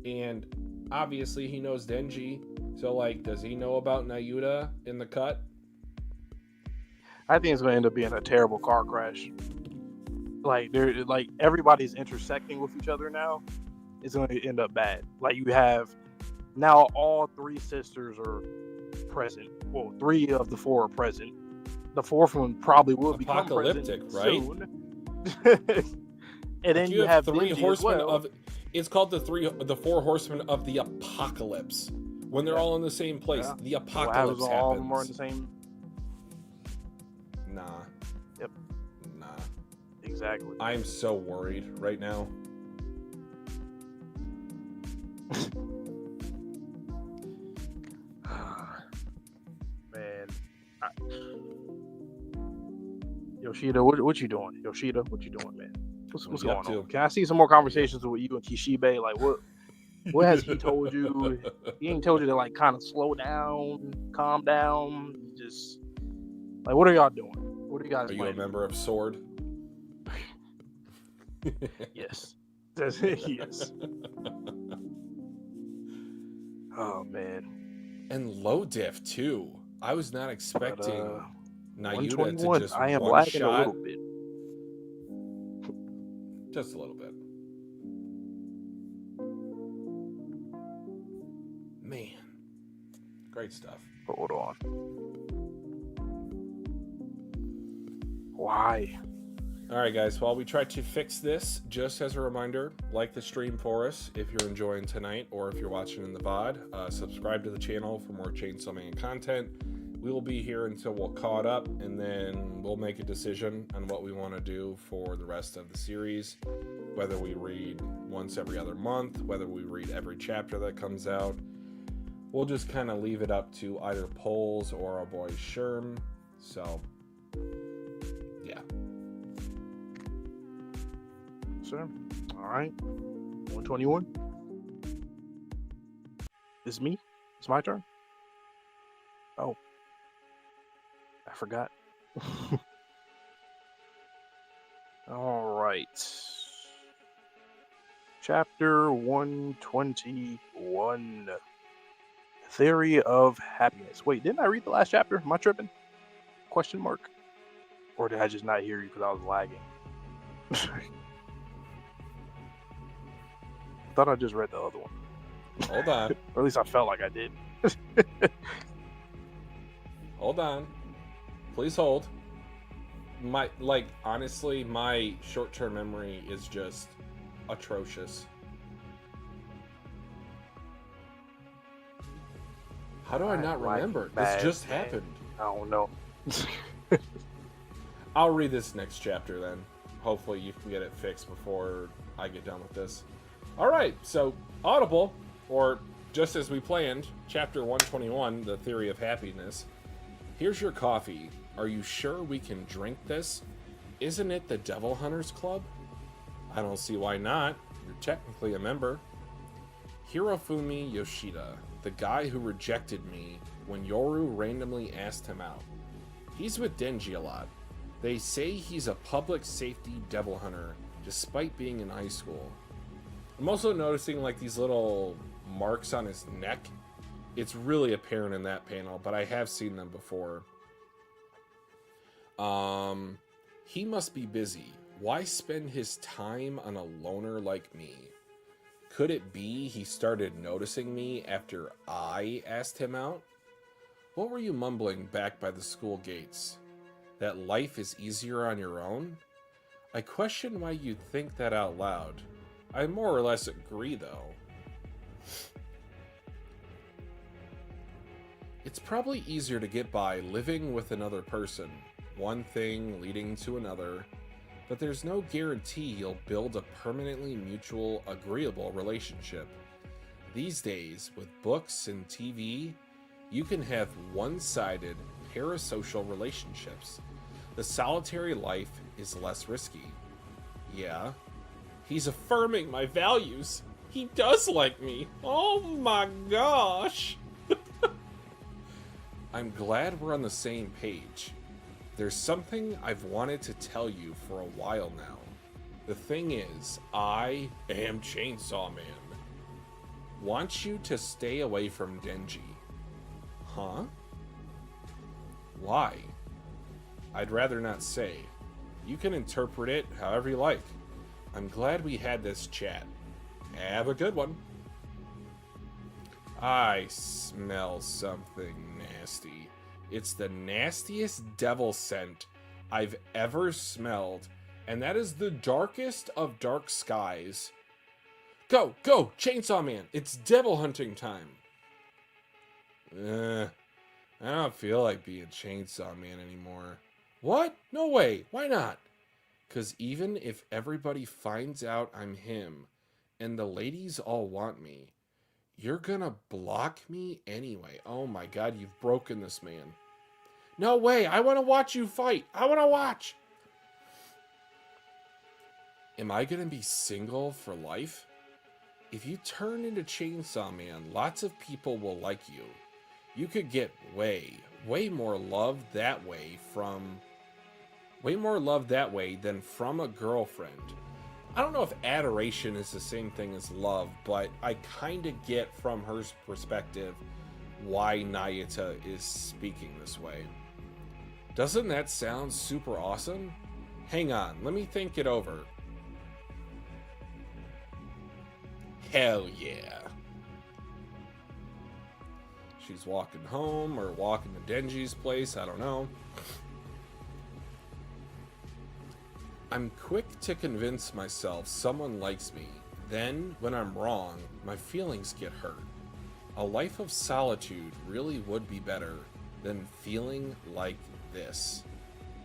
and obviously he knows Denji. So like, does he know about Nayuta in the cut? I think it's going to end up being a terrible car crash. Like everybody's intersecting with each other now. It's going to end up bad. Like you have now all 3 sisters are present. Well, 3 of the 4 are present. The 4th one probably will become present right? soon. And then you have 3 Denji horsemen as well. of. It's called the 4 horsemen of the apocalypse. When they're all in the same place, the apocalypse happens. All of them are in the same. Nah. Yep. Nah. Exactly. I'm so worried right now. Man. Yoshida, what you doing? Yoshida, what you doing, man? What's going on? Can I see some more conversations with you and Kishibe? Like, what has he told you? He ain't told you to, like, kind of slow down, calm down, just, like, what are y'all doing? What are you guys Are playing? You a member of Sword? Yes. Yes. Oh, man. And low diff, too. I was not expecting Nayuta to just I am one lagging shot. a little bit. Just a little bit. Man. Great stuff. Hold on. Why? All right, guys. While we try to fix this, just as a reminder, like the stream for us if you're enjoying tonight, or if you're watching in the VOD. Subscribe to the channel for more Chainsaw Man content. We will be here until we're caught up, and then we'll make a decision on what we want to do for the rest of the series. Whether we read once every other month, whether we read every chapter that comes out. We'll just kind of leave it up to either polls or our boy Sherm. So, yeah. Sir. All right. 121. It's me. It's my turn. Oh. I forgot. All right. Chapter 121. Theory of Happiness. Wait, didn't I read the last chapter? Am I tripping? Question mark. Or did I just not hear you because I was lagging? I thought I just read the other one. Hold on. Or at least I felt like I did. Hold on. Please hold. Honestly, my short-term memory is just atrocious. How do I not remember? This just happened. I don't know. I'll read this next chapter then. Hopefully you can get it fixed before I get done with this. Alright, so Audible, or just as we planned, chapter 121, The Theory of Happiness. Here's your coffee. Are you sure we can drink this? Isn't it the Devil Hunters Club? I don't see why not. You're technically a member. Hirofumi Yoshida, the guy who rejected me when Yoru randomly asked him out. He's with Denji a lot. They say he's a public safety devil hunter, despite being in high school. I'm also noticing like these little marks on his neck. It's really apparent in that panel, but I have seen them before. He must be busy. Why spend his time on a loner like me? Could it be he started noticing me after I asked him out? What were you mumbling back by the school gates? That life is easier on your own? I question why you'd think that out loud. I more or less agree, though. It's probably easier to get by living with another person, one thing leading to another, but there's no guarantee you'll build a permanently mutual, agreeable relationship. These days, with books and TV, you can have one-sided, parasocial relationships. The solitary life is less risky. Yeah, he's affirming my values. He does like me. Oh my gosh. I'm glad we're on the same page. There's something I've wanted to tell you for a while now. The thing is, I am Chainsaw Man. Want you to stay away from Denji. Huh? Why? I'd rather not say. You can interpret it however you like. I'm glad we had this chat. Have a good one. I smell something nasty. It's the nastiest devil scent I've ever smelled, and that is the darkest of dark skies. Go, go, Chainsaw Man! It's devil hunting time! I don't feel like being Chainsaw Man anymore. What? No way! Why not? 'Cause even if everybody finds out I'm him, and the ladies all want me, you're gonna block me anyway. Oh my god, you've broken this man. No way! I want to watch you fight! I want to watch! Am I gonna be single for life? If you turn into Chainsaw Man, lots of people will like you. You could get way more love that way than from a girlfriend. I don't know if adoration is the same thing as love, but I kind of get from her perspective why Nayata is speaking this way. Doesn't that sound super awesome? Hang on, let me think it over. Hell yeah. She's walking home or walking to Denji's place, I don't know. I'm quick to convince myself someone likes me. Then, when I'm wrong, my feelings get hurt. A life of solitude really would be better than feeling like this.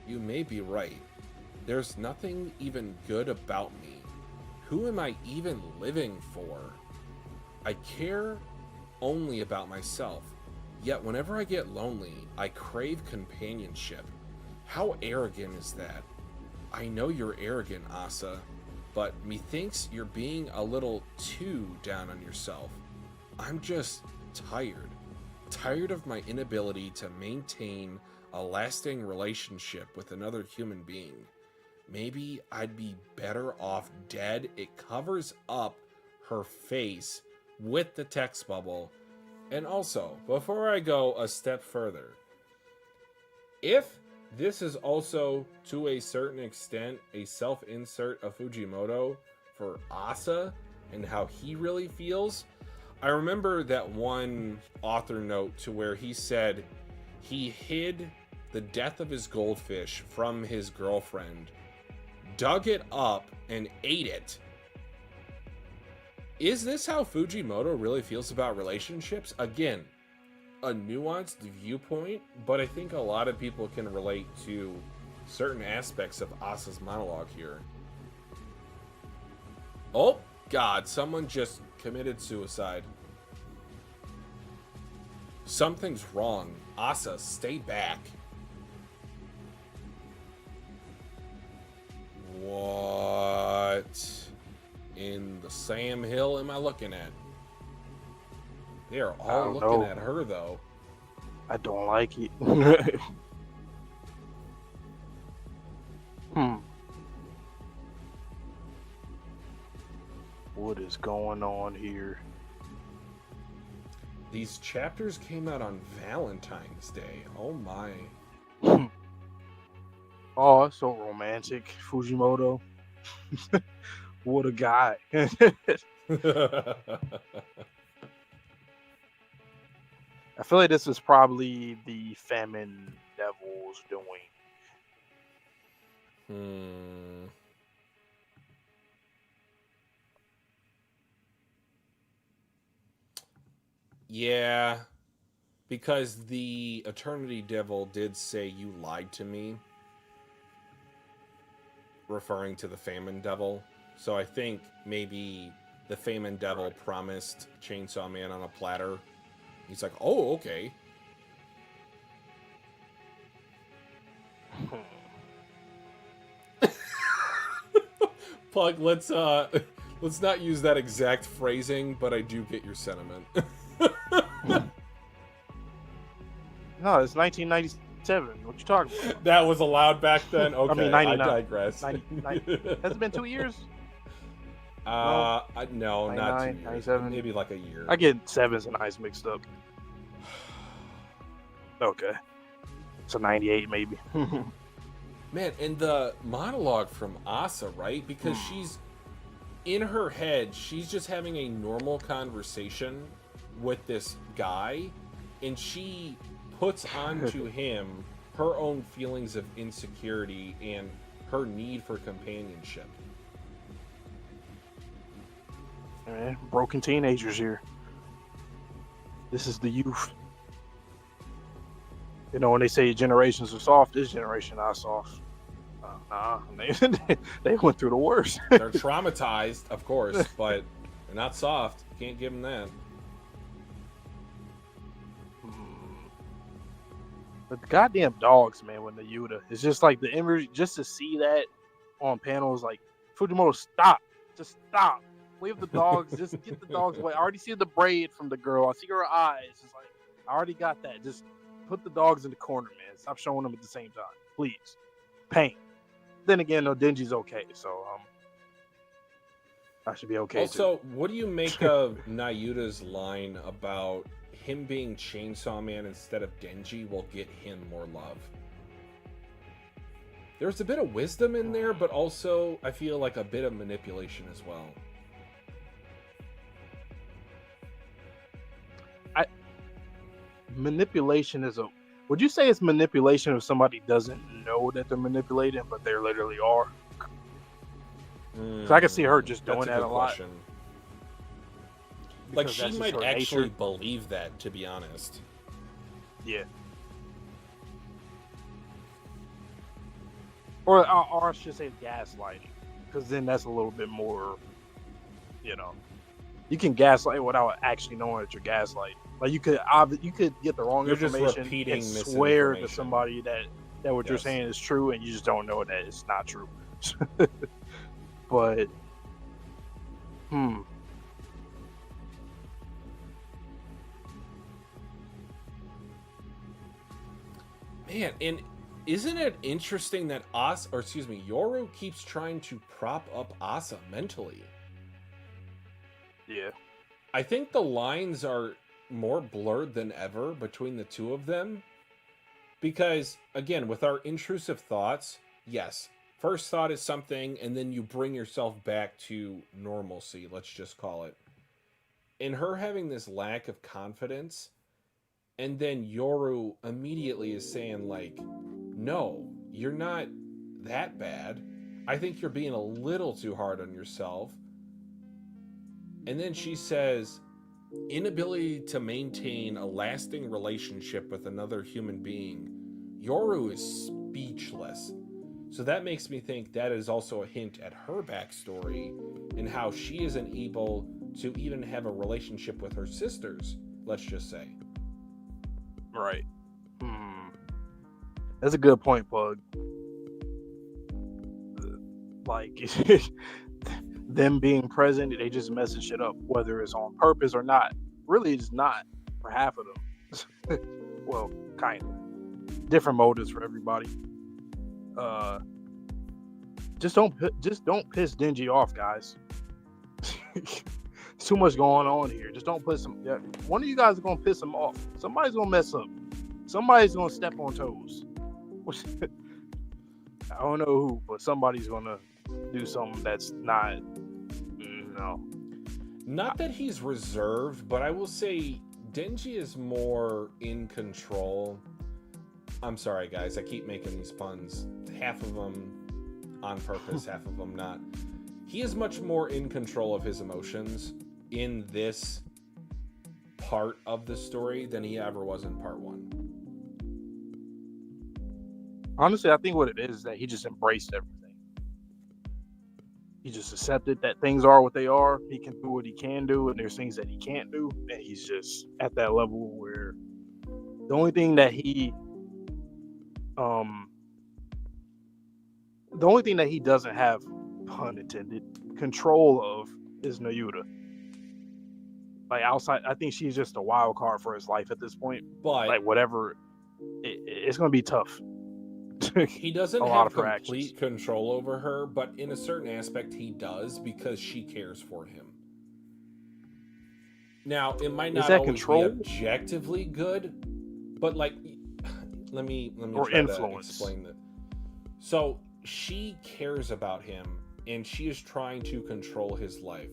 You may be right. There's nothing even good about me. Who am I even living for? I care only about myself. Yet whenever I get lonely, I crave companionship. How arrogant is that? I know you're arrogant, Asa, but methinks you're being a little too down on yourself. I'm just tired. Tired of my inability to maintain a lasting relationship with another human being. Maybe I'd be better off dead. It covers up her face with the text bubble. And also, before I go a step further, if this is also, to a certain extent, a self-insert of Fujimoto for Asa and how he really feels, I remember that one author note to where he said he hid the death of his goldfish from his girlfriend, dug it up, and ate it. Is this how Fujimoto really feels about relationships? Again, a nuanced viewpoint, but I think a lot of people can relate to certain aspects of Asa's monologue here. Oh, God, someone just committed suicide. Something's wrong. Asa, stay back. What in the Sam Hill am I looking at? They are all looking at her, though. I don't like it. What is going on here? These chapters came out on Valentine's Day. Oh my. Oh, it's so romantic, Fujimoto. What a guy. I feel like this is probably the Famine Devil's doing. Yeah, because the Eternity Devil did say you lied to me, referring to the Famine Devil. So I think maybe the Famine Devil promised Chainsaw Man on a platter. He's like, oh, okay. Pug, let's not use that exact phrasing, but I do get your sentiment. No, it's 1997. What you talking about? That was allowed back then. Okay, I mean, I 99. digress. 90. Has it been 2 years? No, not 2 years. 97. Maybe like a year. I get 7s and 9s mixed up. Okay. So 98 maybe. Man, and the monologue from Asa, right? Because she's in her head, she's just having a normal conversation with this guy, and she puts onto him her own feelings of insecurity and her need for companionship. Man, broken teenagers here. This is the youth. You know, when they say generations are soft, this generation not soft. Nah, they went through the worst. They're traumatized, of course, but they're not soft. You can't give them that. But the goddamn dogs, man, when the Yuta, it's just like the image, just to see that on panels, like, Fujimoto, stop. Just stop. Leave the dogs. Just get the dogs away. I already see the braid from the girl. I see her eyes. It's like, I already got that. Just put the dogs in the corner, man. Stop showing them at the same time. Please. Pain. Then again, no, Denji's okay, so I should be okay also, too. what do you make of Nayuta's line about him being Chainsaw Man instead of Denji will get him more love? There's a bit of wisdom in there, but also I feel like a bit of manipulation as well. Manipulation is a... Would you say it's manipulation if somebody doesn't know that they're manipulating, but they literally are? Because I can see her just doing that a lot. Like, she might actually believe that, to be honest. Yeah. Or I should say gaslighting. Because then that's a little bit more, you know. You can gaslight without actually knowing that you're gaslighting. Like, you could get the wrong information and swear to somebody that what you're saying is true, and you just don't know that it's not true. But, Man, and isn't it interesting that Yoru keeps trying to prop up Asa mentally? Yeah. I think the lines are more blurred than ever between the two of them. Because, again, with our intrusive thoughts, yes, first thought is something, and then you bring yourself back to normalcy, let's just call it. And her having this lack of confidence, and then Yoru immediately is saying, like, no, you're not that bad. I think you're being a little too hard on yourself. And then she says, inability to maintain a lasting relationship with another human being. Yoru is speechless. So that makes me think that is also a hint at her backstory and how she isn't able to even have a relationship with her sisters, let's just say. Right. That's a good point, Pug. Like, them being present, they just messing shit up, whether it's on purpose or not. Really, it's not for half of them. Well, kind of. Different motives for everybody. Just don't piss Denji off, guys. Too much going on here. Just don't piss him. Yeah, one of you guys are gonna piss him off. Somebody's gonna mess up. Somebody's gonna step on toes. I don't know who, but somebody's gonna do something that's not. No. Not that he's reserved, but I will say Denji is more in control. I'm sorry, guys. I keep making these puns. Half of them on purpose, half of them not. He is much more in control of his emotions in this part of the story than he ever was in part 1. Honestly, I think what it is that he just embraced everything. He just accepted that things are what they are. He can do what he can do, and there's things that he can't do. And he's just at that level where the only thing that he doesn't have, pun intended, control of is Nayuta. Like, outside, I think she's just a wild card for his life at this point. But like, whatever. it's going to be tough. He doesn't A lot have of her actions. complete control over her, but in a certain aspect he does because she cares for him. Now, it might Is not that always be control objectively good, but like let me or try to influence? explain that. So, she cares about him and she is trying to control his life.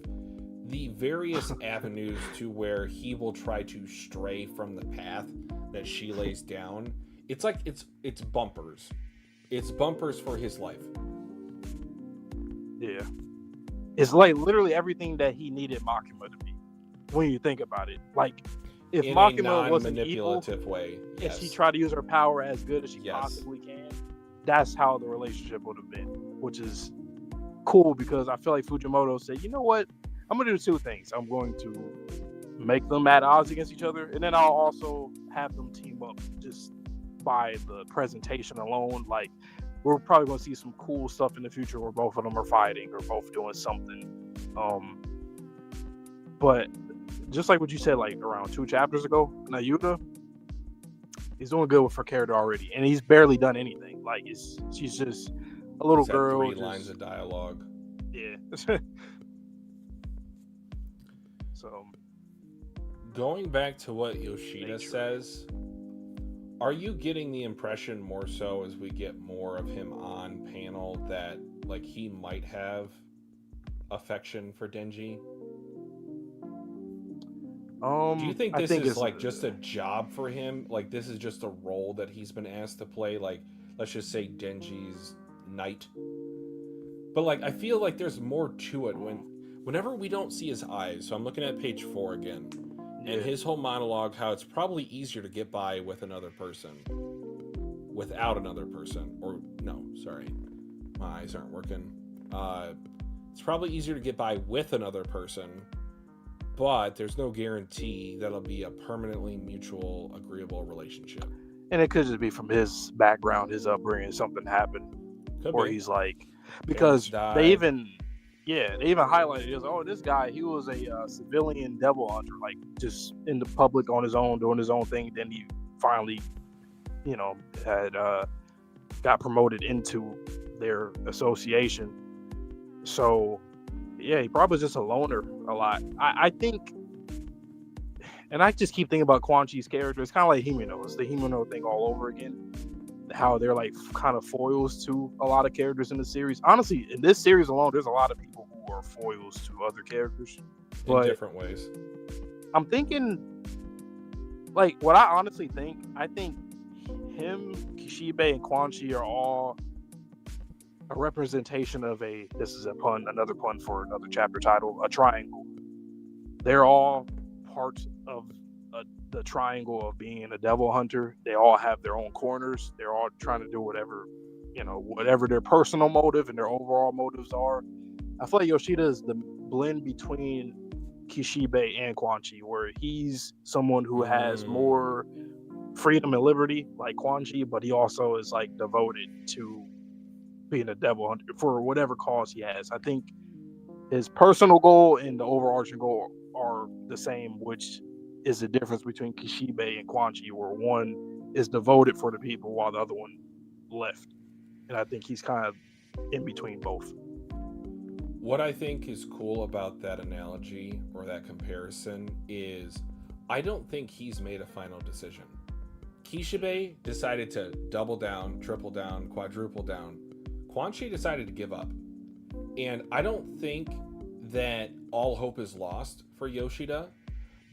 The various avenues to where he will try to stray from the path that she lays down, it's like it's bumpers. It's bumpers for his life. Yeah. It's like literally everything that he needed Makima to be. When you think about it, like if In Makima a wasn't evil, non-manipulative way, yes. and she tried to use her power as good as she Yes. possibly can, that's how the relationship would have been, which is cool because I feel like Fujimoto said, you know what, I'm gonna do two things. I'm going to make them at odds against each other, and then I'll also have them team up just by the presentation alone. Like, we're probably going to see some cool stuff in the future where both of them are fighting or both doing something. But just like what you said, like around 2 chapters ago, Nayuta, he's doing good with her character already, and he's barely done anything. Like, she's just a little girl. 3 lines of dialogue. Yeah. So, going back to what Yoshida says, are you getting the impression more so as we get more of him on panel that like he might have affection for Denji? Do you think this is like just a job for him? Like this is just a role that he's been asked to play? Like, let's just say Denji's knight. But like, I feel like there's more to it whenever we don't see his eyes. So I'm looking at page 4 again. And his whole monologue, how it's probably easier to get by with another person. Without another person. Or, no, sorry. My eyes aren't working. It's probably easier to get by with another person. But there's no guarantee that'll be a permanently mutual, agreeable relationship. And it could just be from his background, his upbringing, something happened. Where he's like... Because they even highlighted it as, oh, this guy, he was a civilian devil hunter, like just in the public on his own, doing his own thing. Then he finally, had got promoted into their association. So, yeah, he probably was just a loner a lot. I think, and I just keep thinking about Quan Chi's character. It's kind of like Himeno. It's the Himeno thing all over again. How they're like kind of foils to a lot of characters in the series. Honestly, in this series alone, there's a lot of people who are foils to other characters in different ways. I'm thinking, like, what I honestly think, I think him, Kishibe, and Quan Chi are all a representation of this is another pun for another chapter title, a triangle. They're all parts of the triangle of being a devil hunter. They all have their own corners. They're all trying to do whatever their personal motive and their overall motives are. I feel like Yoshida is the blend between Kishibe and Quan Chi, where he's someone who has more freedom and liberty like Quan Chi, but he also is like devoted to being a devil hunter for whatever cause he has. I think his personal goal and the overarching goal are the same, which is the difference between Kishibe and Quan Chi, where one is devoted for the people while the other one left. And I think he's kind of in between both. What I think is cool about that analogy or that comparison is I don't think he's made a final decision. Kishibe decided to double down, triple down, quadruple down. Quan Chi decided to give up. And I don't think that all hope is lost for Yoshida.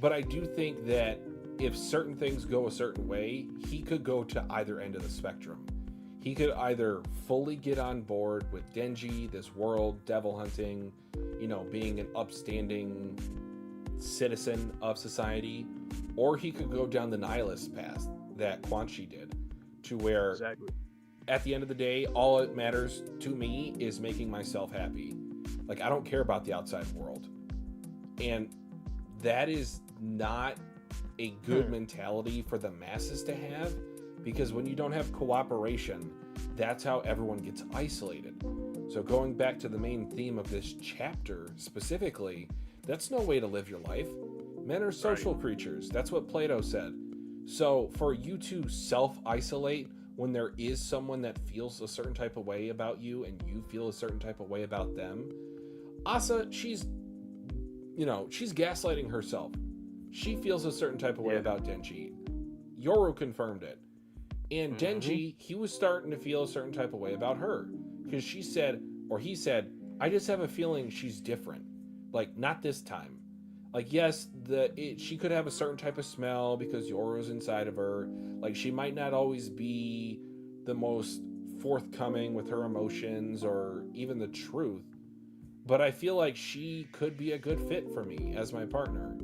But I do think that if certain things go a certain way, he could go to either end of the spectrum. He could either fully get on board with Denji, this world, devil hunting, being an upstanding citizen of society, or he could go down the nihilist path that Quan Chi did, to where at the end of the day, all it matters to me is making myself happy. Like, I don't care about the outside world. And that is not a good mentality for the masses to have, because when you don't have cooperation, that's how everyone gets isolated. So going back to the main theme of this chapter specifically, that's no way to live your life. Men are social creatures. That's what Plato said. So for you to self-isolate when there is someone that feels a certain type of way about you and you feel a certain type of way about them, Asa, she's gaslighting herself. She feels a certain type of way about Denji. Yoru confirmed it. And Denji, he was starting to feel a certain type of way about her. Because he said, I just have a feeling she's different. Like, not this time. Like, yes, she could have a certain type of smell because Yoru's inside of her. Like, she might not always be the most forthcoming with her emotions or even the truth. But I feel like she could be a good fit for me as my partner.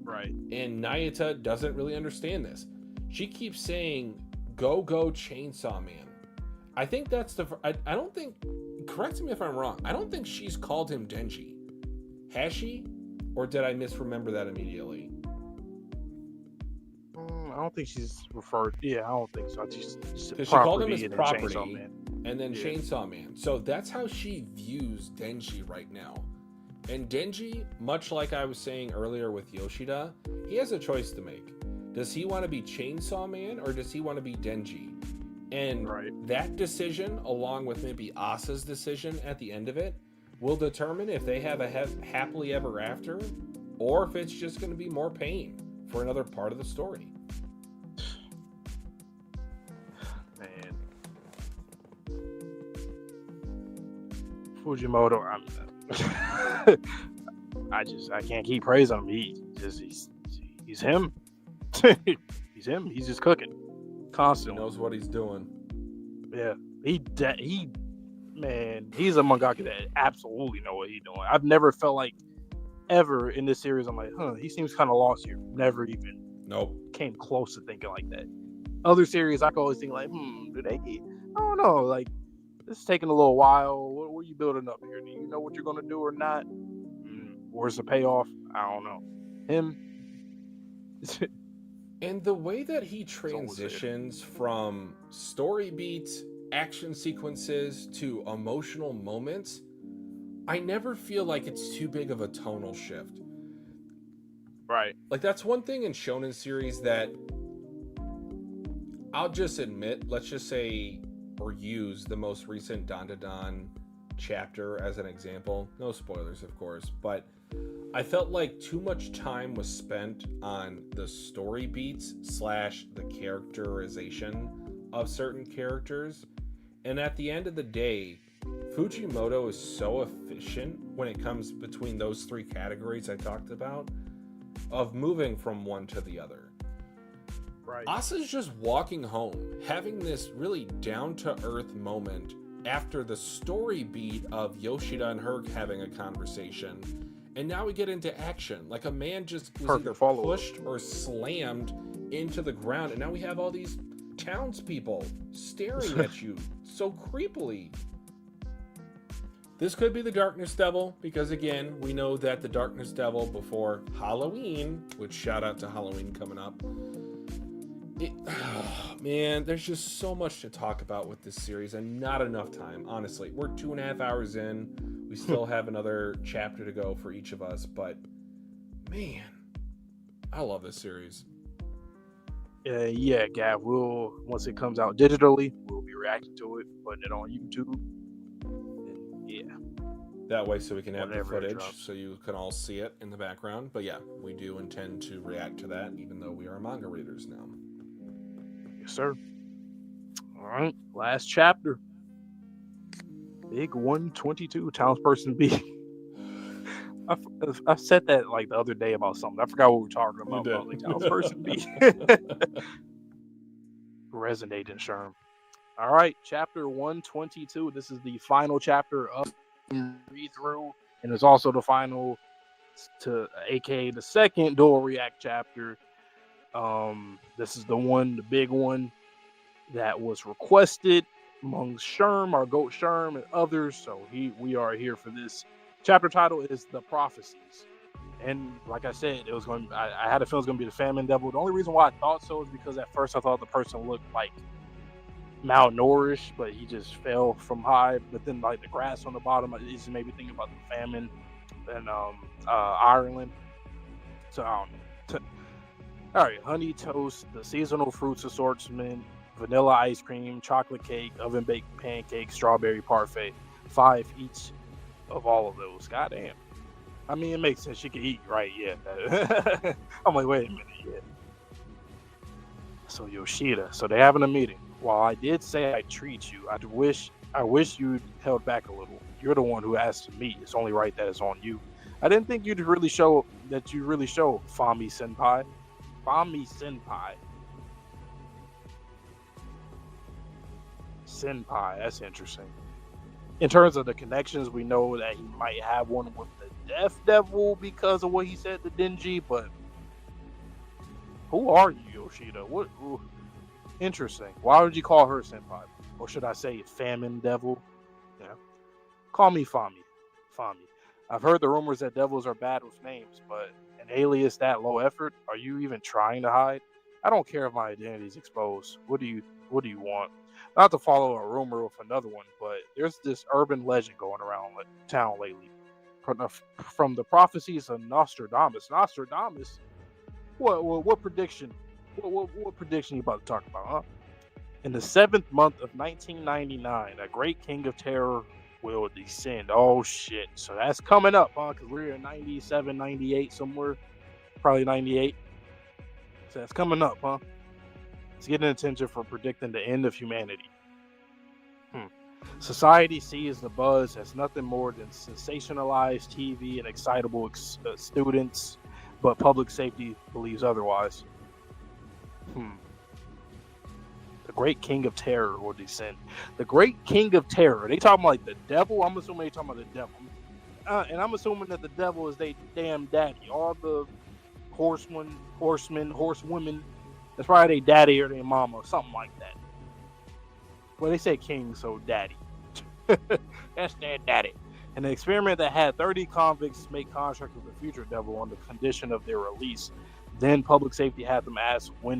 Right. And Nayata doesn't really understand this. She keeps saying, go Chainsaw Man. I think that's I don't think, correct me if I'm wrong, I don't think she's called him Denji. Has she? Or did I misremember that immediately? I don't think she's referred. Yeah, I don't think so. Because she called him his property and then Yeah. Chainsaw Man. So that's how she views Denji right now. And Denji, much like I was saying earlier with Yoshida, he has a choice to make. Does he want to be Chainsaw Man or does he want to be Denji? And that decision, along with maybe Asa's decision at the end of it, will determine if they have a happily ever after or if it's just going to be more pain for another part of the story. Man. Fujimoto, I can't keep praising him. He's him. He's him. He's just cooking constantly. He knows what he's doing. Yeah, he's a mangaka that absolutely know what he's doing. I've never felt like ever in this series I'm like, he seems kind of lost here. Never even came close to thinking like that. Other series I could always think like, do they? I don't know. Like, this is taking a little while. What are you building up here? Do you know what you're gonna do or not? Where's the payoff? I don't know. Him. And the way that he transitions from story beats, action sequences to emotional moments, I never feel like it's too big of a tonal shift. Right. Like, that's one thing in shonen series that I'll just admit, let's just say, or use the most recent Dandadan chapter as an example. No spoilers, of course, but I felt like too much time was spent on the story beats / the characterization of certain characters. And at the end of the day, Fujimoto is so efficient when it comes between those three categories I talked about of moving from one to the other. Right. Asa's just walking home, having this really down-to-earth moment after the story beat of Yoshida and her having a conversation. And now we get into action. Like, a man just was either pushed or slammed into the ground. And now we have all these townspeople staring at you so creepily. This could be the Darkness Devil, because again, we know that the Darkness Devil before Halloween, which shout out to Halloween coming up. Man, there's just so much to talk about with this series and not enough time, honestly. We're 2.5 hours in. We still have another chapter to go for each of us, but man, I love this series. Yeah, Gav, once it comes out digitally, we'll be reacting to it, putting it on YouTube. And yeah. That way so we can have the footage so you can all see it in the background. But yeah, we do intend to react to that, even though we are manga readers now. Yes, sir. All right, last chapter. Big 122, Townsperson B. I said that like the other day about something. I forgot what we were talking about. About like Townsperson B. Resonating, Sherm. All right, chapter 122. This is the final chapter of the read-through, and it's also the final aka the second dual react chapter. This is the big one that was requested amongst Sherm, our goat Sherm, and others. So we are here for this. Chapter title is The Prophecies. And like I said, it was going. I had a feeling it was going to be the Famine Devil. The only reason why I thought so is because at first I thought the person looked like malnourished, but he just fell from high. But then like the grass on the bottom, it just made me think about the famine in Ireland. So I don't know. All right, honey toast, the seasonal fruits assortment, vanilla ice cream, chocolate cake, oven baked pancakes, strawberry parfait. 5 each of all of those. Goddamn. I mean, it makes sense. She can eat, right? Yeah. I'm like, wait a minute. Yeah. So Yoshida. So they're having a meeting. While I did say I'd treat you, I wish you'd held back a little. You're the one who asked to meet. It's only right that it's on you. I didn't think you'd really show Fami Senpai. Fami Senpai. Senpai. That's interesting. In terms of the connections, we know that he might have one with the Death Devil because of what he said to Denji, but who are you, Yoshida? What? Interesting. Why would you call her Senpai? Or should I say Famine Devil? Yeah. Call me Fami. Fami. I've heard the rumors that devils are bad with names, but an alias that low effort? Are you even trying to hide? I don't care if my identity is exposed. What do you want? Not to follow a rumor with another one, but there's this urban legend going around town lately. From the prophecies of Nostradamus. Nostradamus? What prediction? What prediction you about to talk about, huh? In the 7th month of 1999, a great king of terror will descend. Oh shit! So that's coming up, huh? Because we're in 97, 98 somewhere, probably 98. So that's coming up, huh? It's getting attention for predicting the end of humanity. Hmm. Society sees the buzz as nothing more than sensationalized TV and excitable students, but public safety believes otherwise. Hmm. The Great King of Terror will descend. The Great King of Terror. They talking about like the devil. I'm assuming they talking about the devil, and I'm assuming that the devil is they damn daddy. All the horsewomen. That's probably their daddy or their mama or something like that. Well, they say king, so daddy. That's their daddy. An experiment that had 30 convicts make contract with the future devil on the condition of their release. Then public safety had them ask when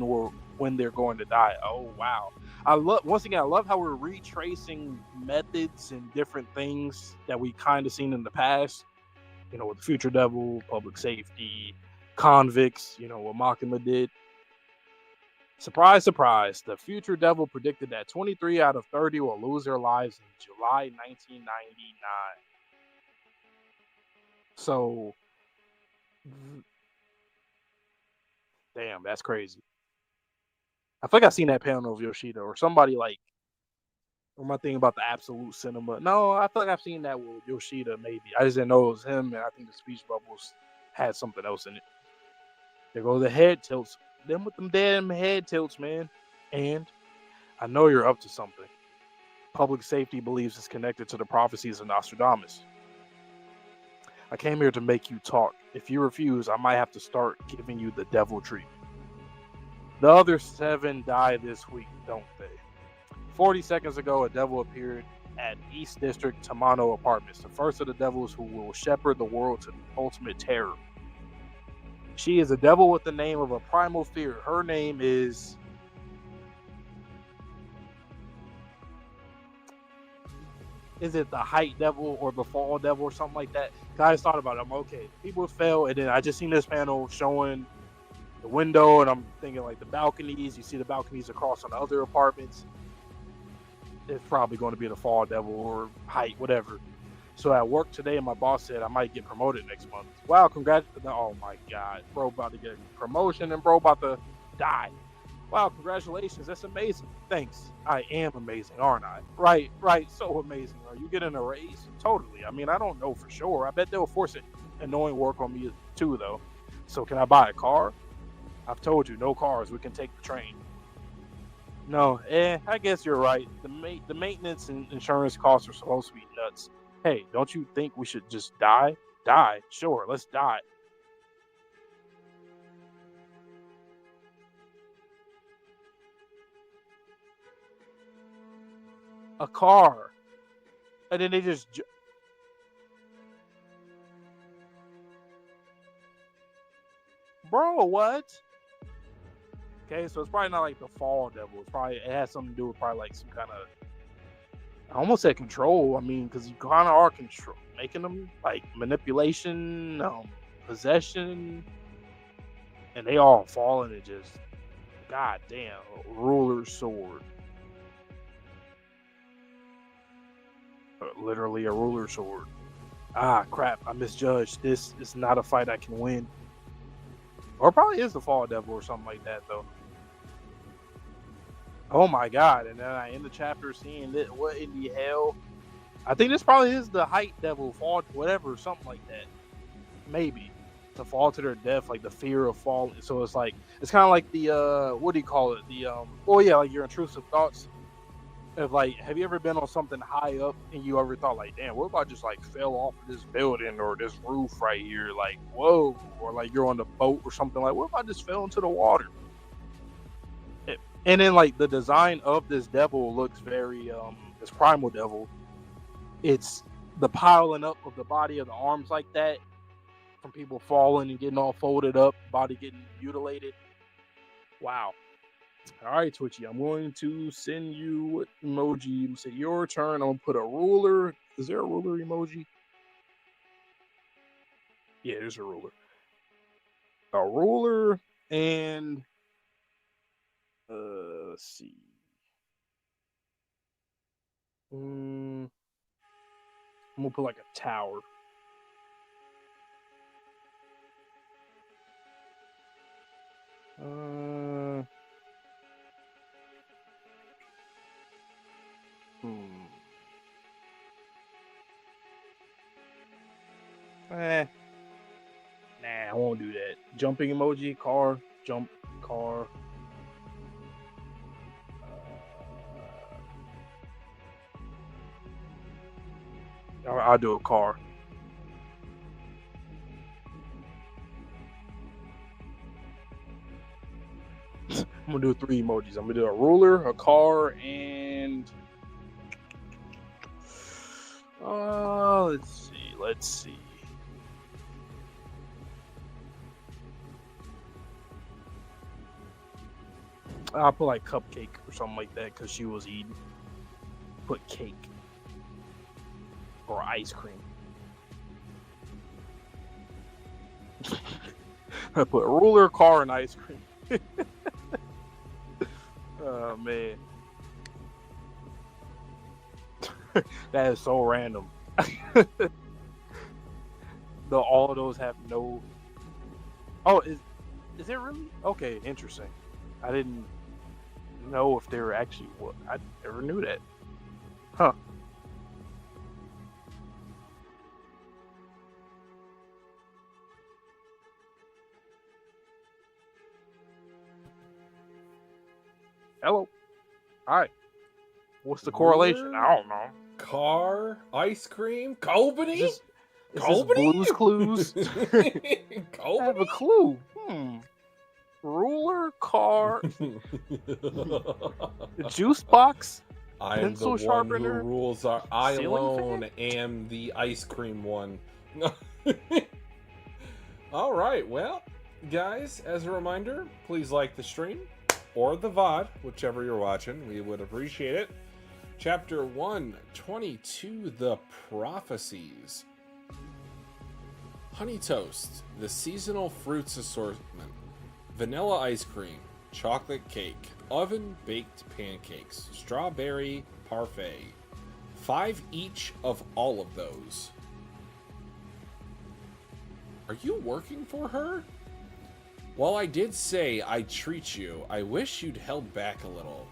they're going to die. Oh wow! I love how we're retracing methods and different things that we kind of seen in the past. You know, with the future devil, public safety, convicts. You know what Makima did. Surprise, surprise! The future devil predicted that 23 out of 30 will lose their lives in July 1999. So, damn, that's crazy. I think I seen that panel of Yoshida or somebody like. Or am I thinking about the absolute cinema? No, I feel like I've seen that with Yoshida. Maybe I just didn't know it was him, and I think the speech bubbles had something else in it. There go the head tilts. Them with them damn head tilts, man. And I know you're up to something. Public safety believes it's connected to the prophecies of Nostradamus. I came here to make you talk. If you refuse, I might have to start giving you the devil treatment. The other 7 die this week, don't they? 40 seconds ago, a devil appeared at East District Tamano Apartments, the first of the devils who will shepherd the world to the ultimate terror. She is a devil with the name of a primal fear. Her name is... Is it the height devil or the fall devil or something like that? Guys thought about it. I'm okay. People fell, and then I just seen this panel showing the window, and I'm thinking like the balconies. You see the balconies across on the other apartments. It's probably going to be the fall devil or height, whatever. So at work today, my boss said I might get promoted next month. Wow, congrats. Oh my God. Bro about to get a promotion and bro about to die. Wow, congratulations. That's amazing. Thanks. I am amazing, aren't I? Right. So amazing. Are you getting a raise? Totally. I mean, I don't know for sure. I bet they'll force it annoying work on me too, though. So can I buy a car? I've told you, no cars. We can take the train. No, I guess you're right. The maintenance and insurance costs are supposed to be nuts. Hey, don't you think we should just die? Die? Sure, let's die. A car. And then they just... Bro, what? Okay, so it's probably not like the fall devil. It has something to do with probably like some kind of... I almost said control. I mean, because you kind of are control, making them like manipulation, possession. and they all falling and just, god damn, ruler sword. Literally a ruler sword. Ah, crap, I misjudged. This is not a fight I can win. Or it probably is the Fall Devil or something like that, though. Oh my god, and then I end the chapter seeing that, what in the hell? I think this probably is the Height Devil, Fall, whatever, something like that. Maybe. To fall to their death, like the fear of falling. So it's like, it's kind of like the, what do you call it? The, well, yeah, like your intrusive thoughts. Of like, have you ever been on something high up and you ever thought like, damn, what if I just like fell off of this building or this roof right here? Like, whoa. Or like you're on the boat or something, like, what if I just fell into the water? And then like the design of this devil looks very, this primal devil. It's the piling up of the body of the arms like that from people falling and getting all folded up, body getting mutilated. Wow. All right, Twitchy, I'm going to send you emoji. Say your turn. I'm going to put a ruler. Is there a ruler emoji? Yeah, there's a ruler. A ruler and let's see. I'm going to put like a tower. Nah, I won't do that. Jumping emoji, car, jump, car. I'll do a car. I'm gonna do 3 emojis. I'm gonna do a ruler, a car, and let's see. I'll put like cupcake or something like that because she was eating. Put cake or ice cream. I put ruler, car, and ice cream. Oh man, that is so random. Though all of those have no. Oh, is it really? Okay, interesting. I didn't know if they were actually what. I never knew that. Huh. Hello. Hi. What's the correlation? I don't know. Car, ice cream, Colbany? Is this Blue's Clues? I have a clue. Ruler, car, juice box, I am pencil the one sharpener, who rules. I alone fan? am the ice cream one. All right, well, guys, as a reminder, please like the stream or the VOD, whichever you're watching. We would appreciate it. Chapter 122, The Prophecies. Honey Toast, the seasonal fruits assortment. Vanilla ice cream, chocolate cake, oven-baked pancakes, strawberry parfait. 5 each of all of those. Are you working for her? While I did say I'd treat you, I wish you'd held back a little.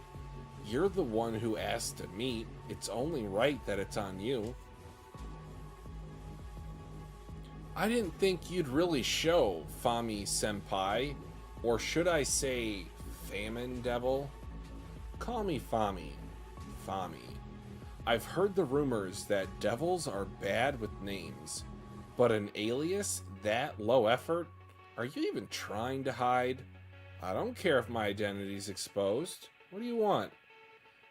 You're the one who asked to meet. It's only right that it's on you. I didn't think you'd really show, Fami-senpai. Or should I say, Famine Devil? Call me Fami. Fami. I've heard the rumors that devils are bad with names. But an alias that low effort? Are you even trying to hide? I don't care if my identity's exposed. What do you want?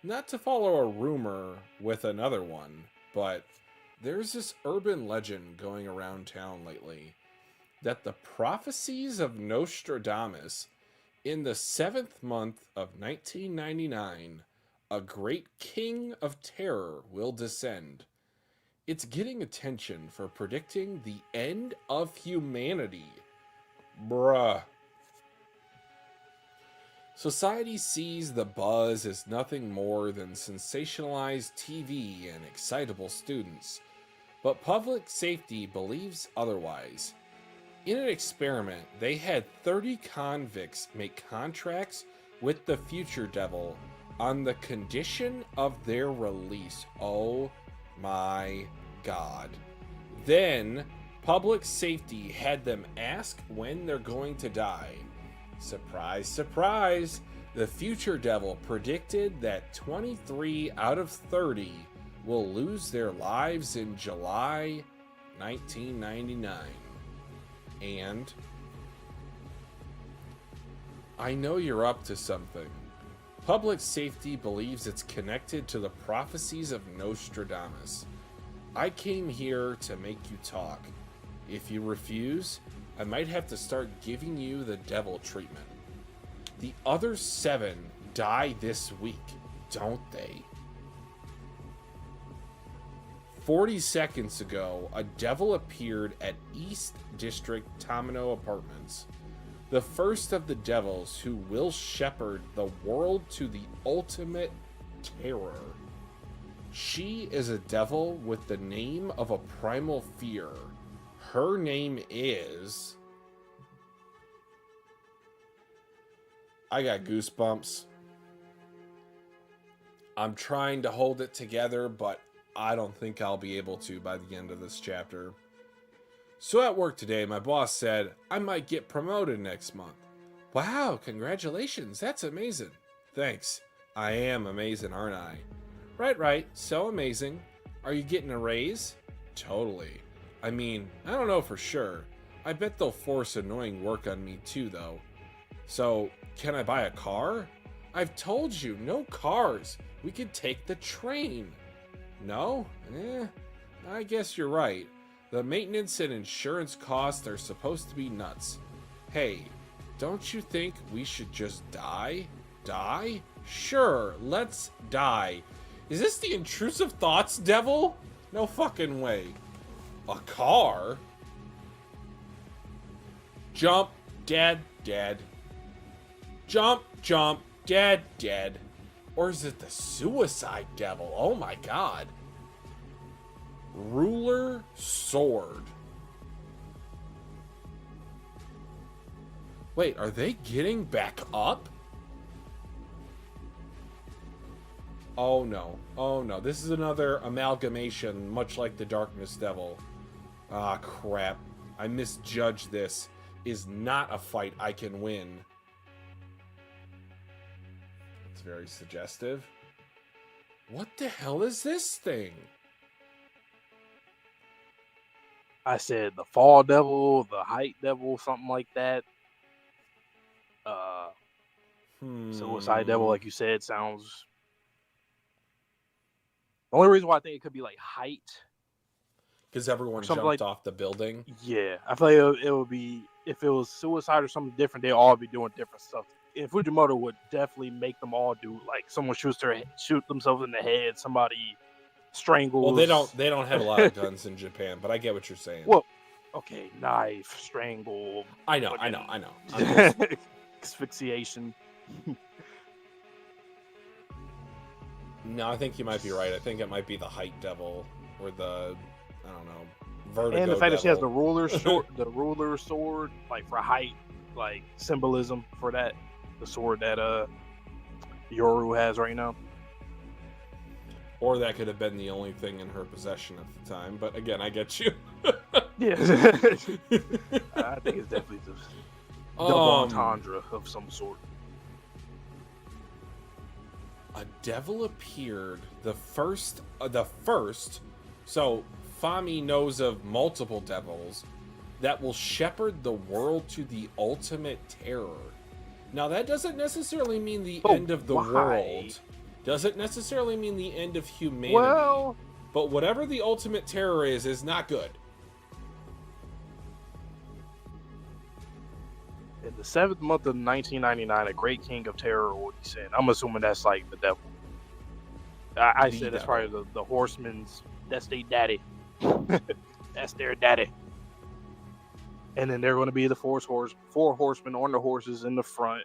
Not to follow a rumor with another one, but there's this urban legend going around town lately that the prophecies of Nostradamus, in the 7th month of 1999, a great king of terror will descend. It's getting attention for predicting the end of humanity. Bruh. Society sees the buzz as nothing more than sensationalized TV and excitable students, but public safety believes otherwise. In an experiment, they had 30 convicts make contracts with the Future Devil on the condition of their release. Oh my god. Then, public safety had them ask when they're going to die. Surprise, surprise, the Future Devil predicted that 23 out of 30 will lose their lives in July 1999. And I know you're up to something. Public safety believes it's connected to the prophecies of Nostradamus. I came here to make you talk. If you refuse, I might have to start giving you the devil treatment. The other 7 die this week, don't they? 40 seconds ago, a devil appeared at East District Tamino Apartments. The first of the devils who will shepherd the world to the ultimate terror. She is a devil with the name of a primal fear. Her name is... I got goosebumps. I'm trying to hold it together, but I don't think I'll be able to by the end of this chapter. So at work today, my boss said I might get promoted next month. Wow, congratulations, that's amazing. Thanks, I am amazing, aren't I? Right, so amazing. Are you getting a raise? Totally. I mean, I don't know for sure. I bet they'll force annoying work on me too, though. So, can I buy a car? I've told you, no cars. We could take the train. No? I guess you're right. The maintenance and insurance costs are supposed to be nuts. Hey, don't you think we should just die? Die? Sure, let's die. Is this the intrusive thoughts, devil? No fucking way. A car? Jump, dead, dead. Jump, jump, dead, dead. Or is it the suicide devil? Oh my god. Ruler sword. Wait, are they getting back up? Oh no. Oh no. This is another amalgamation, much like the Darkness Devil. Ah, crap. I misjudged this. Is not a fight I can win. It's very suggestive. What the hell is this thing? I said the Fall Devil, the Height Devil, something like that. Suicide Devil, like you said, sounds... The only reason why I think it could be like Height... Because everyone jumped off the building? Yeah. I feel like it would be... If it was Suicide or something different, they'd all be doing different stuff. And Fujimoto would definitely make them all do, like, someone shoot themselves in the head, somebody strangles... Well, they don't have a lot of guns in Japan, but I get what you're saying. Well, okay, knife, strangle... I know. Asphyxiation. No, I think you might be right. I think it might be the Height Devil or the, I don't know, Vertigo And the fact Devil. that she has the ruler sword, like for height, like symbolism for that, the sword that Yoru has right now. Or that could have been the only thing in her possession at the time. But again, I get you. Yeah, I think it's definitely just double entendre of some sort. A devil appeared. The first. So Famine knows of multiple devils that will shepherd the world to the ultimate terror. Now that doesn't necessarily mean the end of the world. Doesn't necessarily mean the end of humanity. Well, but whatever the ultimate terror is not good. in the 7th month of 1999, a great king of terror will descend. I'm assuming that's like the devil. I said that's probably the horsemen's. That's their daddy. That's their daddy. And then they're going to be the four horsemen on the horses in the front.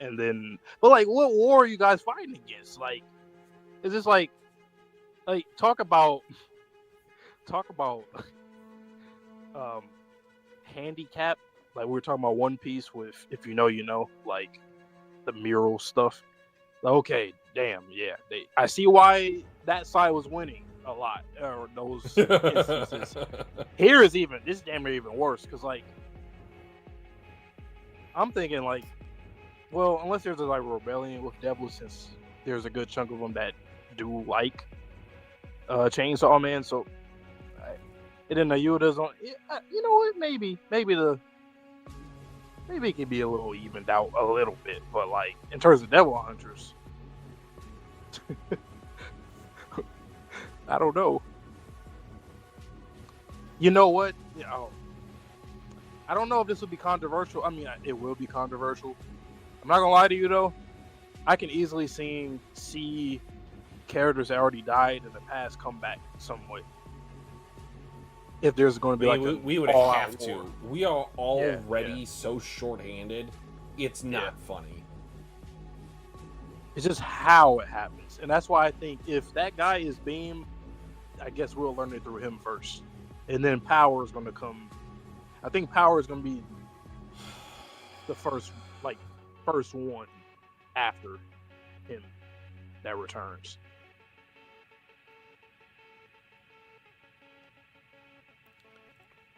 And then, but like, what war are you guys fighting against? Like, is this like talk about um handicap? Like we were talking about One Piece with if you know, you know, like the mural stuff. Okay, damn, yeah. I see why that side was winning a lot, or those instances. Here is even this damn near even worse because like I'm thinking like, well, unless there's a like rebellion with devils, since there's a good chunk of them that do like Chainsaw Man, so it didn't know you doesn't. You know what? Maybe it could be a little evened out a little bit, but like in terms of devil hunters. I don't know. You know what? I don't know if this will be controversial. I mean, it will be controversial. I'm not gonna lie to you though. I can easily see characters that already died in the past come back somewhat. If there's going to be we would have to. War. We are already so short-handed. It's not funny. It's just how it happens, and that's why I think if that guy is Beam, I guess we'll learn it through him first, and then Power is going to come. I think Power is going to be the first one after him that returns.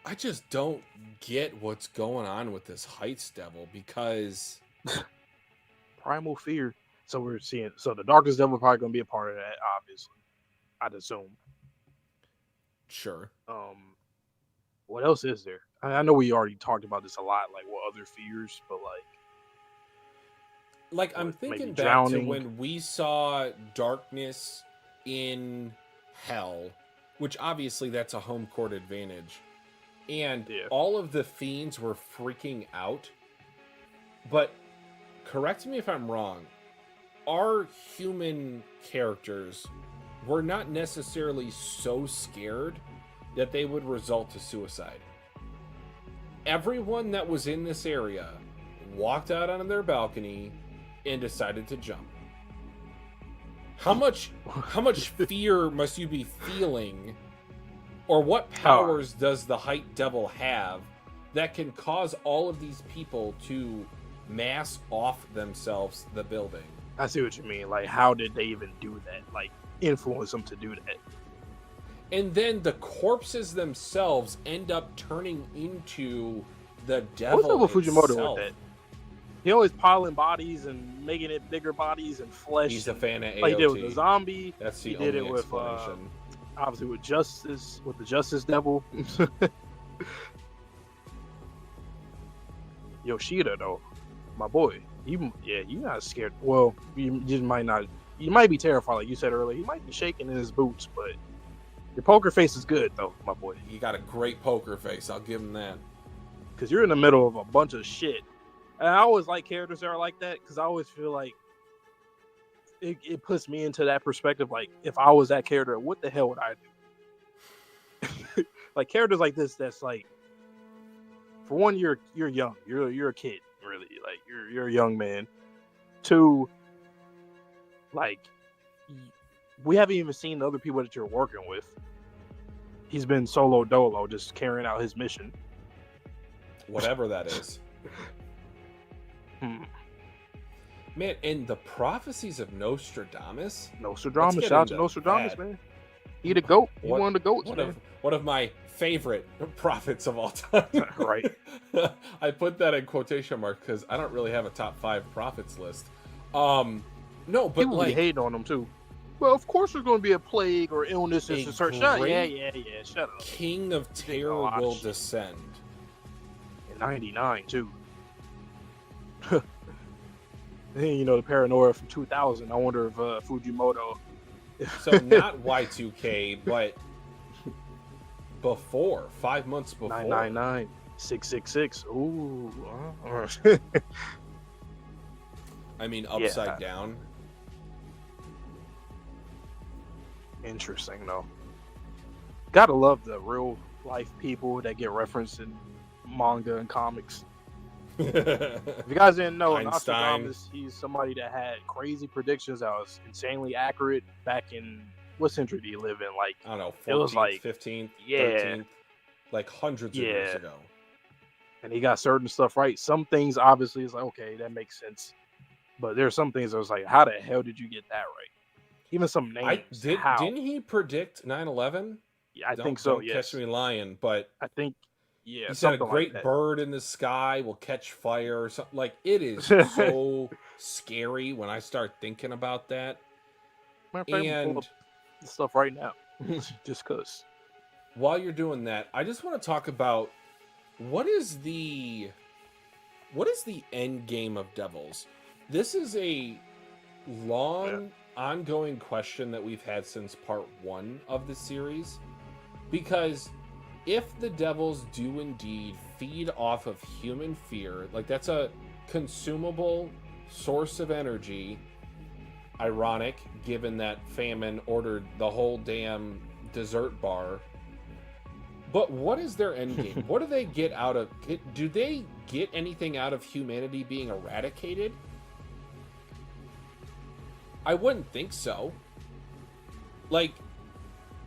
I just don't get what's going on with this Heights Devil because Primal Fear. So we're seeing. So the Darkest Devil probably going to be a part of that, obviously. I'd assume. Sure. What else is there? I know we already talked about this a lot. Like what other fears, but like I'm thinking back drowning. to when we saw darkness in Hell, which obviously that's a home court advantage. And all of the fiends were freaking out. But correct me if I'm wrong. Our human characters were not necessarily so scared that they would result to suicide. Everyone that was in this area walked out onto their balcony and decided to jump. How much fear must you be feeling, or what powers does the Height Devil have that can cause all of these people to mass off themselves the building? I see what you mean. Like, how did they even do that? Like, influence them to do that? And then the corpses themselves end up turning into the devil. What's up with Fujimoto with that? He always piling bodies and making it bigger bodies and flesh. He's a fan of AOT. Like he did with the zombie. That's the he only did it with obviously with the Justice Devil. Yoshida though, my boy. You're not scared. Well, you might not. You might be terrified, like you said earlier. He might be shaking in his boots, but your poker face is good though, my boy. You got a great poker face. I'll give him that. Because you're in the middle of a bunch of shit. And I always like characters that are like that because I always feel like it puts me into that perspective. Like, if I was that character, what the hell would I do? Like, characters like this, that's like, for one, you're young. You're a kid, really. Like, you're a young man. Two, like, we haven't even seen the other people that you're working with. He's been solo dolo, just carrying out his mission. Whatever that is. Man, and the prophecies of Nostradamus. Shout out to Nostradamus, man. He the GOAT. He one of the GOATs, man. One of my favorite prophets of all time. Right. I put that in quotation marks because I don't really have a top 5 prophets list. No, but people like, be hating on him too. Well, of course there's going to be a plague or illness in certain. Yeah. Shut up. King of Terror will descend. In '99 too. Then, you know, the paranoia from 2000. I wonder if Fujimoto. So not Y2K, but before 5 months before. 999 666. Ooh. I mean, upside down. Interesting though. Gotta love the real life people that get referenced in manga and comics. If you guys didn't know, Einstein. Nostradamus, he's somebody that had crazy predictions that was insanely accurate back in what century do you live in? Like, I don't know, it was 14th, like, 15th, yeah, 13th, like hundreds of years ago. and he got certain stuff right. Some things obviously is like, okay, that makes sense, but there's some things that was like, how the hell did you get that right? Even some names. Didn't he predict 9/11? Yeah, I think so. Don't catch Yes, me lying, but I think yeah, he said a something like great that. bird in the sky will catch fire or something. Like, it is so scary when I start thinking about that. Matter of fact, I'm pull up the stuff right now, just cause. While you're doing that, I just want to talk about what is the end game of Devils. This is a long ongoing question that we've had since part 1 of the series, because if the Devils do indeed feed off of human fear, like that's a consumable source of energy, ironic given that Famine ordered the whole damn dessert bar. But what is their end game? What do they get out of it? Do they get anything out of humanity being eradicated? I wouldn't think so. Like,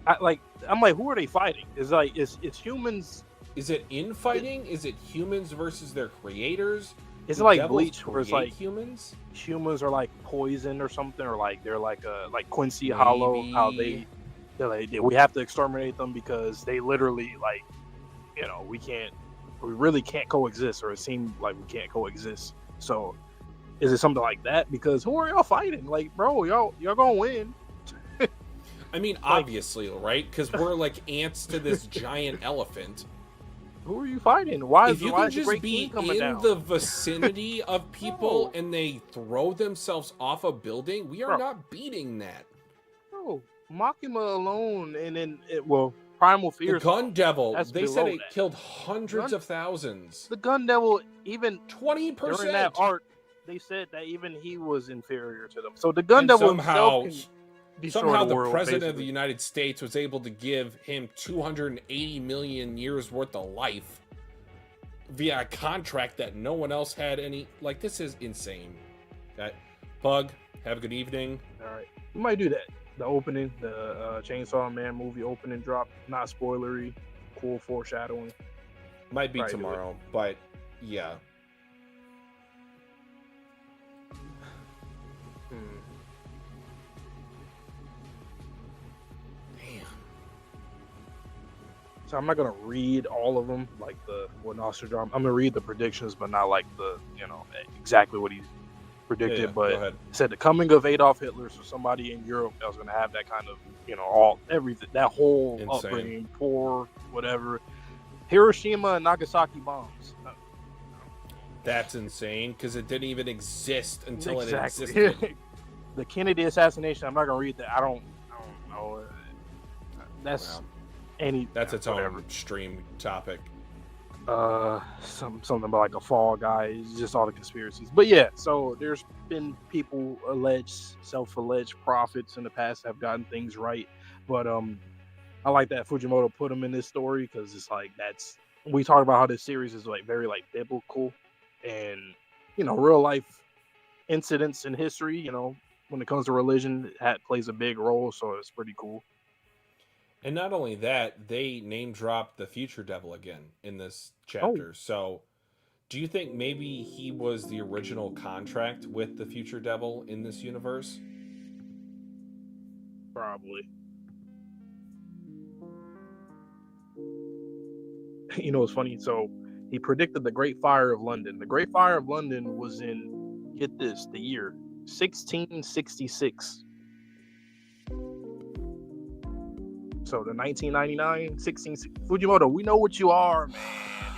I'm like, who are they fighting? It's humans. Is it infighting? Is it humans versus their creators? Is it like Bleach, where it's like humans are like poison or something, or like they're like Quincy Hollow? How they're like, we have to exterminate them because they literally, like, we really can't coexist, or it seems like we can't coexist. So is it something like that? Because who are y'all fighting? Like, bro, y'all gonna win. I mean, obviously, right? Because we're like ants to this giant elephant. Who are you fighting? Why if is you why can is the just Great be King coming in down? the vicinity of people and they throw themselves off a building, we are not beating that. Bro, Makima alone, and then Primal Fear. The Gun Devil, they said it that. killed hundreds of thousands. The Gun Devil, even 20%. during that arc, they said that even he was inferior to them. So the Gun Devil himself can somehow the world, president basically. of the United States was able to give him 280 million years worth of life via a contract that no one else had any. Like, this is insane. Okay. Pug, have a good evening. All right, we might do that. The opening, the Chainsaw Man movie opening drop, not spoilery, cool foreshadowing. Might be tomorrow, but yeah. So I'm not gonna read all of them, like Nostradamus. I'm gonna read the predictions, but not like exactly what he predicted. But it said the coming of Adolf Hitler, so somebody in Europe that was gonna have that kind of everything, that whole upbringing, poor, whatever. Hiroshima and Nagasaki bombs. That's insane because it didn't even exist until it existed. The Kennedy assassination. I'm not gonna read that. I don't know. That's. That's its own stream topic. Something about like a fall guy. It's just all the conspiracies. But yeah, so there's been people self-alleged prophets in the past that have gotten things right. But I like that Fujimoto put them in this story because it's like we talk about how this series is like very like biblical and real life incidents in history. When it comes to religion, that plays a big role. So it's pretty cool. And not only that, they name dropped the Future Devil again in this chapter. So, do you think maybe he was the original contract with the Future Devil in this universe? Probably. It's funny. So, he predicted the Great Fire of London. The Great Fire of London was in, get this, the year 1666. So the 1999, 16, Fujimoto, we know what you are, man.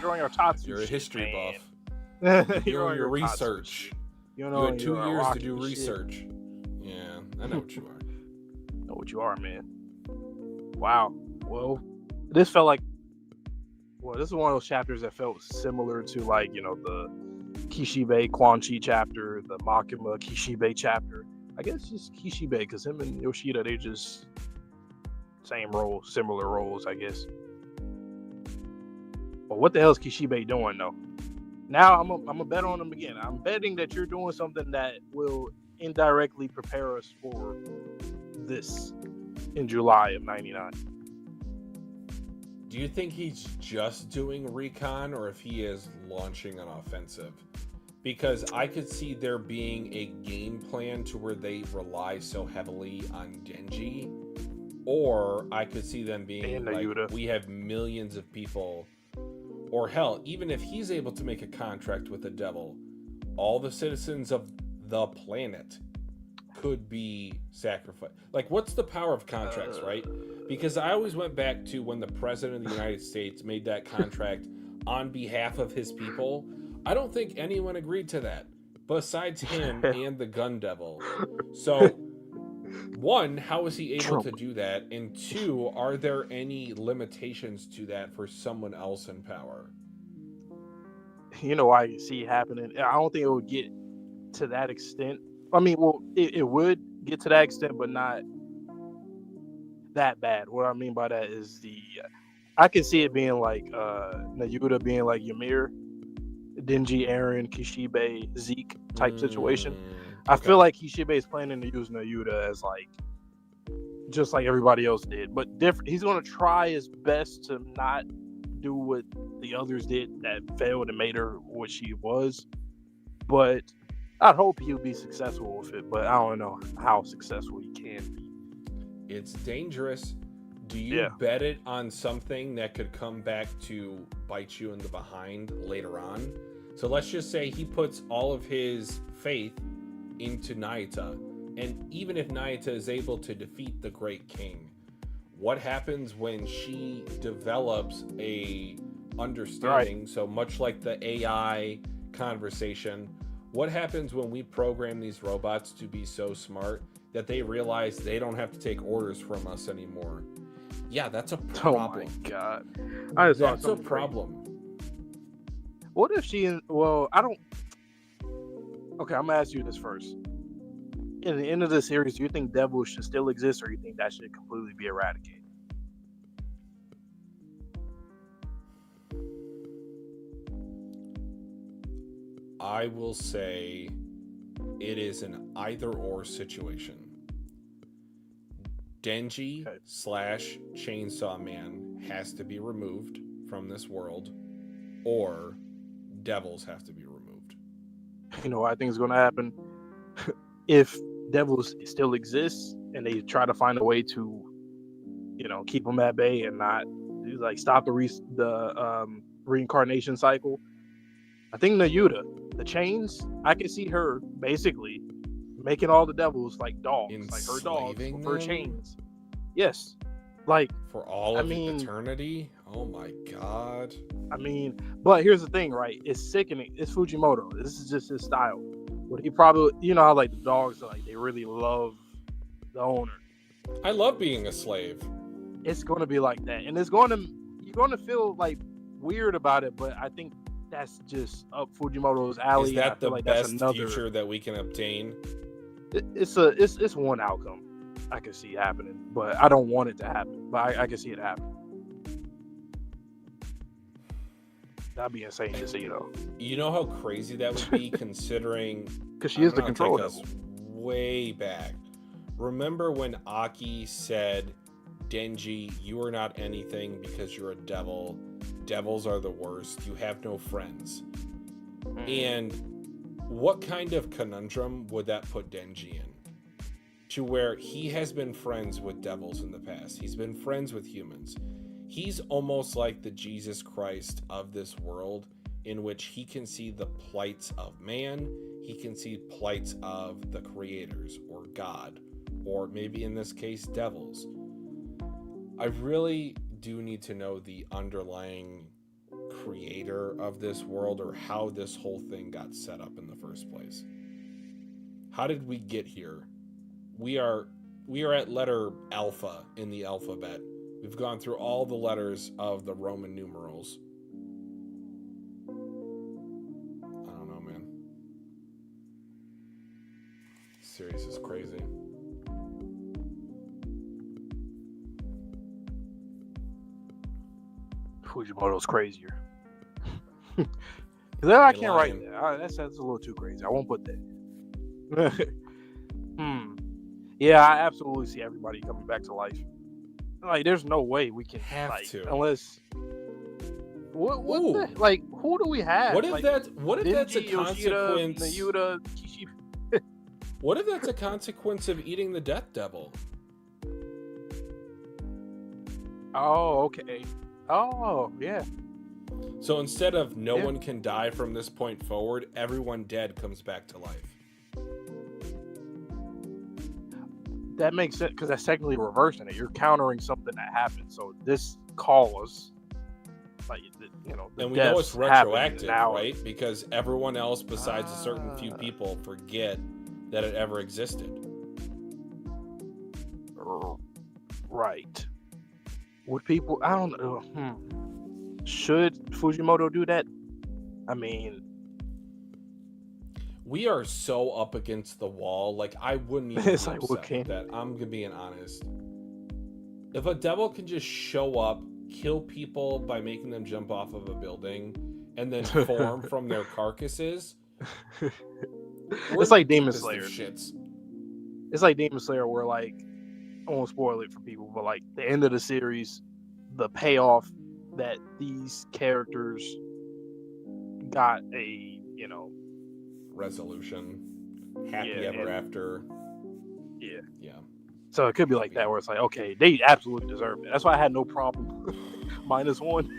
You're on your Tatsu. You're a history buff. You're on your research. You had 2 years to do research. Shit. Yeah, I know what you are. Know what you are, man. Wow. Well, this felt like. Well, this is one of those chapters that felt similar to like the Kishibe Quanchi chapter, the Makima Kishibe chapter. I guess just Kishibe because him and Yoshida, they just. Same roles, similar roles, I guess. But what the hell is Kishibe doing, though? Now I'm a bet on him again. I'm betting that you're doing something that will indirectly prepare us for this in July of '99. Do you think he's just doing recon or if he is launching an offensive? Because I could see there being a game plan to where they rely so heavily on Denji, or I could see them being And like, Yuta. we have millions of people, or hell, even if he's able to make a contract with the devil, all the citizens of the planet could be sacrificed. Like, what's the power of contracts, right? Because I always went back to when the president of the United States made that contract on behalf of his people. I don't think anyone agreed to that besides him and the gun devil. So, one, how is he able Trump. to do that? And two, are there any limitations to that for someone else in power? You know, I see it happening. I don't think it would get to that extent. I mean, well, it would get to that extent, but not that bad. What I mean by that is I can see it being like Nayuta being like Ymir, Denji, Aaron, Kishibe, Zeke type situation. I feel like Kishibe is planning to use Nayuta as like just like everybody else did, but different. He's going to try his best to not do what the others did that failed and made her what she was. But I'd hope he'll be successful with it, but I don't know how successful he can be. It's dangerous. Do you bet it on something that could come back to bite you in the behind later on? So let's just say he puts all of his faith into Naita, and even if Naita is able to defeat the Great King, what happens when she develops a understanding? Right. So much like the AI conversation, what happens when we program these robots to be so smart that they realize they don't have to take orders from us anymore? Yeah, that's a problem. Oh my god, that's a problem. What if she? Well, I don't. Okay, I'm gonna ask you this first. In the end of the series, do you think devils should still exist, or do you think that should completely be eradicated? I will say it is an either-or situation. Denji / Chainsaw Man has to be removed from this world, or devils have to be removed. You know what I think is going to happen? If devils still exist and they try to find a way to, you know, keep them at bay and not like stop the reincarnation cycle, I think Nayuta, the chains, I can see her basically making all the devils like dogs, like her dogs, with her chains. Yes, like for all of eternity. Oh my god. I mean, but here's the thing, right? It's sickening. It's Fujimoto. This is just his style. But he probably, you know how like the dogs are like they really love the owner. I love being a slave. It's going to be like that, and you're going to feel like weird about it. But I think that's just up Fujimoto's alley. Is that the best future that we can obtain? It's one outcome I can see happening, but I don't want it to happen. But I can see it happen. That'd be insane to see, though. You know how crazy that would be, considering because she is the control devil. Way back. Remember when Aki said, "Denji, you are not anything because you're a devil. Devils are the worst. You have no friends." And what kind of conundrum would that put Denji in? To where he has been friends with devils in the past. He's been friends with humans. He's almost like the Jesus Christ of this world, in which he can see the plights of man, he can see plights of the creators, or God, or maybe in this case, devils. I really do need to know the underlying creator of this world, or how this whole thing got set up in the first place. How did we get here? We are at letter Alpha in the alphabet. We've gone through all the letters of the Roman numerals. I don't know, man. This series is crazy. Fujimoto's crazier. Then I Ain't can't write lying. that. That sounds a little too crazy. I won't put that. Yeah, I absolutely see everybody coming back to life. Like, there's no way we can Have to. unless what Ooh, the who do we have? Like what if that's a Denji, Yoshida, consequence? Nayuta, Kishi. What if that's a consequence of eating the death devil? Oh, okay. Oh, yeah. So instead of no one can die from this point forward, everyone dead comes back to life. That makes sense because that's technically reversing it. You're countering something that happened. So this cause, the And we know it's retroactive, now. right? Because everyone else besides a certain few people forget that it ever existed. Right. Would people? I don't know. Should Fujimoto do that? I mean, we are so up against the wall. Like, I wouldn't even be upset with that. I'm being honest. If a devil can just show up, kill people by making them jump off of a building, and then form from their carcasses, it's like Demon Slayer. Shits. It's like Demon Slayer, where I won't spoil it for people, but the end of the series, the payoff that these characters got a resolution, happy ever after. Yeah. Yeah. So it could be like that, where it's like, okay, they absolutely deserve it. That's why I had no problem -1.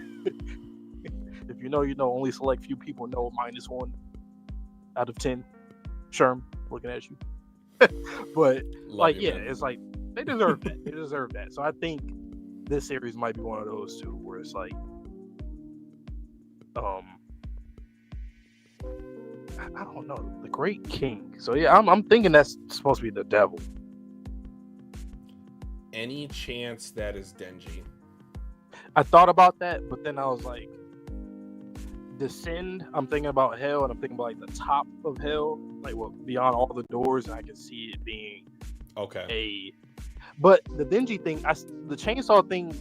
If you know, only select few people know -1 out of 10. Sherm, looking at you. But it's like they deserve that. They deserve that. So I think this series might be one of those too, where it's like, I don't know, the Great King. So yeah, I'm thinking that's supposed to be the devil. Any chance that is Denji? I thought about that, but then I was like, Descend. I'm thinking about hell, and I'm thinking about the top of hell, beyond all the doors, and I can see it being okay. But the Denji thing, the chainsaw thing.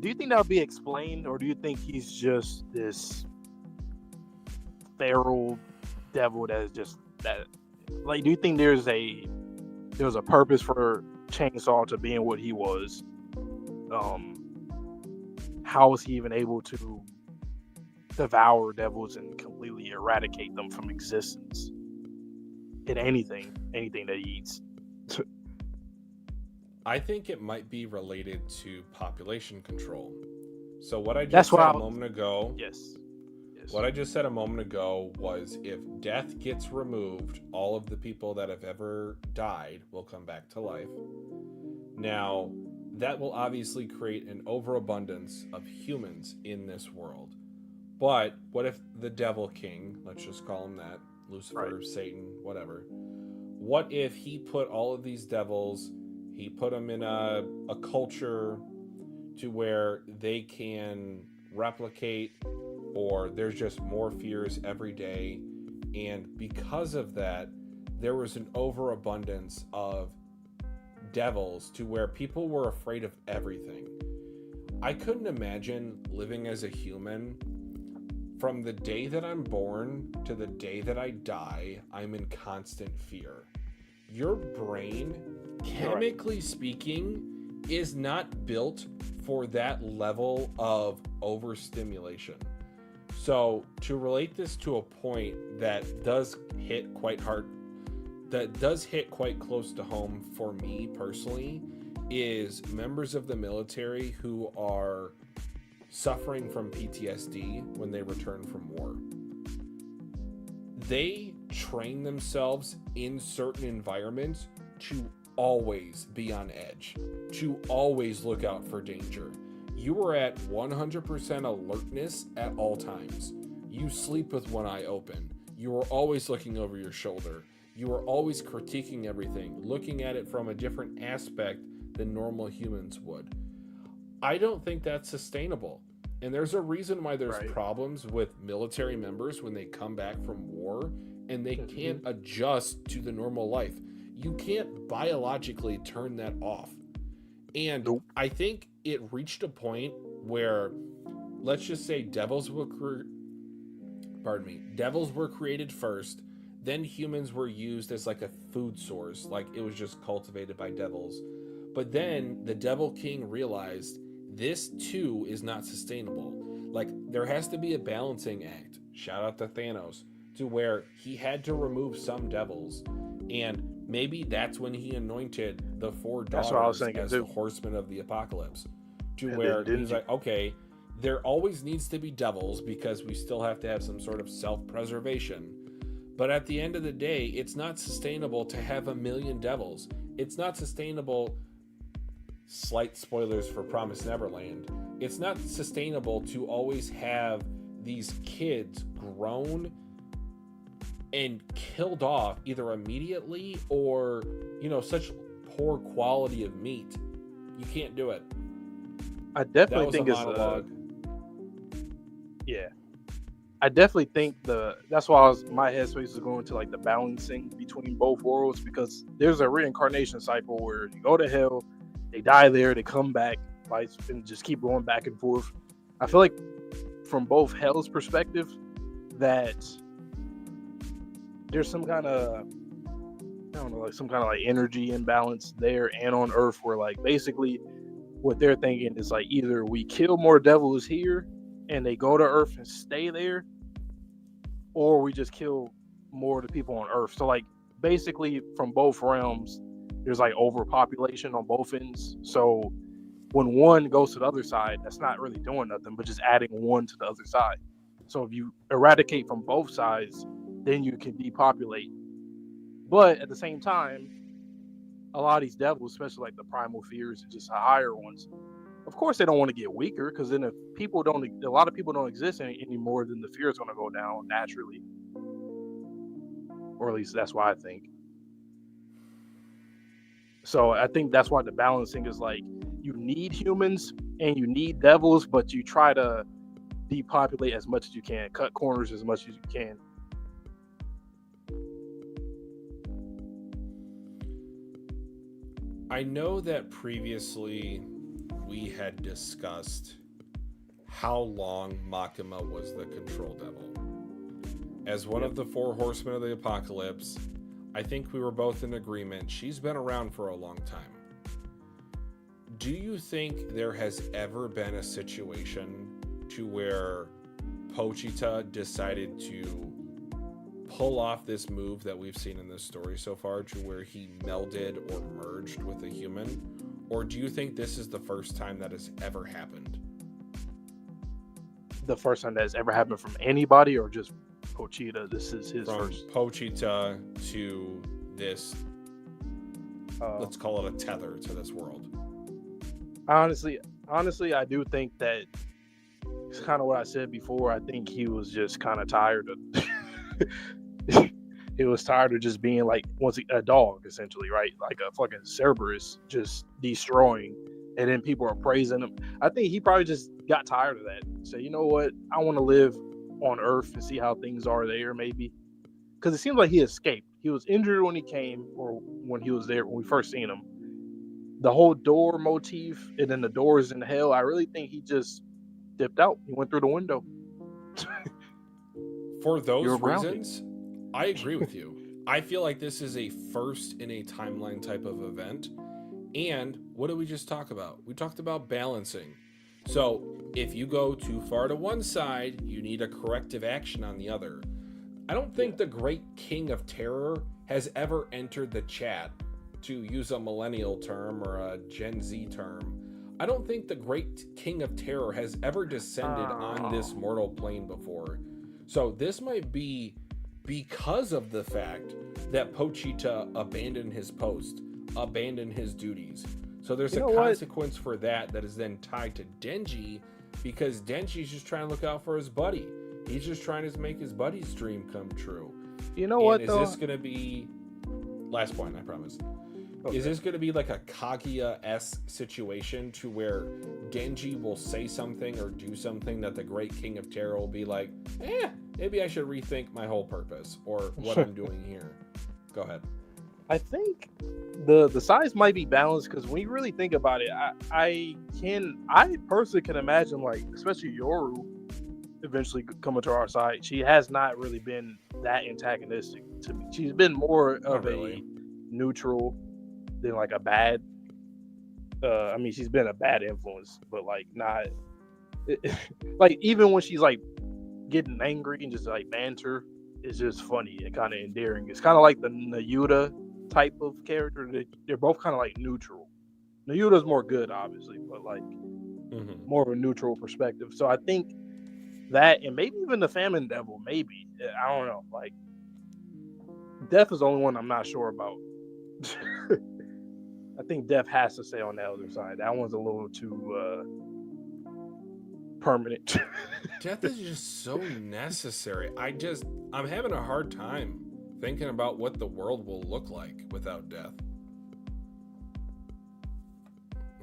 Do you think that'll be explained, or do you think he's just this feral devil that is just that? Do you think there's a purpose for Chainsaw to being what he was? How was he even able to devour devils and completely eradicate them from existence in anything that he eats? I think it might be related to population control. So what I just said a moment ago. Yes. What I just said a moment ago was, if death gets removed, all of the people that have ever died will come back to life. Now, that will obviously create an overabundance of humans in this world. But what if the Devil King, let's just call him that, Lucifer, Satan, whatever. What if he put all of these devils, he put them in a culture to where they can replicate, or there's just more fears every day, and because of that, there was an overabundance of devils to where people were afraid of everything. I couldn't imagine living as a human. From the day that I'm born to the day that I die, I'm in constant fear. Your brain, chemically speaking, is not built for that level of overstimulation. So to relate this to a point that does hit quite hard, that does hit quite close to home for me personally, is members of the military who are suffering from PTSD when they return from war. They train themselves in certain environments to always be on edge, to always look out for danger. You are at 100% alertness at all times. You sleep with one eye open. You are always looking over your shoulder. You are always critiquing everything, looking at it from a different aspect than normal humans would. I don't think that's sustainable. And there's a reason why there's problems with military members when they come back from war and they can't adjust to the normal life. You can't biologically turn that off. And I think it reached a point where, let's just say, devils will pardon me, devils were created first, then humans were used as like a food source, like it was just cultivated by devils. But then the Devil King realized this too is not sustainable. Like there has to be a balancing act. Shout out to Thanos, to where he had to remove some devils, and maybe that's when he anointed the four daughters as the horsemen of the apocalypse. To where he's like, okay, there always needs to be devils because we still have to have some sort of self-preservation. But at the end of the day, it's not sustainable to have 1,000,000 devils. It's not sustainable. Slight spoilers for Promised Neverland. It's not sustainable to always have these kids grown and killed off either immediately or, such poor quality of meat. You can't do it. I definitely think it's yeah. I definitely think that's why my headspace is going to like the balancing between both worlds, because there's a reincarnation cycle where you go to hell, they die there, they come back, like, and just keep going back and forth. I feel like from both hell's perspective that there's some kind of, I don't know, like some kind of like energy imbalance there and on Earth, where like basically what they're thinking is like either we kill more devils here and they go to Earth and stay there, or we just kill more of the people on Earth. So like basically from both realms, there's like overpopulation on both ends. So when one goes to the other side, that's not really doing nothing, but just adding one to the other side. So if you eradicate from both sides, then you can depopulate. But at the same time, a lot of these devils, especially like the primal fears and just the higher ones, of course they don't want to get weaker, because then if a lot of people don't exist anymore, then the fear is going to go down naturally. Or at least that's why I think. So I think that's why the balancing is like, you need humans and you need devils, but you try to depopulate as much as you can, cut corners as much as you can. I know that previously we had discussed how long Makima was the control devil. As one of the four horsemen of the apocalypse, I think we were both in agreement she's been around for a long time. Do you think there has ever been a situation to where Pochita decided to pull off this move that we've seen in this story so far, to where he melded or merged with a human? Or do you think this is the first time that has ever happened? The first time that has ever happened from anybody, or just Pochita? This is his first. From Pochita to this, let's call it a tether to this world. Honestly, I do think that it's kind of what I said before. I think he was just kind of tired of he was tired of just being like a dog, essentially, right? Like a fucking Cerberus just destroying, and then people are praising him. I think he probably just got tired of that. So you know what? I want to live on Earth and see how things are there, maybe. Because it seems like he escaped. He was injured when he came, or when he was there, when we first seen him. The whole door motif, and then the doors in hell, I really think he just dipped out. He went through the window. For those reasons, I agree with you. I feel like this is a first in a timeline type of event. And what did we just talk about? We talked about balancing. So if you go too far to one side, you need a corrective action on the other. I don't think the Great King of Terror has ever entered the chat, to use a millennial term or a Gen Z term. I don't think the Great King of Terror has ever descended on this mortal plane before. So this might be because of the fact that Pochita abandoned his post, abandoned his duties. So there's a consequence for that is then tied to Denji, because Denji's just trying to look out for his buddy. He's just trying to make his buddy's dream come true. You know what, though? Is this going to be... Last point, I promise. Okay. Is this going to be like a Kaguya-esque situation, to where Denji will say something or do something that the Great King of Terror will be like, maybe I should rethink my whole purpose or what I'm doing here? Go ahead. I think the size might be balanced, because when you really think about it, I personally can imagine, like, especially Yoru, eventually coming to our side, she has not really been that antagonistic to me. She's been more of really. a neutral than like a bad. I mean, she's been a bad influence, but like not like even when she's like getting angry and just like banter, it's just funny and kind of endearing. It's kind of like the Nayuta type of character. They're both kind of like neutral. Nayuta's more good, obviously, but like more of a neutral perspective. So I think that, and maybe even the Famine Devil, maybe, I don't know. Like, Death is the only one I'm not sure about. I think Death has to stay on the other side. That one's a little too permanent. Death is just so necessary. I'm having a hard time thinking about what the world will look like without Death.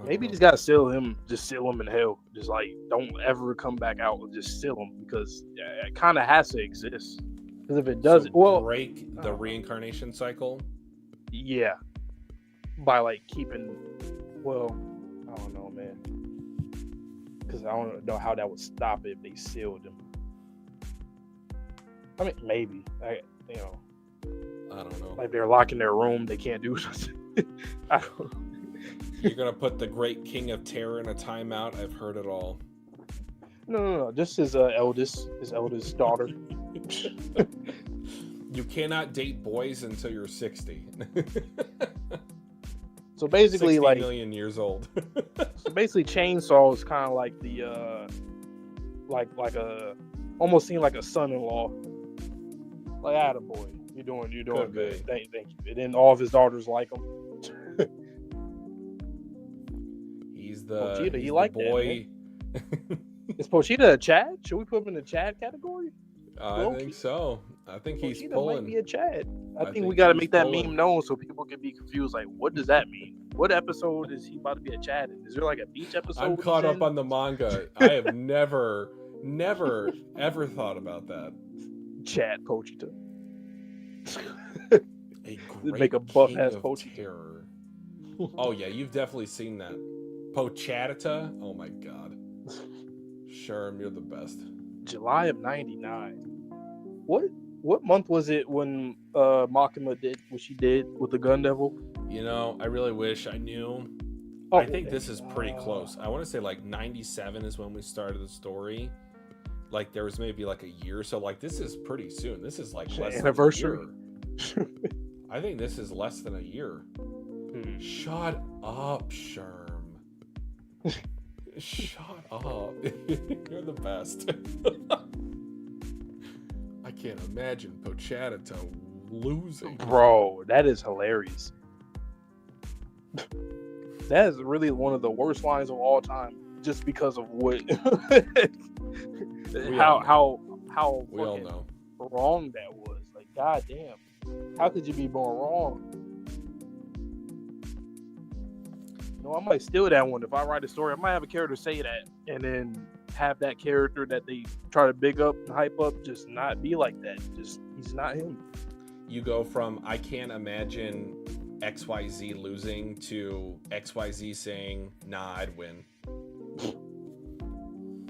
Maybe just gotta seal him in hell. Just like don't ever come back out. Just seal him because it kind of has to exist. Because if it doesn't, break the reincarnation cycle. Yeah, by like keeping. Well, I don't know, man. Because I don't know how that would stop it if they sealed him. I mean, maybe. I don't know. Like they're locked in their room, they can't do something. I don't know. You're gonna put the great King of Terror in a timeout. I've heard it all. No. Just his eldest daughter. You cannot date boys until you're 60. So basically, 60 like million years old. So basically, Chainsaw is kind of like the like a almost seemed like a son-in-law. Like, attaboy, you're doing good. Thank you. And then all of his daughters like him. He's the Pochita, he's like the boy. That, is Pochita a Chad? Should we put him in the Chad category? I think so. I think he's Pochita pulling. might be a Chad. I think we got to make that meme known so people can be confused. Like, what does that mean? What episode is he about to be a Chad in? Is there like a beach episode? I'm caught up on the manga. I have never, ever thought about that. Chad Pochita. A great Make a buff King ass of Pochita. Terror. Oh yeah, you've definitely seen that. Pochita? Oh my god. Sherm, you're the best. July of '99. What month was it when Makima did what she did with the Gun Devil? You know, I really wish I knew. Oh, I think this is pretty close. I want to say like 97 is when we started the story. Like there was maybe like a year, so like this is pretty soon. This is like less anniversary. Than a year. I think this is less than a year. Shut up, Sherm. Shut up. You're the best. I can't imagine Pochita losing. Bro, that is hilarious. That is really one of the worst lines of all time, just because of what how we all know wrong that was. Like, goddamn, how could you be more wrong? No, I might steal that one. If I write a story, I might have a character say that, and then have that character that they try to big up and hype up just not be like that. Just he's not him. You go from I can't imagine XYZ losing to XYZ saying, nah, I'd win.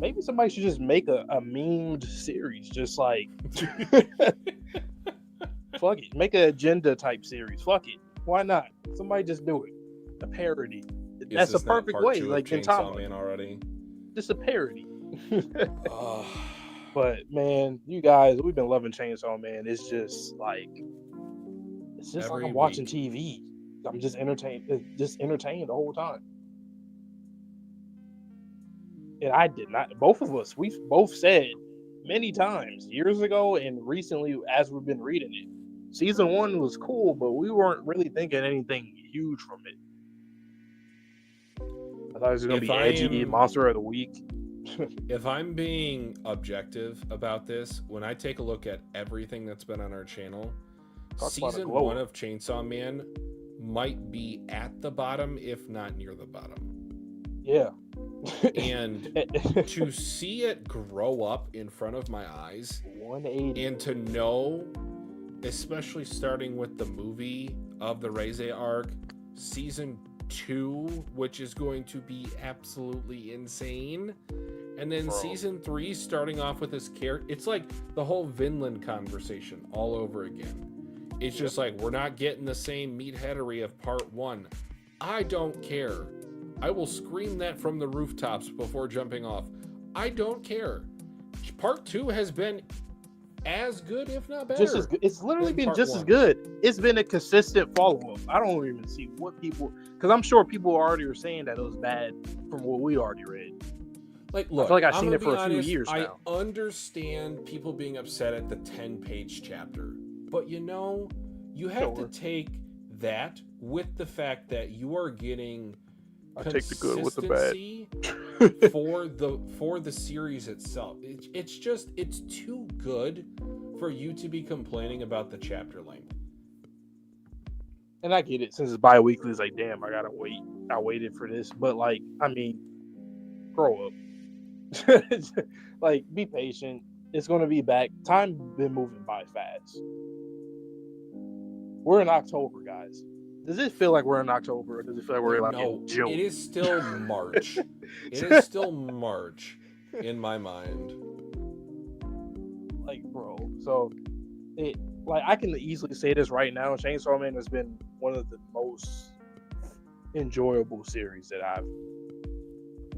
Maybe somebody should just make a memed series. Just like fuck it. Make an agenda type series. Fuck it. Why not? Somebody just do it. A parody. That's a perfect way. Like Chainsaw Man already. Just a parody. But man, you guys, we've been loving Chainsaw Man. It's just like I'm watching TV. I'm just entertained the whole time. And I did not. Both of us, we've both said many times years ago and recently as we've been reading it. Season 1 was cool, but we weren't really thinking anything huge from it. I thought it was going to be edgy, monster of the week. If I'm being objective about this, when I take a look at everything that's been on our channel, season 1 of Chainsaw Man might be at the bottom, if not near the bottom. Yeah. And to see it grow up in front of my eyes, 180, and to know, especially starting with the movie of the Reize arc, season 2, which is going to be absolutely insane. And then season 3 starting off with this character. It's like the whole Vinland conversation all over again. It's just like, we're not getting the same meatheadery of part 1. I don't care. I will scream that from the rooftops before jumping off. I don't care. Part 2 has been as good, if not better. Just as good. It's literally been just as good. It's been a consistent follow-up. I don't even see what people... Because I'm sure people already are saying that it was bad from what we already read. Like, look, I feel like I've seen it for a few years now. I understand people being upset at the 10-page chapter. But, you have to take that with the fact that you are getting... I take the good with the bad. for the series itself. It's too good for you to be complaining about the chapter length. And I get it, since it's bi-weekly, it's like, damn, I gotta wait. I waited for this. But grow up. Be patient. It's gonna be back. Time been moving by fast. We're in October, guys. Does it feel like we're in October, or does it feel like we're in June? It is still March. It is still March in my mind. Bro. So, I can easily say this right now. Chainsaw Man has been one of the most enjoyable series that I've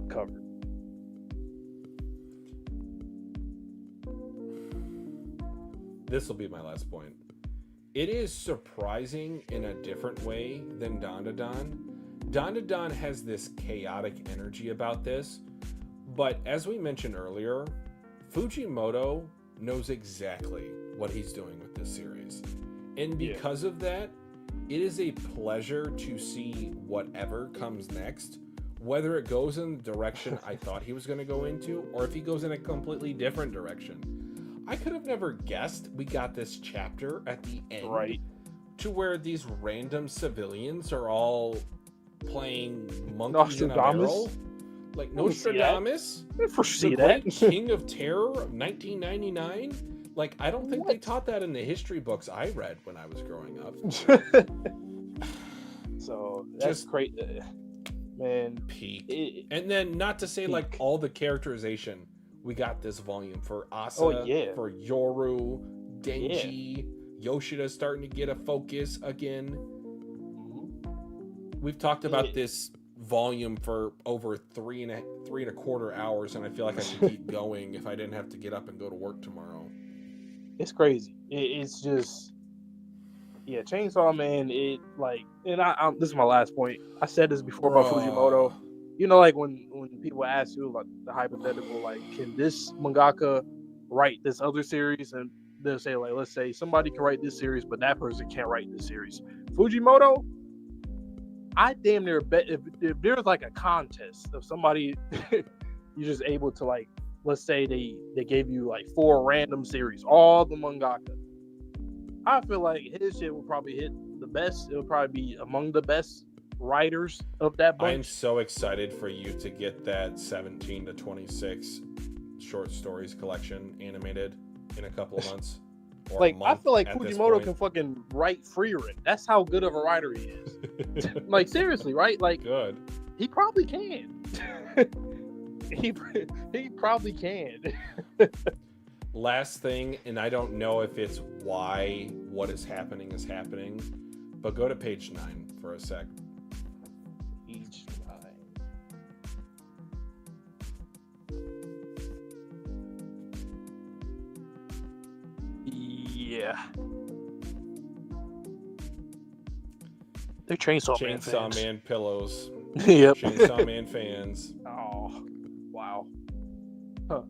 covered. This will be my last point. It is surprising in a different way than Dandadan. Dandadan has this chaotic energy about this, but as we mentioned earlier, Fujimoto knows exactly what he's doing with this series. And because of that, it is a pleasure to see whatever comes next, whether it goes in the direction I thought he was going to go into, or if he goes in a completely different direction. I could have never guessed we got this chapter at the end to where these random civilians are all playing monkeys in a barrel. Like Nostradamus, the great king of terror of 1999. Like, I don't think they taught that in the history books I read when I was growing up. So that's great, man. Peak. And then, not to say like all the characterization. We got this volume for Asa, for Yoru, Denji, Yoshida starting to get a focus again. We've talked about this volume for over three and a quarter hours, and I feel like I should keep going if I didn't have to get up and go to work tomorrow. It's crazy. It's just, Chainsaw Man. This is my last point. I said this before about Fujimoto. When people ask you about the hypothetical, can this mangaka write this other series? And they'll say, let's say somebody can write this series, but that person can't write this series. Fujimoto, I damn near bet if there's a contest of somebody you're just able to let's say they gave you 4 random series, all the mangaka. I feel like his shit will probably hit the best. It'll probably be among the best writers of that bunch. I'm so excited for you to get that 17 to 26 short stories collection animated in a couple of months. I feel like Fujimoto can fucking write Freerin. That's how good of a writer he is. Seriously, right? Good. He probably can. he probably can. Last thing, and I don't know if it's why what is happening, but go to page 9 for a sec. Page 9. Yeah. They're Chainsaw Man fans. Chainsaw Man pillows. Yep. Chainsaw Man fans. Oh, wow. Huh.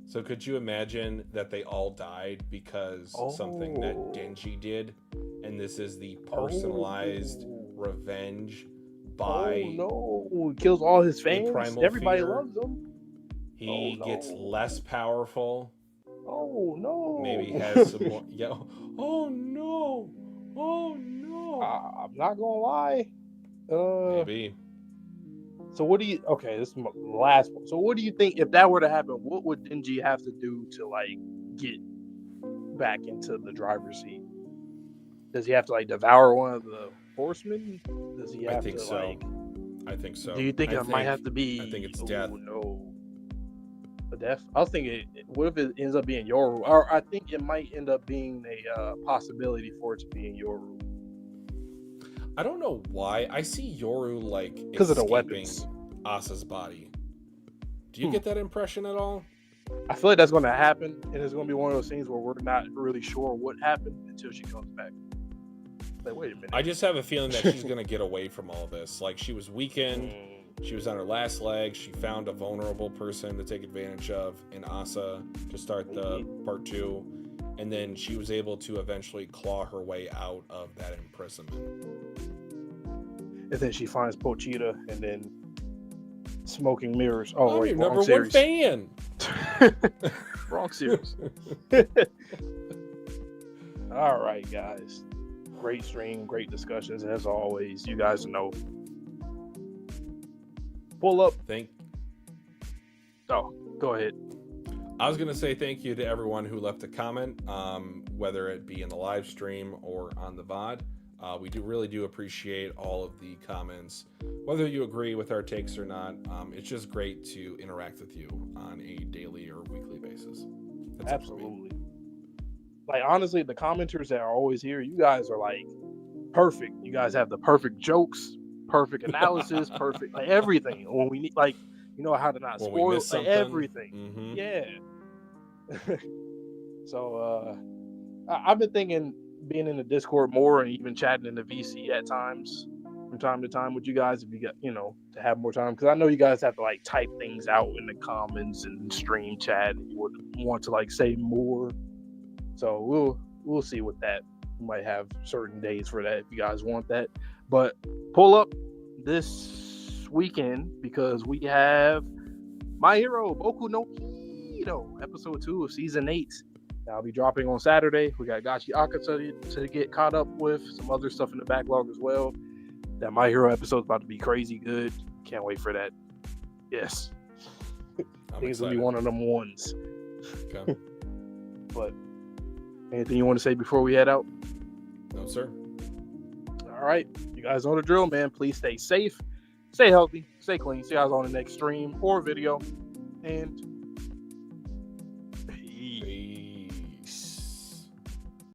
So could you imagine that they all died because something that Denji did, and this is the personalized revenge by... Oh, no. He kills all his fans. Everybody loves him. He gets less powerful. Oh, no. Maybe has some more... Yeah. Oh, no. Oh, no. I'm not gonna lie. Maybe. So what do you... Okay, this is my last one. So what do you think, if that were to happen, what would Denji have to do to, get back into the driver's seat? Does he have to, devour one horseman? Does he I have think to so. like? I think so. Do you think it might have to be? I think it's oh, death. No, a death. I was thinking, what if it ends up being Yoru? Or I think it might end up being a possibility for it to be in Yoru I don't know why. I see Yoru like because of the escaping weapons. Asa's body. Do you get that impression at all? I feel like that's going to happen, and it's going to be one of those things where we're not really sure what happened until she comes back. Like, wait a minute. I just have a feeling that she's going to get away from all this. Like, she was weakened. She was on her last leg. She found a vulnerable person to take advantage of in Asa to start the part 2. And then she was able to eventually claw her way out of that imprisonment. And then she finds Pochita, and then Smoking Mirrors. Oh, I'm wait, your wrong number series. 1 fan. Wrong series. All right, guys. Great stream, great discussions as always. You guys know. Pull up. Oh, go ahead. I was going to say thank you to everyone who left a comment, whether it be in the live stream or on the VOD. We really do appreciate all of the comments, whether you agree with our takes or not. It's just great to interact with you on a daily or weekly basis. That's absolutely. Like, honestly, the commenters that are always here, you guys are like perfect. You guys have the perfect jokes, perfect analysis, perfect like everything. When we need, like, you know how to not when we spoil miss like, something. everything. Yeah. So I've been thinking being in the Discord more and even chatting in the VC at times from time to time with you guys if you got, to have more time, because I know you guys have to like type things out in the comments and stream chat and you would want to like say more. So we'll see with that. We might have certain days for that if you guys want that. But pull up this weekend because we have My Hero Boku no Hero episode 2 of season 8. That'll be dropping on Saturday. We got Gachi Akatsuki to get caught up with, some other stuff in the backlog as well. That My Hero episode's about to be crazy good. Can't wait for that. Yes. I think it's going to be one of them ones. Okay. But anything you want to say before we head out? No, sir. All right. You guys know the drill, man. Please stay safe, stay healthy, stay clean. See you guys on the next stream or video. And